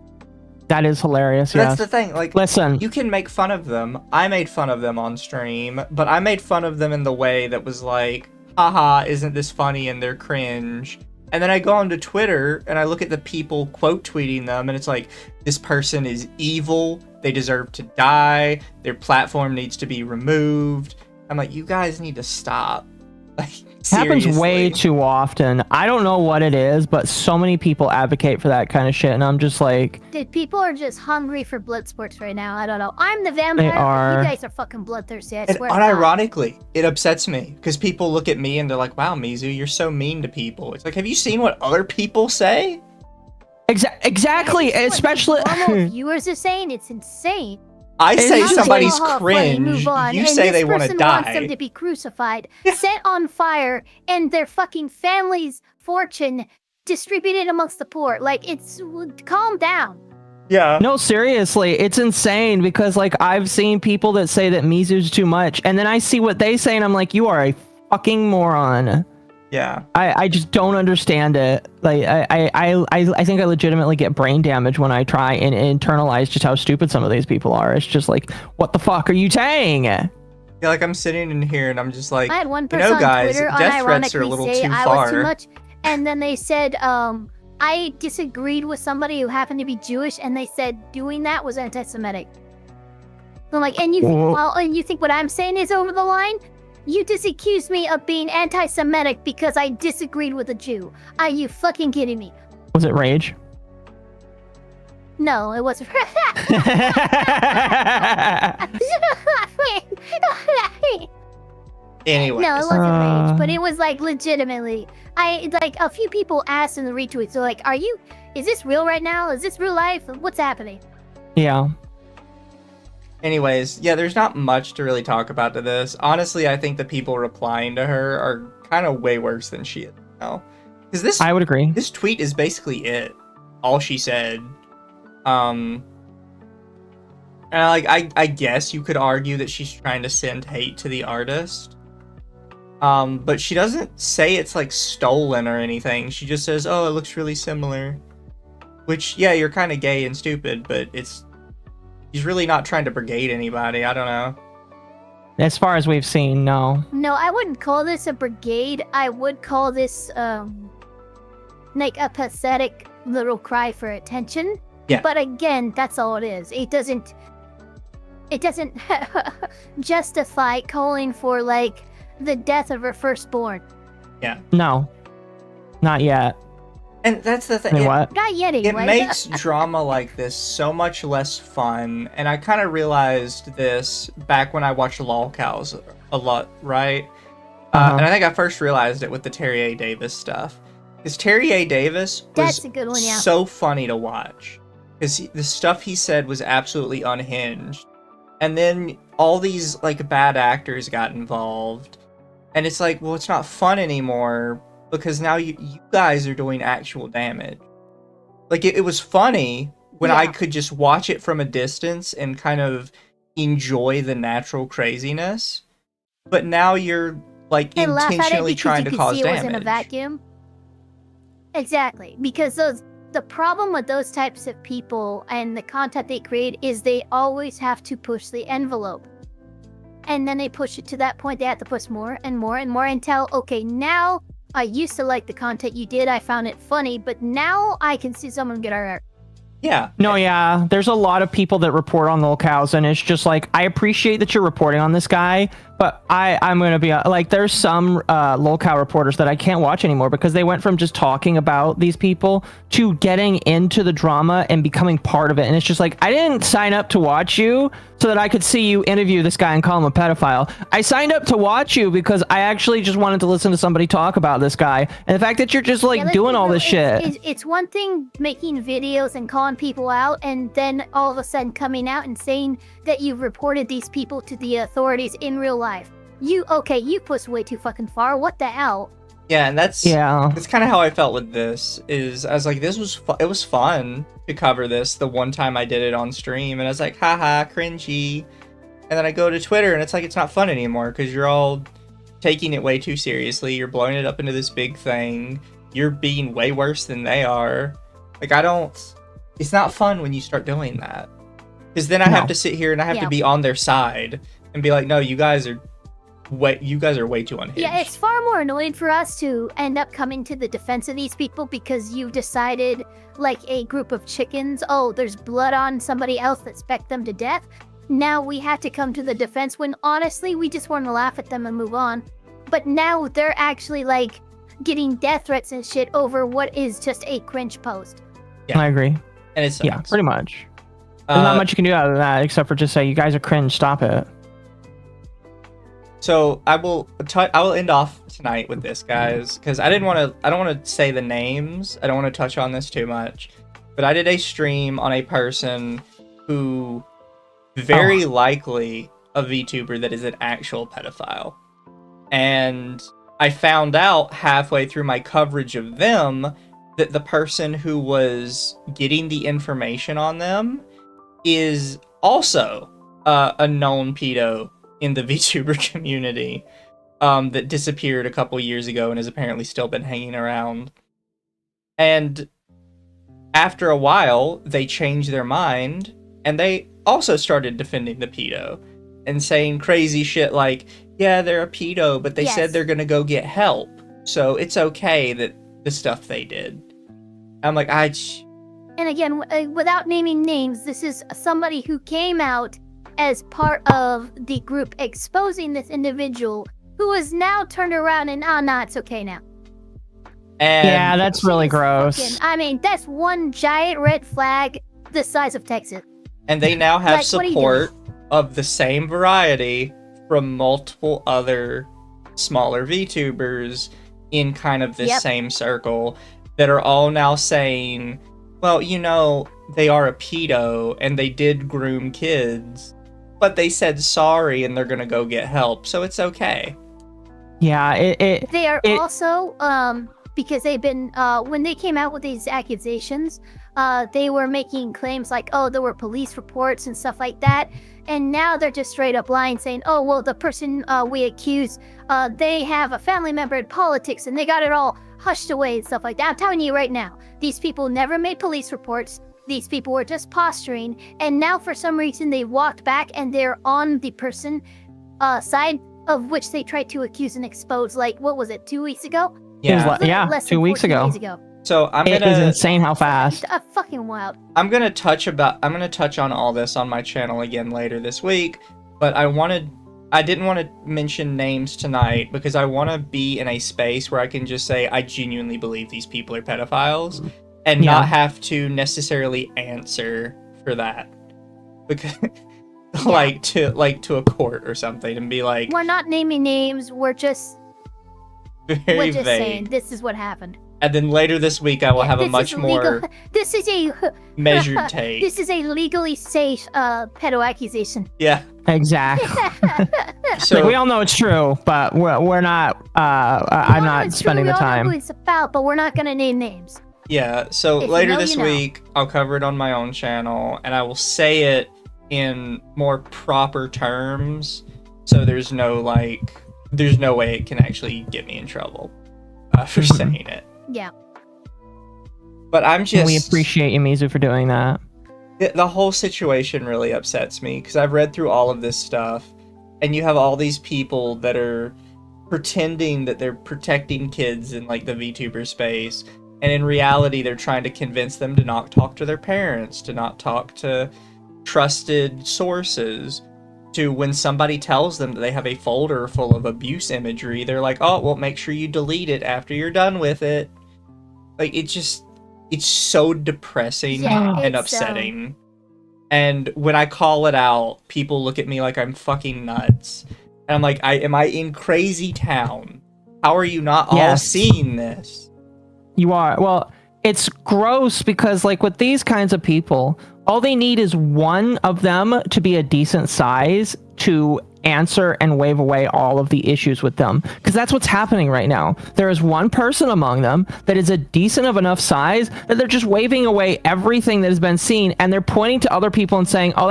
That is hilarious. That's the thing. Like, listen, you can make fun of them. I made fun of them on stream, but I made fun of them in the way that was like, haha, isn't this funny? And they're cringe. And then I go onto Twitter and I look at the people quote tweeting them, and it's like, this person is evil. They deserve to die. Their platform needs to be removed. I'm like, you guys need to stop. Like, happens way too often. I don't know what it is, but so many people advocate for that kind of shit, and I'm just like, dude, people are just hungry for blood sports right now. I don't know. I'm the vampire. They are. You guys are fucking bloodthirsty. I And swear. unironically, it upsets me because people look at me and they're like, wow, Mizu, you're so mean to people. It's like, have you seen what other people say? Exactly, especially normal viewers are saying. It's insane. I say just somebody's like, cringe. move on. You And say this they want to person die. wants them to be crucified, set on fire, and their fucking family's fortune distributed amongst the poor. Like, it's calm down. Yeah. no, seriously, it's insane because like I've seen people that say that Mizu's too much, and then I see what they say, and I'm like, you are a fucking moron. Yeah. I just don't understand it. Like I think I legitimately get brain damage when I try and internalize just how stupid some of these people are. It's just like, what the fuck are you saying? Yeah, like I'm sitting in here and I'm just like, I had one you person know, guys, on Twitter death threats are a unironically little say too I was too far. much, and then they said, I disagreed with somebody who happened to be Jewish, and they said doing that was anti-Semitic. So I'm like, and you think what I'm saying is over the line? You just accused me of being anti-Semitic because I disagreed with a Jew. Are you fucking kidding me? Was it rage? No, it wasn't. Anyway. No, it wasn't rage, but it was like legitimately. Like a few people asked in the retweets, so like, is this real right now? Is this real life? What's happening? Yeah. Anyways, yeah, there's not much to really talk about to this. Honestly, I think the people replying to her are kind of way worse than she is now. Because this, I would agree. This tweet is basically it. All she said. And I guess you could argue that she's trying to send hate to the artist. But she doesn't say it's like stolen or anything. She just says, oh, it looks really similar. Which, yeah, you're kind of gay and stupid, but he's really not trying to brigade anybody. I don't know. As far as we've seen, no. No, I wouldn't call this a brigade. I would call this like a pathetic little cry for attention. Yeah. But again, that's all it is. It doesn't justify calling for like the death of her firstborn. Yeah. No. Not yet. And that's the thing. I mean, what? Not yet, It anyway. makes drama like this so much less fun, and I kind of realized this back when I watched LOLcows a lot, right? And I think I first realized it with the Terry A. Davis stuff. Because Terry A. Davis was That's a good one, yeah. so funny to watch. Because the stuff he said was absolutely unhinged. And then all these like bad actors got involved. And it's like, well, it's not fun anymore. Because now you guys are doing actual damage. Like, it was funny when I could just watch it from a distance and kind of enjoy the natural craziness. But now you're, like, and intentionally trying to cause see damage. It was in a vacuum. Exactly. Because the problem with those types of people and the content they create is they always have to push the envelope. And then they push it to that point, they have to push more and more and more until, okay, now I used to like the content you did. I found it funny, but now I can see someone get hurt. Yeah. No, yeah. There's a lot of people that report on LOLcows, and it's just like, I appreciate that you're reporting on this guy, but I'm going to be like, there's some LOLcow reporters that I can't watch anymore because they went from just talking about these people to getting into the drama and becoming part of it. And it's just like, I didn't sign up to watch you so that I could see you interview this guy and call him a pedophile. I signed up to watch you because I actually just wanted to listen to somebody talk about this guy. And the fact that you're just like doing all this shit. It's one thing making videos and calling people out and then all of a sudden coming out and saying that you've reported these people to the authorities in real life. You pushed way too fucking far. What the hell? Yeah, and that's Yeah. kind of how I felt with this. Is I was like, this was it was fun to cover this the one time I did it on stream, and I was like, haha, cringy. And then I go to Twitter, and it's like it's not fun anymore because you're all taking it way too seriously. You're blowing it up into this big thing. You're being way worse than they are. Like it's not fun when you start doing that, because then I have to sit here and I have to be on their side and be like, no, you guys are way too unhinged. Yeah, it's far more annoying for us to end up coming to the defense of these people because you've decided, like a group of chickens, oh, there's blood on somebody else that specked them to death. Now we have to come to the defense when honestly we just want to laugh at them and move on. But now they're actually like getting death threats and shit over what is just a cringe post. Yeah. I agree. And it's yeah, pretty much. There's not much you can do out of that except for just say, you guys are cringe, stop it. So I will end off tonight with this, guys, because I don't want to say the names. I don't want to touch on this too much, but I did a stream on a person who very likely a VTuber that is an actual pedophile, and I found out halfway through my coverage of them that the person who was getting the information on them is also a known pedo in the VTuber community that disappeared a couple years ago and has apparently still been hanging around. And after a while, they changed their mind, and they also started defending the pedo and saying crazy shit like, yeah, they're a pedo, but they said they're gonna go get help, so it's okay that the stuff they did. I'm like, And again, without naming names, this is somebody who came out as part of the group exposing this individual who is now turned around and, it's okay now. And yeah, that's really gross. I mean, that's one giant red flag the size of Texas. And they now have support of the same variety from multiple other smaller VTubers in kind of this same circle that are all now saying, well, you know, they are a pedo and they did groom kids, but they said sorry and they're gonna go get help, so it's okay. Yeah, they are also because they've been when they came out with these accusations, they were making claims like, oh, there were police reports and stuff like that, and now they're just straight up lying, saying, oh, well, the person we accuse, they have a family member in politics and they got it all hushed away and stuff like that. I'm telling you right now, these people never made police reports. These people were just posturing, and now for some reason they walked back and they're on the person side of which they tried to accuse and expose. Like, what was it, 2 weeks ago? Yeah, 2 weeks ago. So it is insane how fast. Fucking wild. I'm gonna touch on all this on my channel again later this week, but I didn't want to mention names tonight because I want to be in a space where I can just say I genuinely believe these people are pedophiles and not have to necessarily answer for that, because to a court or something and be like, we're not naming names, we're just vague. Saying this is what happened. And then later this week I will have a much more this is a measured take. This is a legally safe pedo accusation. Yeah, exactly. So like, we all know it's true, but we're not I'm not spending the time. We know who it's about, but we're not gonna name names. Yeah, so later this week I'll cover it on my own channel and I will say it in more proper terms, so there's no way it can actually get me in trouble for saying it. Yeah. But we appreciate you, Mizu, for doing that. The whole situation really upsets me because I've read through all of this stuff, and you have all these people that are pretending that they're protecting kids in like the VTuber space, and in reality they're trying to convince them to not talk to their parents, to not talk to trusted sources, to when somebody tells them that they have a folder full of abuse imagery, they're like, oh, well, make sure you delete it after you're done with it. Like, it's so depressing and upsetting. And when I call it out, people look at me like I'm fucking nuts. And I'm like, am I in crazy town? How are you not all seeing this? You are. Well, it's gross because, like, with these kinds of people, all they need is one of them to be a decent size to answer and wave away all of the issues with them, because that's what's happening right now. There is one person among them that is a decent of enough size that they're just waving away everything that has been seen, and they're pointing to other people and saying, oh,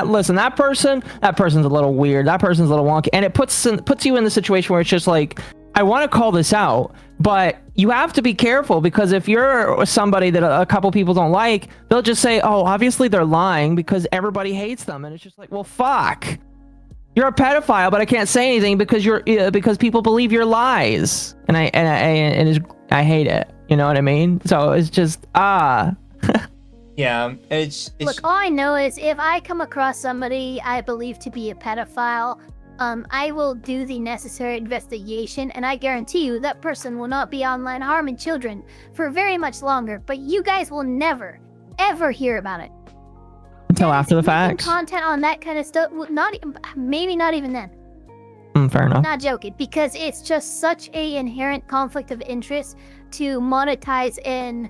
listen, that person's a little weird, that person's a little wonky, and it puts you in the situation where it's just like, I want to call this out, but you have to be careful, because if you're somebody that a couple people don't like, they'll just say, oh, obviously they're lying because everybody hates them, and it's just like, well, fuck. You're a pedophile, but I can't say anything because people believe your lies, and I hate it. You know what I mean? So it's just Yeah, it's Look, all I know is if I come across somebody I believe to be a pedophile, I will do the necessary investigation, and I guarantee you that person will not be online harming children for very much longer. But you guys will never, ever hear about it. Until after the fact. Content on that kind of stuff, maybe not even then. Fair enough. Not joking, because it's just such a inherent conflict of interest to monetize and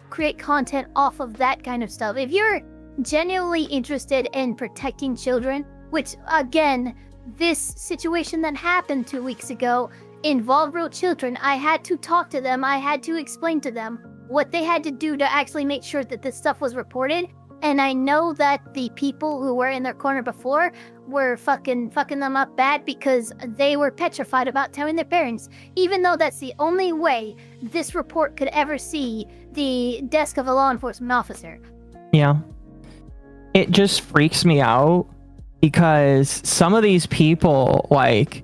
create content off of that kind of stuff. If you're genuinely interested in protecting children, which again, this situation that happened 2 weeks ago involved real children, I had to talk to them. I had to explain to them what they had to do to actually make sure that this stuff was reported. And I know that the people who were in their corner before were fucking them up bad because they were petrified about telling their parents, even though that's the only way this report could ever see the desk of a law enforcement officer. Yeah. It just freaks me out because some of these people, like,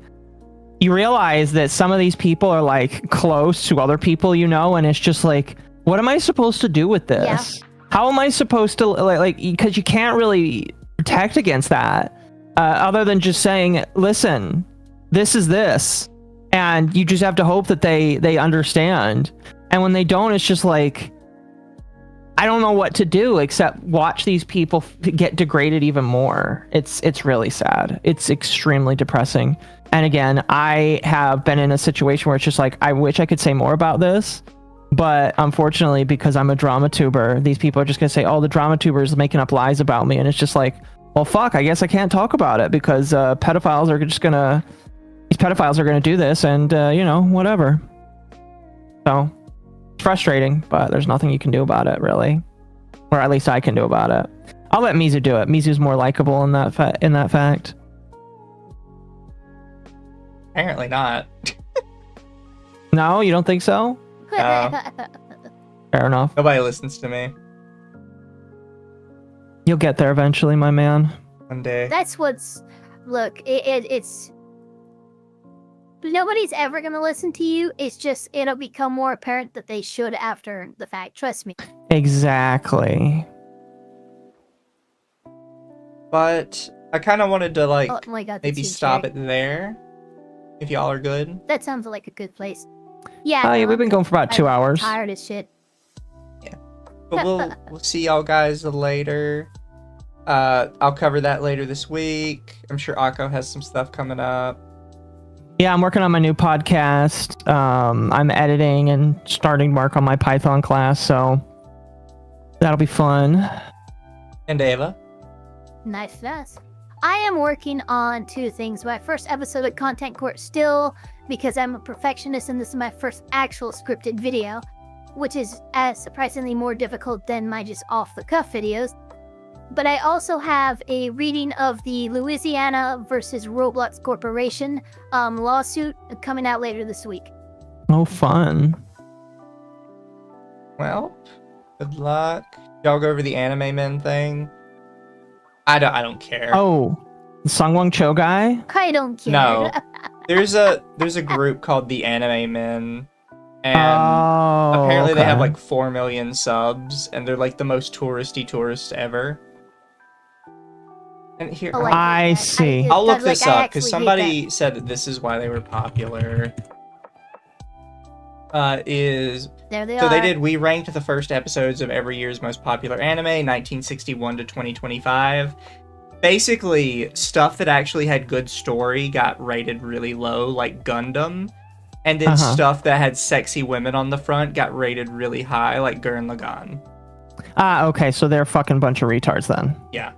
you realize that some of these people are like close to other people, you know, and it's just like, what am I supposed to do with this? Yeah. How am I supposed to, like, because you can't really protect against that other than just saying, listen, this is this. And you just have to hope that they understand. And when they don't, it's just like, I don't know what to do except watch these people get degraded even more. It's really sad. It's extremely depressing. And again, I have been in a situation where it's just like, I wish I could say more about this. But unfortunately, because I'm a drama tuber, these people are just going to say, oh, the drama tuber is making up lies about me. And it's just like, well, fuck, I guess I can't talk about it because pedophiles are just going to, these pedophiles are going to do this and, you know, whatever. So it's frustrating, but there's nothing you can do about it, really. Or at least I can do about it. I'll let Mizu do it. Mizu's more likable in that fact. Apparently not. No, you don't think so? Fair enough. Nobody listens to me. You'll get there eventually, my man. One day. That's what's... Look, it's... Nobody's ever gonna listen to you. It's just, it'll become more apparent that they should after the fact. Trust me. Exactly. But I kind of wanted to, like, oh my God, maybe stop it there. If y'all are good. That sounds like a good place. Yeah. Yeah, we've been going for about 2 hours. I'm tired as shit. Yeah. But we'll see y'all guys later. I'll cover that later this week. I'm sure Occo has some stuff coming up. Yeah, I'm working on my new podcast. I'm editing and starting work on my Python class, so that'll be fun. And Ava? Nice. I am working on 2 things. My first episode of Content Court still, because I'm a perfectionist and this is my first actual scripted video, which is surprisingly more difficult than my just off-the-cuff videos. But I also have a reading of the Louisiana versus Roblox Corporation lawsuit coming out later this week. Oh, fun. Well, good luck. Y'all go over the anime men thing. I don't care. Oh, the Sungwon Cho guy? I don't care. No. There's a group called the Anime Men, and apparently they have like 4 million subs, and they're like the most touristy tourists ever. And here, I see. I'll look this up because somebody said that this is why they were popular. There they are. We ranked the first episodes of every year's most popular anime, 1961 to 2025. Basically, stuff that actually had good story got rated really low, like Gundam. And then stuff that had sexy women on the front got rated really high, like Gurren Lagann. Okay, so they're a fucking bunch of retards then. Yeah.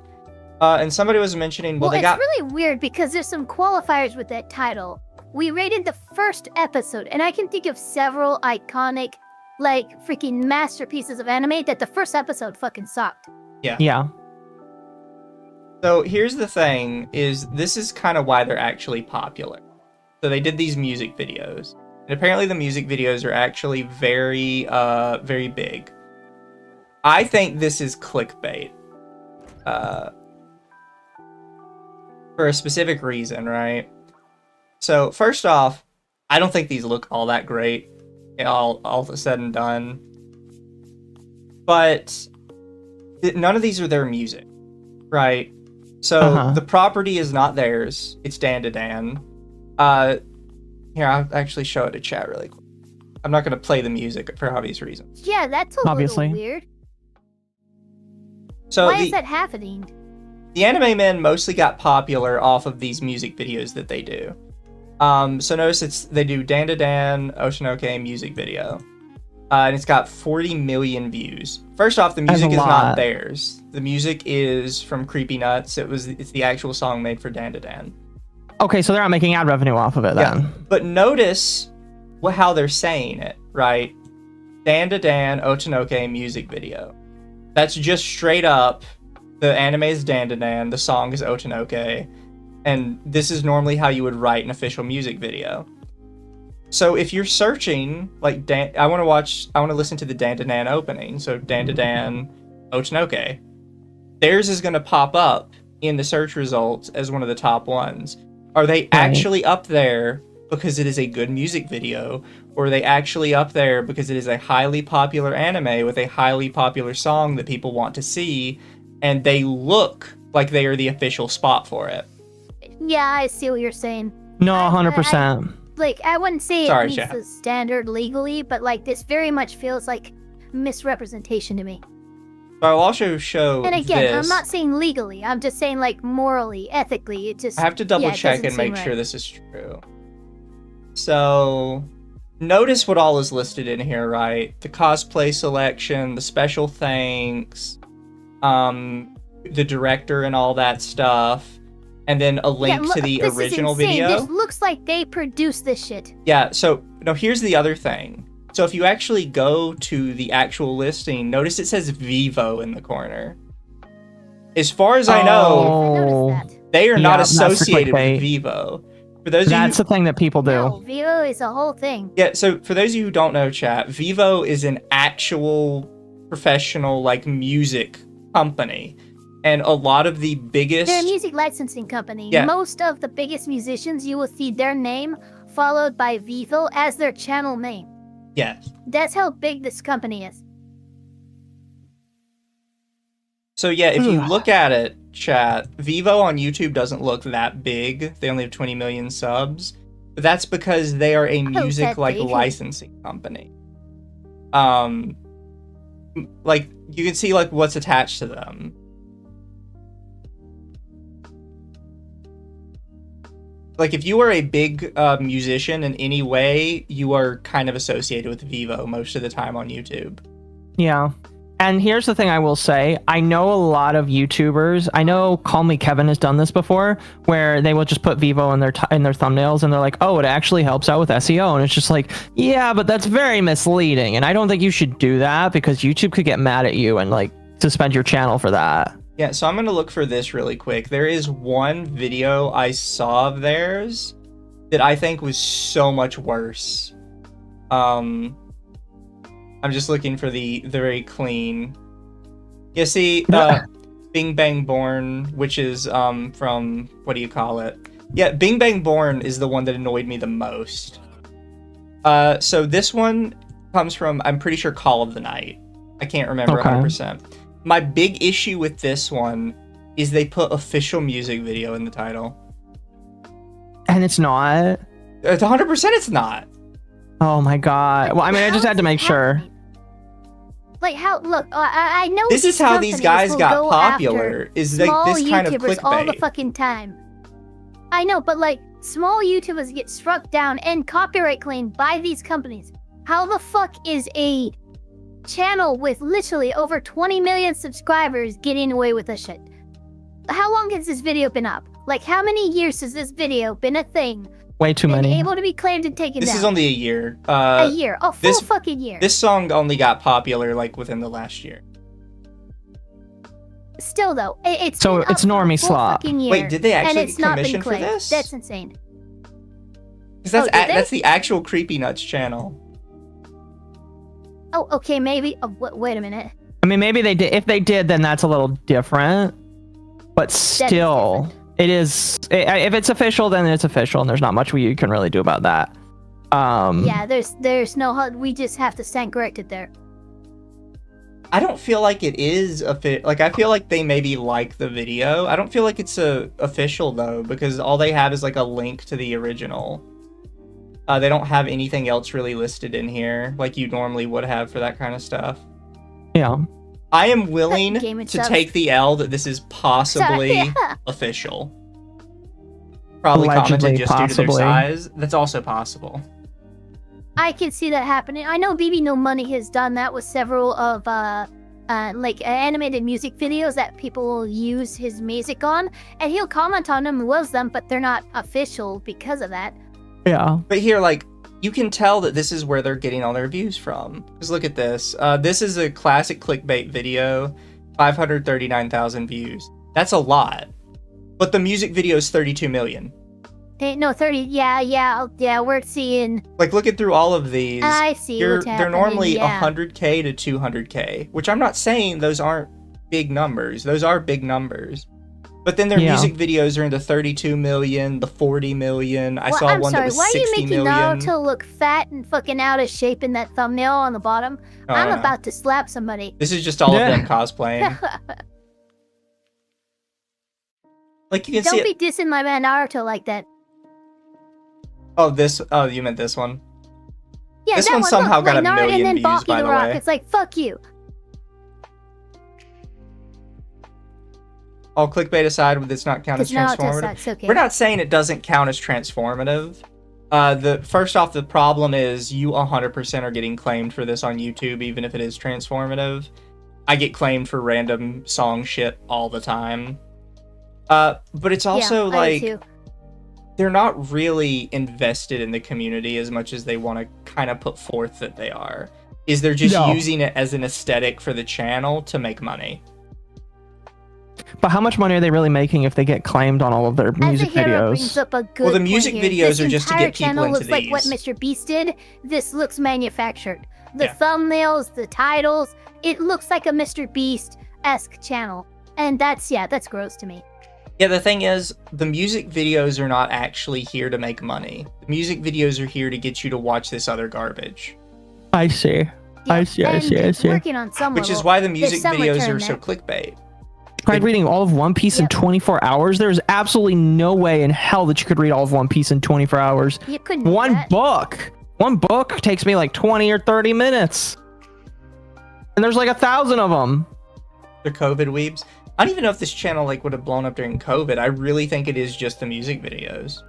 And somebody was mentioning, well, it's really weird because there's some qualifiers with that title. We rated the first episode, and I can think of several iconic, like, freaking masterpieces of anime that the first episode fucking sucked. Yeah. So here's the thing, is this is kind of why they're actually popular. So they did these music videos. And apparently the music videos are actually very, very big. I think this is clickbait. For a specific reason, right? So first off, I don't think these look all that great, all said and done. But none of these are their music, right? So the property is not theirs. It's Dan. Here, I'll actually show it to chat really quick. I'm not going to play the music for obvious reasons. Yeah, that's Obviously. little weird. So why is that happening? The anime men mostly got popular off of these music videos that they do. So notice they do Dan Oshinoke music video. And it's got 40 million views. First off, the music is not theirs. The music is from Creepy Nuts. It's the actual song made for Dan. Okay, so they're not making ad revenue off of it then. Yeah. But notice how they're saying it, right? Dan Oshinoke music video. That's just straight up. The anime is Dan, the song is Oshinoke, and this is normally how you would write an official music video. So if you're searching, like, I want to listen to the Dan opening, so Dan, Oshinoke. Theirs is going to pop up in the search results as one of the top ones. Are they actually up there because it is a good music video, or are they actually up there because it is a highly popular anime with a highly popular song that people want to see, and they look like they are the official spot for it? Yeah, I see what you're saying. No, 100%. I wouldn't say it meets the standard legally, but like this very much feels like misrepresentation to me. But I'll also show And again, this. I'm not saying legally. I'm just saying like morally, ethically. It just I have to double check and make sure this is true. So notice what all is listed in here, right? The cosplay selection, the special thanks, the director and all that stuff. And then a link to the original video. This looks like they produced this shit. Yeah, so no, here's the other thing. So if you actually go to the actual listing, notice it says Vivo in the corner. As far as I know, they are not associated with Vivo. For those that's the thing that people do. No, Vivo is a whole thing. Yeah, so for those of you who don't know, chat, Vivo is an actual professional like music company. And a lot of the biggest... They're a music licensing company. Yeah. Most of the biggest musicians, you will see their name followed by Vivo as their channel name. Yes. That's how big this company is. So yeah, if you look at it, chat, Vivo on YouTube doesn't look that big. They only have 20 million subs. But that's because they are a music like licensing company. Like you can see like what's attached to them. Like, if you are a big musician in any way, you are kind of associated with Vivo most of the time on YouTube. Yeah. And here's the thing I will say. I know a lot of YouTubers. I know Call Me Kevin has done this before, where they will just put Vivo in their thumbnails, and they're like, oh, it actually helps out with SEO. And it's just like, yeah, but that's very misleading. And I don't think you should do that because YouTube could get mad at you and, like, suspend your channel for that. Yeah, so I'm going to look for this really quick. There is one video I saw of theirs that I think was so much worse. I'm just looking for the very clean. Yeah, see, Bing Bang Born, which is from, what do you call it? Yeah, Bing Bang Born is the one that annoyed me the most. So this one comes from, I'm pretty sure, Call of the Night. I can't remember 100%. My big issue with this one is they put official music video in the title. And it's not? 100% it's not. Oh my god. Well, I mean, I just had to make sure. Like how, look, I know this is how these guys got popular, is like this kind of clickbait. All the fucking time. I know, but like, small YouTubers get struck down and copyright claimed by these companies. How the fuck is a channel with literally over 20 million subscribers getting away with this shit? how long has this video been up? Like, how many years has this video been a thing? Way too Been many. able to be claimed and taken This down? is only a year. A year. A full fucking year. This song only got popular like within the last year. Still though, it's So been up it's for a normie full slop. fucking year, Wait, did they actually and it's get not been commission for claimed. this? That's insane. Because that's Oh, did they? that's the actual Creepy Nuts channel. Oh, okay, maybe. Oh, wait a minute. I mean, maybe they did. If they did, then that's a little different. But still, different. it is. If it's official, then it's official, and there's not much we can really do about that. Yeah, there's no. We just have to stand corrected there. I don't feel like it is like I feel like they maybe like the video. I don't feel like it's official though, because all they have is like a link to the original. They don't have anything else really listed in here like you normally would have for that kind of stuff. Yeah. I am willing Game to itself. take the L that this is possibly Yeah. official. Probably Allegedly, commented just due to possibly. their size. That's also possible. I can see that happening. I know BB No Money has done that with several of like animated music videos that people will use his music on, and he'll comment on them and loves them, but they're not official because of that. Yeah. But here, like, you can tell that this is where they're getting all their views from. Because look at this. This is a classic clickbait video. 539,000 views. That's a lot. But the music video is 32 million. No, 30. Yeah. We're seeing. Like, looking through all of these, I see what's they're happening. normally Yeah. 100K to 200K, which I'm not saying those aren't big numbers. Those are big numbers. But then their Yeah. music videos are in the 32 million, the 40 million. I Well, saw I'm one sorry. that was Why are you 60 making million. Naruto look fat and fucking out of shape in that thumbnail on the bottom? Oh, I'm I know. about to slap somebody. This is just all Yeah. of them cosplaying. Like, you can see Don't it. be dissing my man Naruto like that. Oh, you meant this one. Yeah, This that one somehow look, got like a Naruto million and then views, Baki by the the Rock. way. It's like, fuck you. All clickbait aside, would this not count as Because Naruto transformative? sucks. Okay. We're not saying it doesn't count as transformative. First off, the problem is you 100% are getting claimed for this on YouTube, even if it is transformative. I get claimed for random song shit all the time. But it's also yeah, I do like too. they're not really invested in the community as much as they want to kind of put forth that they are. They're just No. using it as an aesthetic for the channel to make money. But how much money are they really making if they get claimed on all of their music As a hero brings videos? up a good Well, the point music here. videos This are just to entire get people channel into looks like what these. Mr. Beast did. This looks manufactured. The Yeah. thumbnails, the titles, it looks like a Mr. Beast-esque channel. And that's gross to me. Yeah, the thing is, the music videos are not actually here to make money. The music videos are here to get you to watch this other garbage. I see. I Yeah, see, I and see, I it's see. working on some Which is level. why the There's music some videos return are so there. clickbait. Tried reading all of One Piece in Yep. 24 hours. There's absolutely no way in hell that you could read all of One Piece in 24 hours. You couldn't do One that. book takes me like 20 or 30 minutes. And there's like 1,000 of them. They're COVID weebs. I don't even know if this channel like would have blown up during COVID. I really think it is just the music videos.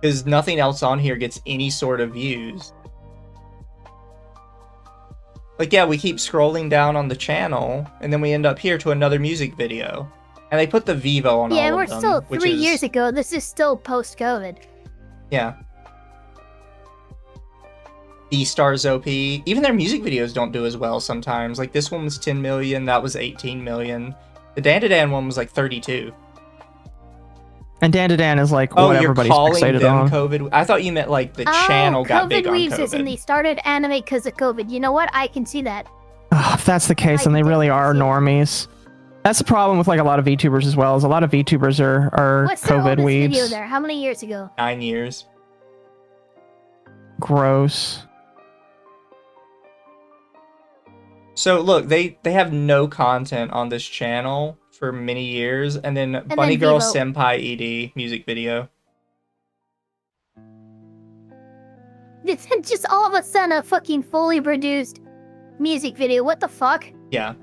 Because nothing else on here gets any sort of views. Like, yeah, we keep scrolling down on the channel, and then we end up here to another music video. And they put the Vivo on Yeah, all we're of them. still which 3 is- years ago. This is still post-COVID. Yeah. B-Stars OP. Even their music videos don't do as well sometimes. Like, this one was 10 million, that was 18 million. The Dan one was like 32. And Dan is like Oh, what you're everybody's calling fixated them on. COVID? I thought you meant like the channel got big on COVID weaves and they COVID. started anime because of COVID. You know what? I can see that. If that's the case, then they really are normies. That's the problem with like a lot of VTubers as well. Is a lot of VTubers are What's their COVID oldest video weebs. there? How many years ago? 9 years. Gross. So look, they have no content on this channel for many years, and then Bunny then Girl Vivo. Senpai ED music video. It's just all of a sudden a fucking fully produced music video. What the fuck? Yeah.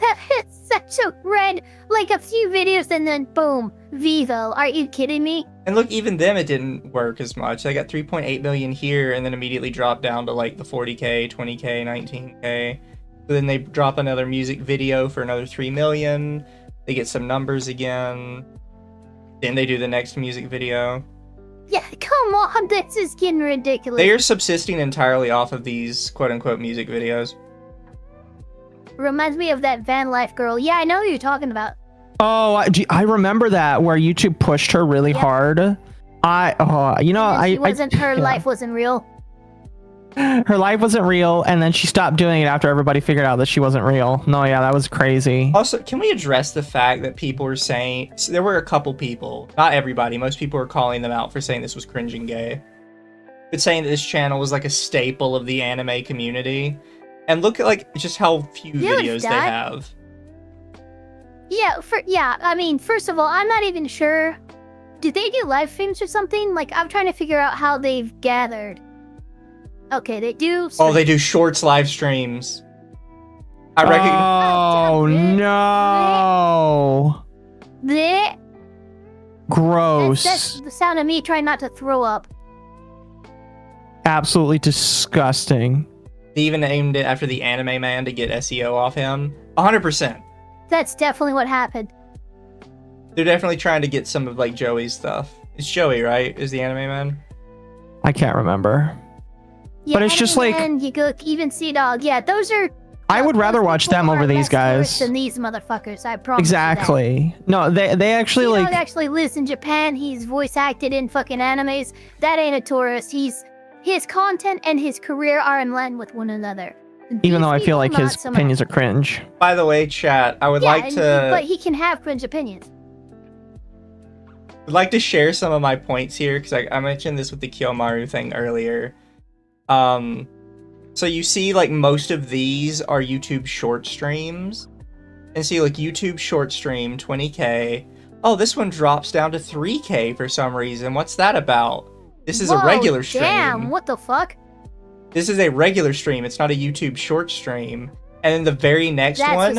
That is such a red, like a few videos and then boom, Vivo. Are you kidding me? And look, even them, it didn't work as much. They got 3.8 million here, and then immediately dropped down to like the 40K, 20K, 19K. So then they drop another music video for another 3 million. They get some numbers again. Then they do the next music video. Yeah, come on, this is getting ridiculous. They are subsisting entirely off of these quote-unquote music videos. Reminds me of that van life girl. Yeah, I know who you're talking about. Oh, I remember that where YouTube pushed her really hard. Her life wasn't real. Her life wasn't real, and then she stopped doing it after everybody figured out that she wasn't real. No, yeah, that was crazy. Also, can we address the fact that people were saying, so there were a couple people, not everybody, most people were calling them out for saying this was cringe and gay, but saying that this channel was like a staple of the anime community. And look at like just how few videos they have. Yeah, I mean, first of all, I'm not even sure. Did they do live streams or something? Like, I'm trying to figure out how they've gathered. Okay, they do. Oh, they do shorts live streams. I reckon. Oh no! Gross. That's the sound of me trying not to throw up. Absolutely disgusting. They even aimed it after the anime man to get SEO off him. 100%. That's definitely what happened. They're definitely trying to get some of like Joey's stuff. It's Joey, right? Is the anime man? I can't remember. Yeah, but it's just like, and you go even Sea Dog. Yeah, those are. I would rather watch them over these guys than these motherfuckers. I promise. Exactly. No, they actually Sea like. Dog actually lives in Japan. He's voice acted in fucking animes. That ain't a tourist. His content and his career are in line with one another. Even though I feel like his opinions are cringe. By the way, chat, I would like to. But he can have cringe opinions. I'd like to share some of my points here because I mentioned this with the Kiyomaru thing earlier. So you see like most of these are YouTube short streams, and see like YouTube short stream 20k. Oh, this one drops down to 3k for some reason. What's that about? This is a regular stream. Damn, what the fuck? This is a regular stream. It's not a YouTube short stream. And then the very next one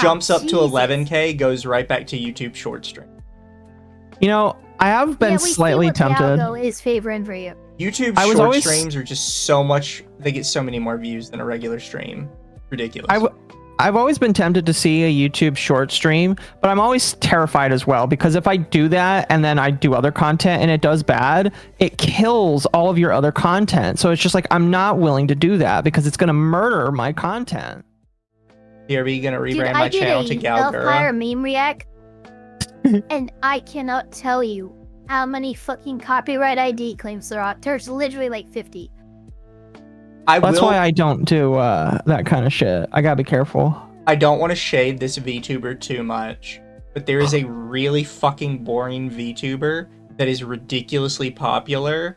jumps up to 11k, goes right back to YouTube short stream. You know, I have been slightly tempted. Algo is favoring for you. YouTube short streams are just so much. They get so many more views than a regular stream. Ridiculous. I've always been tempted to see a YouTube short stream, but I'm always terrified as well because if I do that and then I do other content and it does bad, it kills all of your other content. So it's just like I'm not willing to do that because it's gonna murder my content. DRB gonna rebrand my channel to Galgura. Fire meme react, and I cannot tell you how many fucking copyright ID claims there are. There's literally like 50. That's why I don't do that kind of shit. I gotta be careful. I don't want to shade this VTuber too much, but there is a really fucking boring VTuber that is ridiculously popular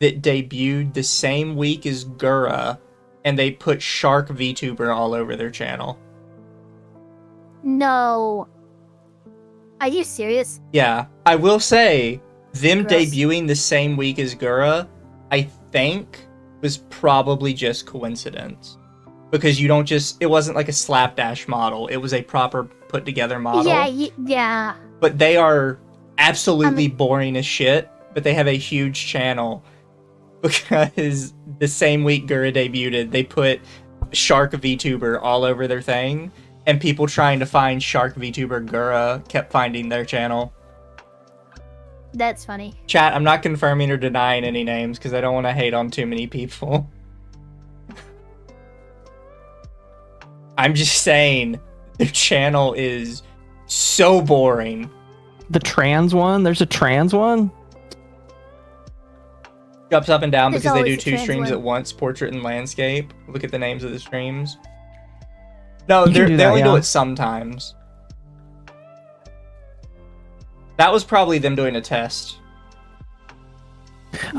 that debuted the same week as Gura, and they put Shark VTuber all over their channel. No. Are you serious? Yeah. I will say, them debuting the same week as Gura, I think was probably just coincidence. Because you don't just, it wasn't like a slapdash model. It was a proper put together model. Yeah. But they are absolutely boring as shit, but they have a huge channel. Because the same week Gura debuted, they put Shark VTuber all over their thing. And people trying to find Shark VTuber Gura kept finding their channel. That's funny. Chat, I'm not confirming or denying any names because I don't want to hate on too many people. I'm just saying, their channel is so boring. The trans one? There's a trans one? Jumps up and down because they do two streams at once, portrait and landscape. Look at the names of the streams. No, they only do it sometimes. That was probably them doing a test.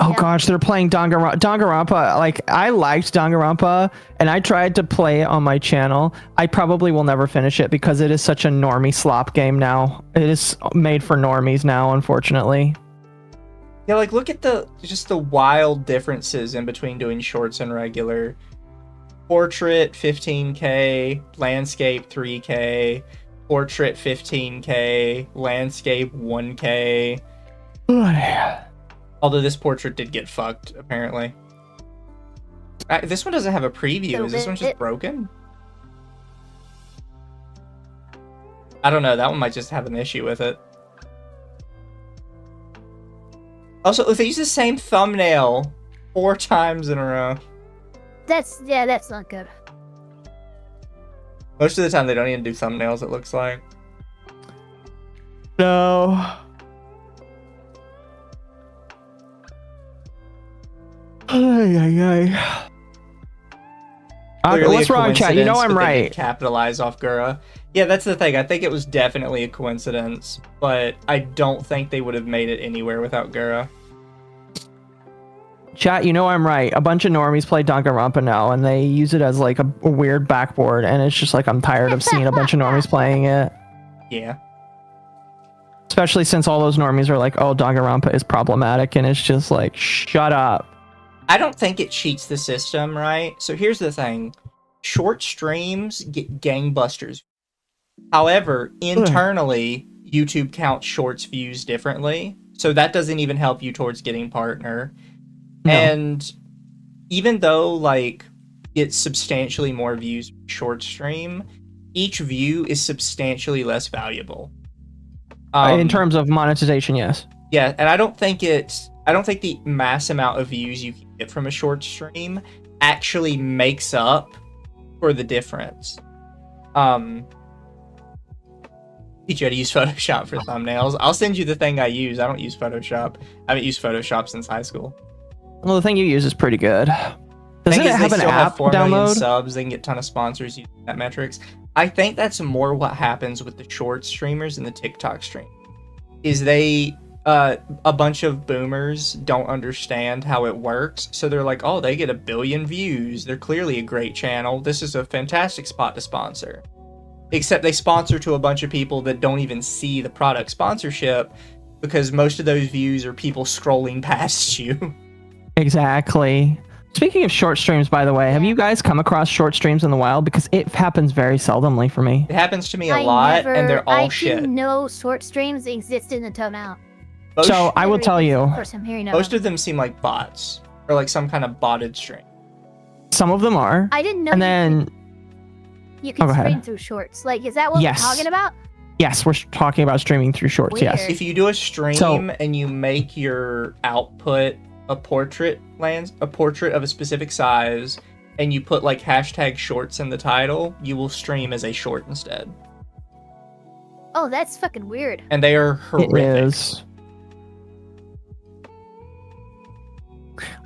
Oh gosh, they're playing Danganronpa. Like, I liked Danganronpa, and I tried to play it on my channel. I probably will never finish it because it is such a normie slop game now. It is made for normies now, unfortunately. Yeah, like, look at just the wild differences in between doing shorts and regular. Portrait, 15k. Landscape, 3k. Portrait 15k, landscape 1k. Although this portrait did get fucked, apparently. This one doesn't have a preview. Is this one just broken? I don't know. That one might just have an issue with it. Also, if they use the same thumbnail 4 times in a row. That's not good. Most of the time, they don't even do thumbnails, it looks like. No. Ay. Clearly What's a wrong, chat? You know coincidence, I'm but they right. didn't capitalize off Gura. Yeah, that's the thing. I think it was definitely a coincidence, but I don't think they would have made it anywhere without Gura. Chat, you know I'm right. A bunch of normies play Danganronpa now, and they use it as like a weird backboard, and it's just like I'm tired of seeing a bunch of normies playing it. Yeah. Especially since all those normies are like, oh, Danganronpa is problematic, and it's just like, shut up. I don't think it cheats the system, right? So here's the thing. Short streams get gangbusters. However, internally, YouTube counts shorts views differently. So that doesn't even help you towards getting partner. No. And even though, like, it's substantially more views short stream, each view is substantially less valuable. In terms of monetization, yes. Yeah, and I don't think the mass amount of views you can get from a short stream actually makes up for the difference. Teach you how to use Photoshop for thumbnails. I'll send you the thing I use. I don't use Photoshop. I haven't used Photoshop since high school. Well, the thing you use is pretty good. Doesn't it have an app 4 million download? subs. They can get a ton of sponsors using that metrics. I think that's more what happens with the short streamers and the TikTok stream. Is they a bunch of boomers don't understand how it works, so they're like, oh, they get 1 billion views. They're clearly a great channel. This is a fantastic spot to sponsor. Except they sponsor to a bunch of people that don't even see the product sponsorship because most of those views are people scrolling past you. Exactly. Speaking of short streams, by the way, have you guys come across short streams in the wild? Because it happens very seldomly for me. It happens to me a lot, and they're all shit. I didn't know short streams existed until now. So I will tell you, most of them seem like bots or like some kind of botted stream. Some of them are. I didn't know. And then you can stream through shorts. Like, is that what we're talking about? Yes, we're talking about streaming through shorts. Weird. Yes. If you do a stream and you make your output a portrait of a specific size, and you put like hashtag shorts in the title, you will stream as a short instead. Oh, that's fucking weird. And they are horrific. It is.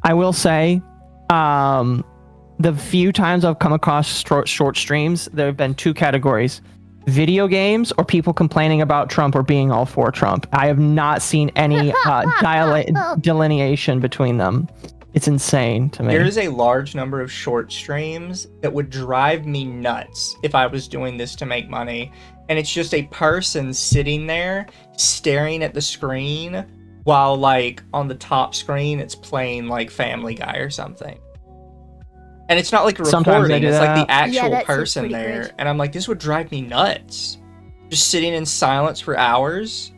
I will say, the few times I've come across short streams, there have been 2 categories: video games or people complaining about Trump or being all for Trump. I have not seen any delineation between them. It's insane to me. There is a large number of short streams that would drive me nuts if I was doing this to make money. And it's just a person sitting there staring at the screen while, like, on the top screen, it's playing, like, Family Guy or something. And it's not like a recording, it's like the actual person there. Cringe. And I'm like, this would drive me nuts. Just sitting in silence for hours.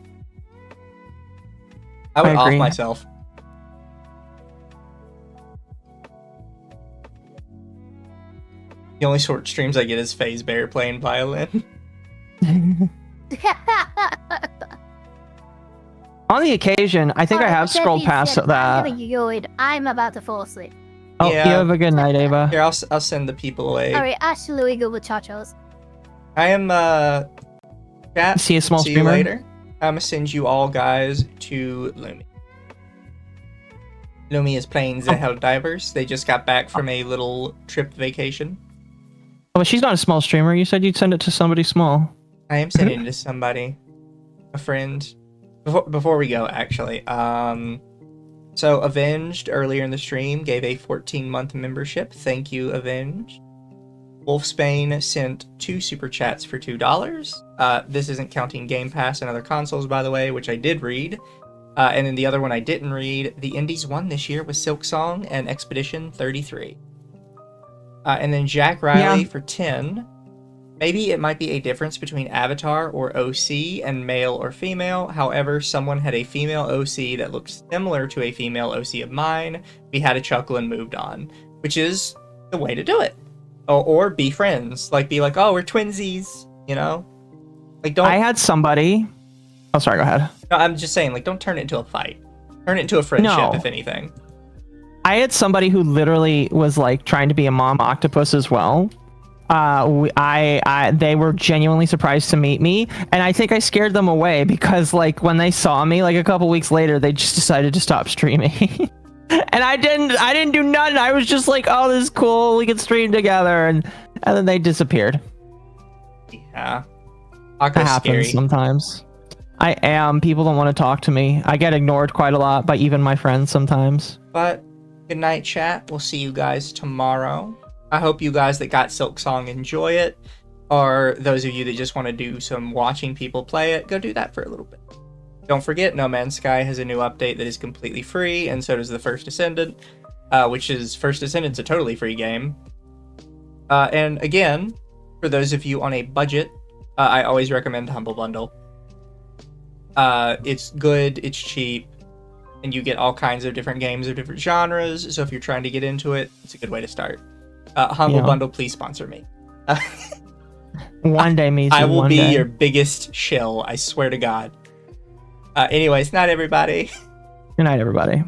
I would off myself. The only short streams I get is FaZe Bear playing violin. On the occasion, I think I have scrolled past that. I'm about to fall asleep. Oh, yeah. You have a good night, Ava. Here, I'll send the people away. Alright, hasta luego, muchachos. I am, chat. See a small See streamer? you later. I'm gonna send you all guys to Lumi. Lumi is playing the Helldivers. They just got back from a little trip vacation. Oh, but she's not a small streamer. You said you'd send it to somebody small. I am sending it to somebody. A friend. Before we go, actually. So Avenged earlier in the stream gave a 14-month membership. Thank you, Avenged. Wolfsbane sent 2 super chats for $2. This isn't counting Game Pass and other consoles, by the way, which I did read. And then the other one I didn't read. The indies won this year with Silksong and Expedition 33. And then Jack Riley for 10. Maybe it might be a difference between Avatar or OC and male or female. However, someone had a female OC that looked similar to a female OC of mine. We had a chuckle and moved on, which is the way to do it. Or be friends. Like, be like, oh, we're twinsies, you know? Like, don't. I had somebody. Oh, sorry. Go ahead. No, I'm just saying, like, don't turn it into a fight. Turn it into a friendship, No. if anything. I had somebody who literally was like trying to be a mom octopus as well. They were genuinely surprised to meet me, and I think I scared them away because like when they saw me like a couple weeks later, they just decided to stop streaming. And I didn't do nothing. I was just like, oh, this is cool. We can stream together, and then they disappeared. Yeah, That Occo's happens scary. sometimes. I am. People don't want to talk to me. I get ignored quite a lot by even my friends sometimes. But good night, chat. We'll see you guys tomorrow. I hope you guys that got Silksong enjoy it, or those of you that just want to do some watching people play it, go do that for a little bit. Don't forget, No Man's Sky has a new update that is completely free, and so does the First Descendant, which is First Descendant's a totally free game. And again, for those of you on a budget, I always recommend Humble Bundle. It's good, it's cheap, and you get all kinds of different games of different genres, so if you're trying to get into it, it's a good way to start. Humble Bundle, please sponsor me. One day, Mizu. I will one be day. your biggest shill, I swear to God. Anyways, night everybody. Good night, everybody.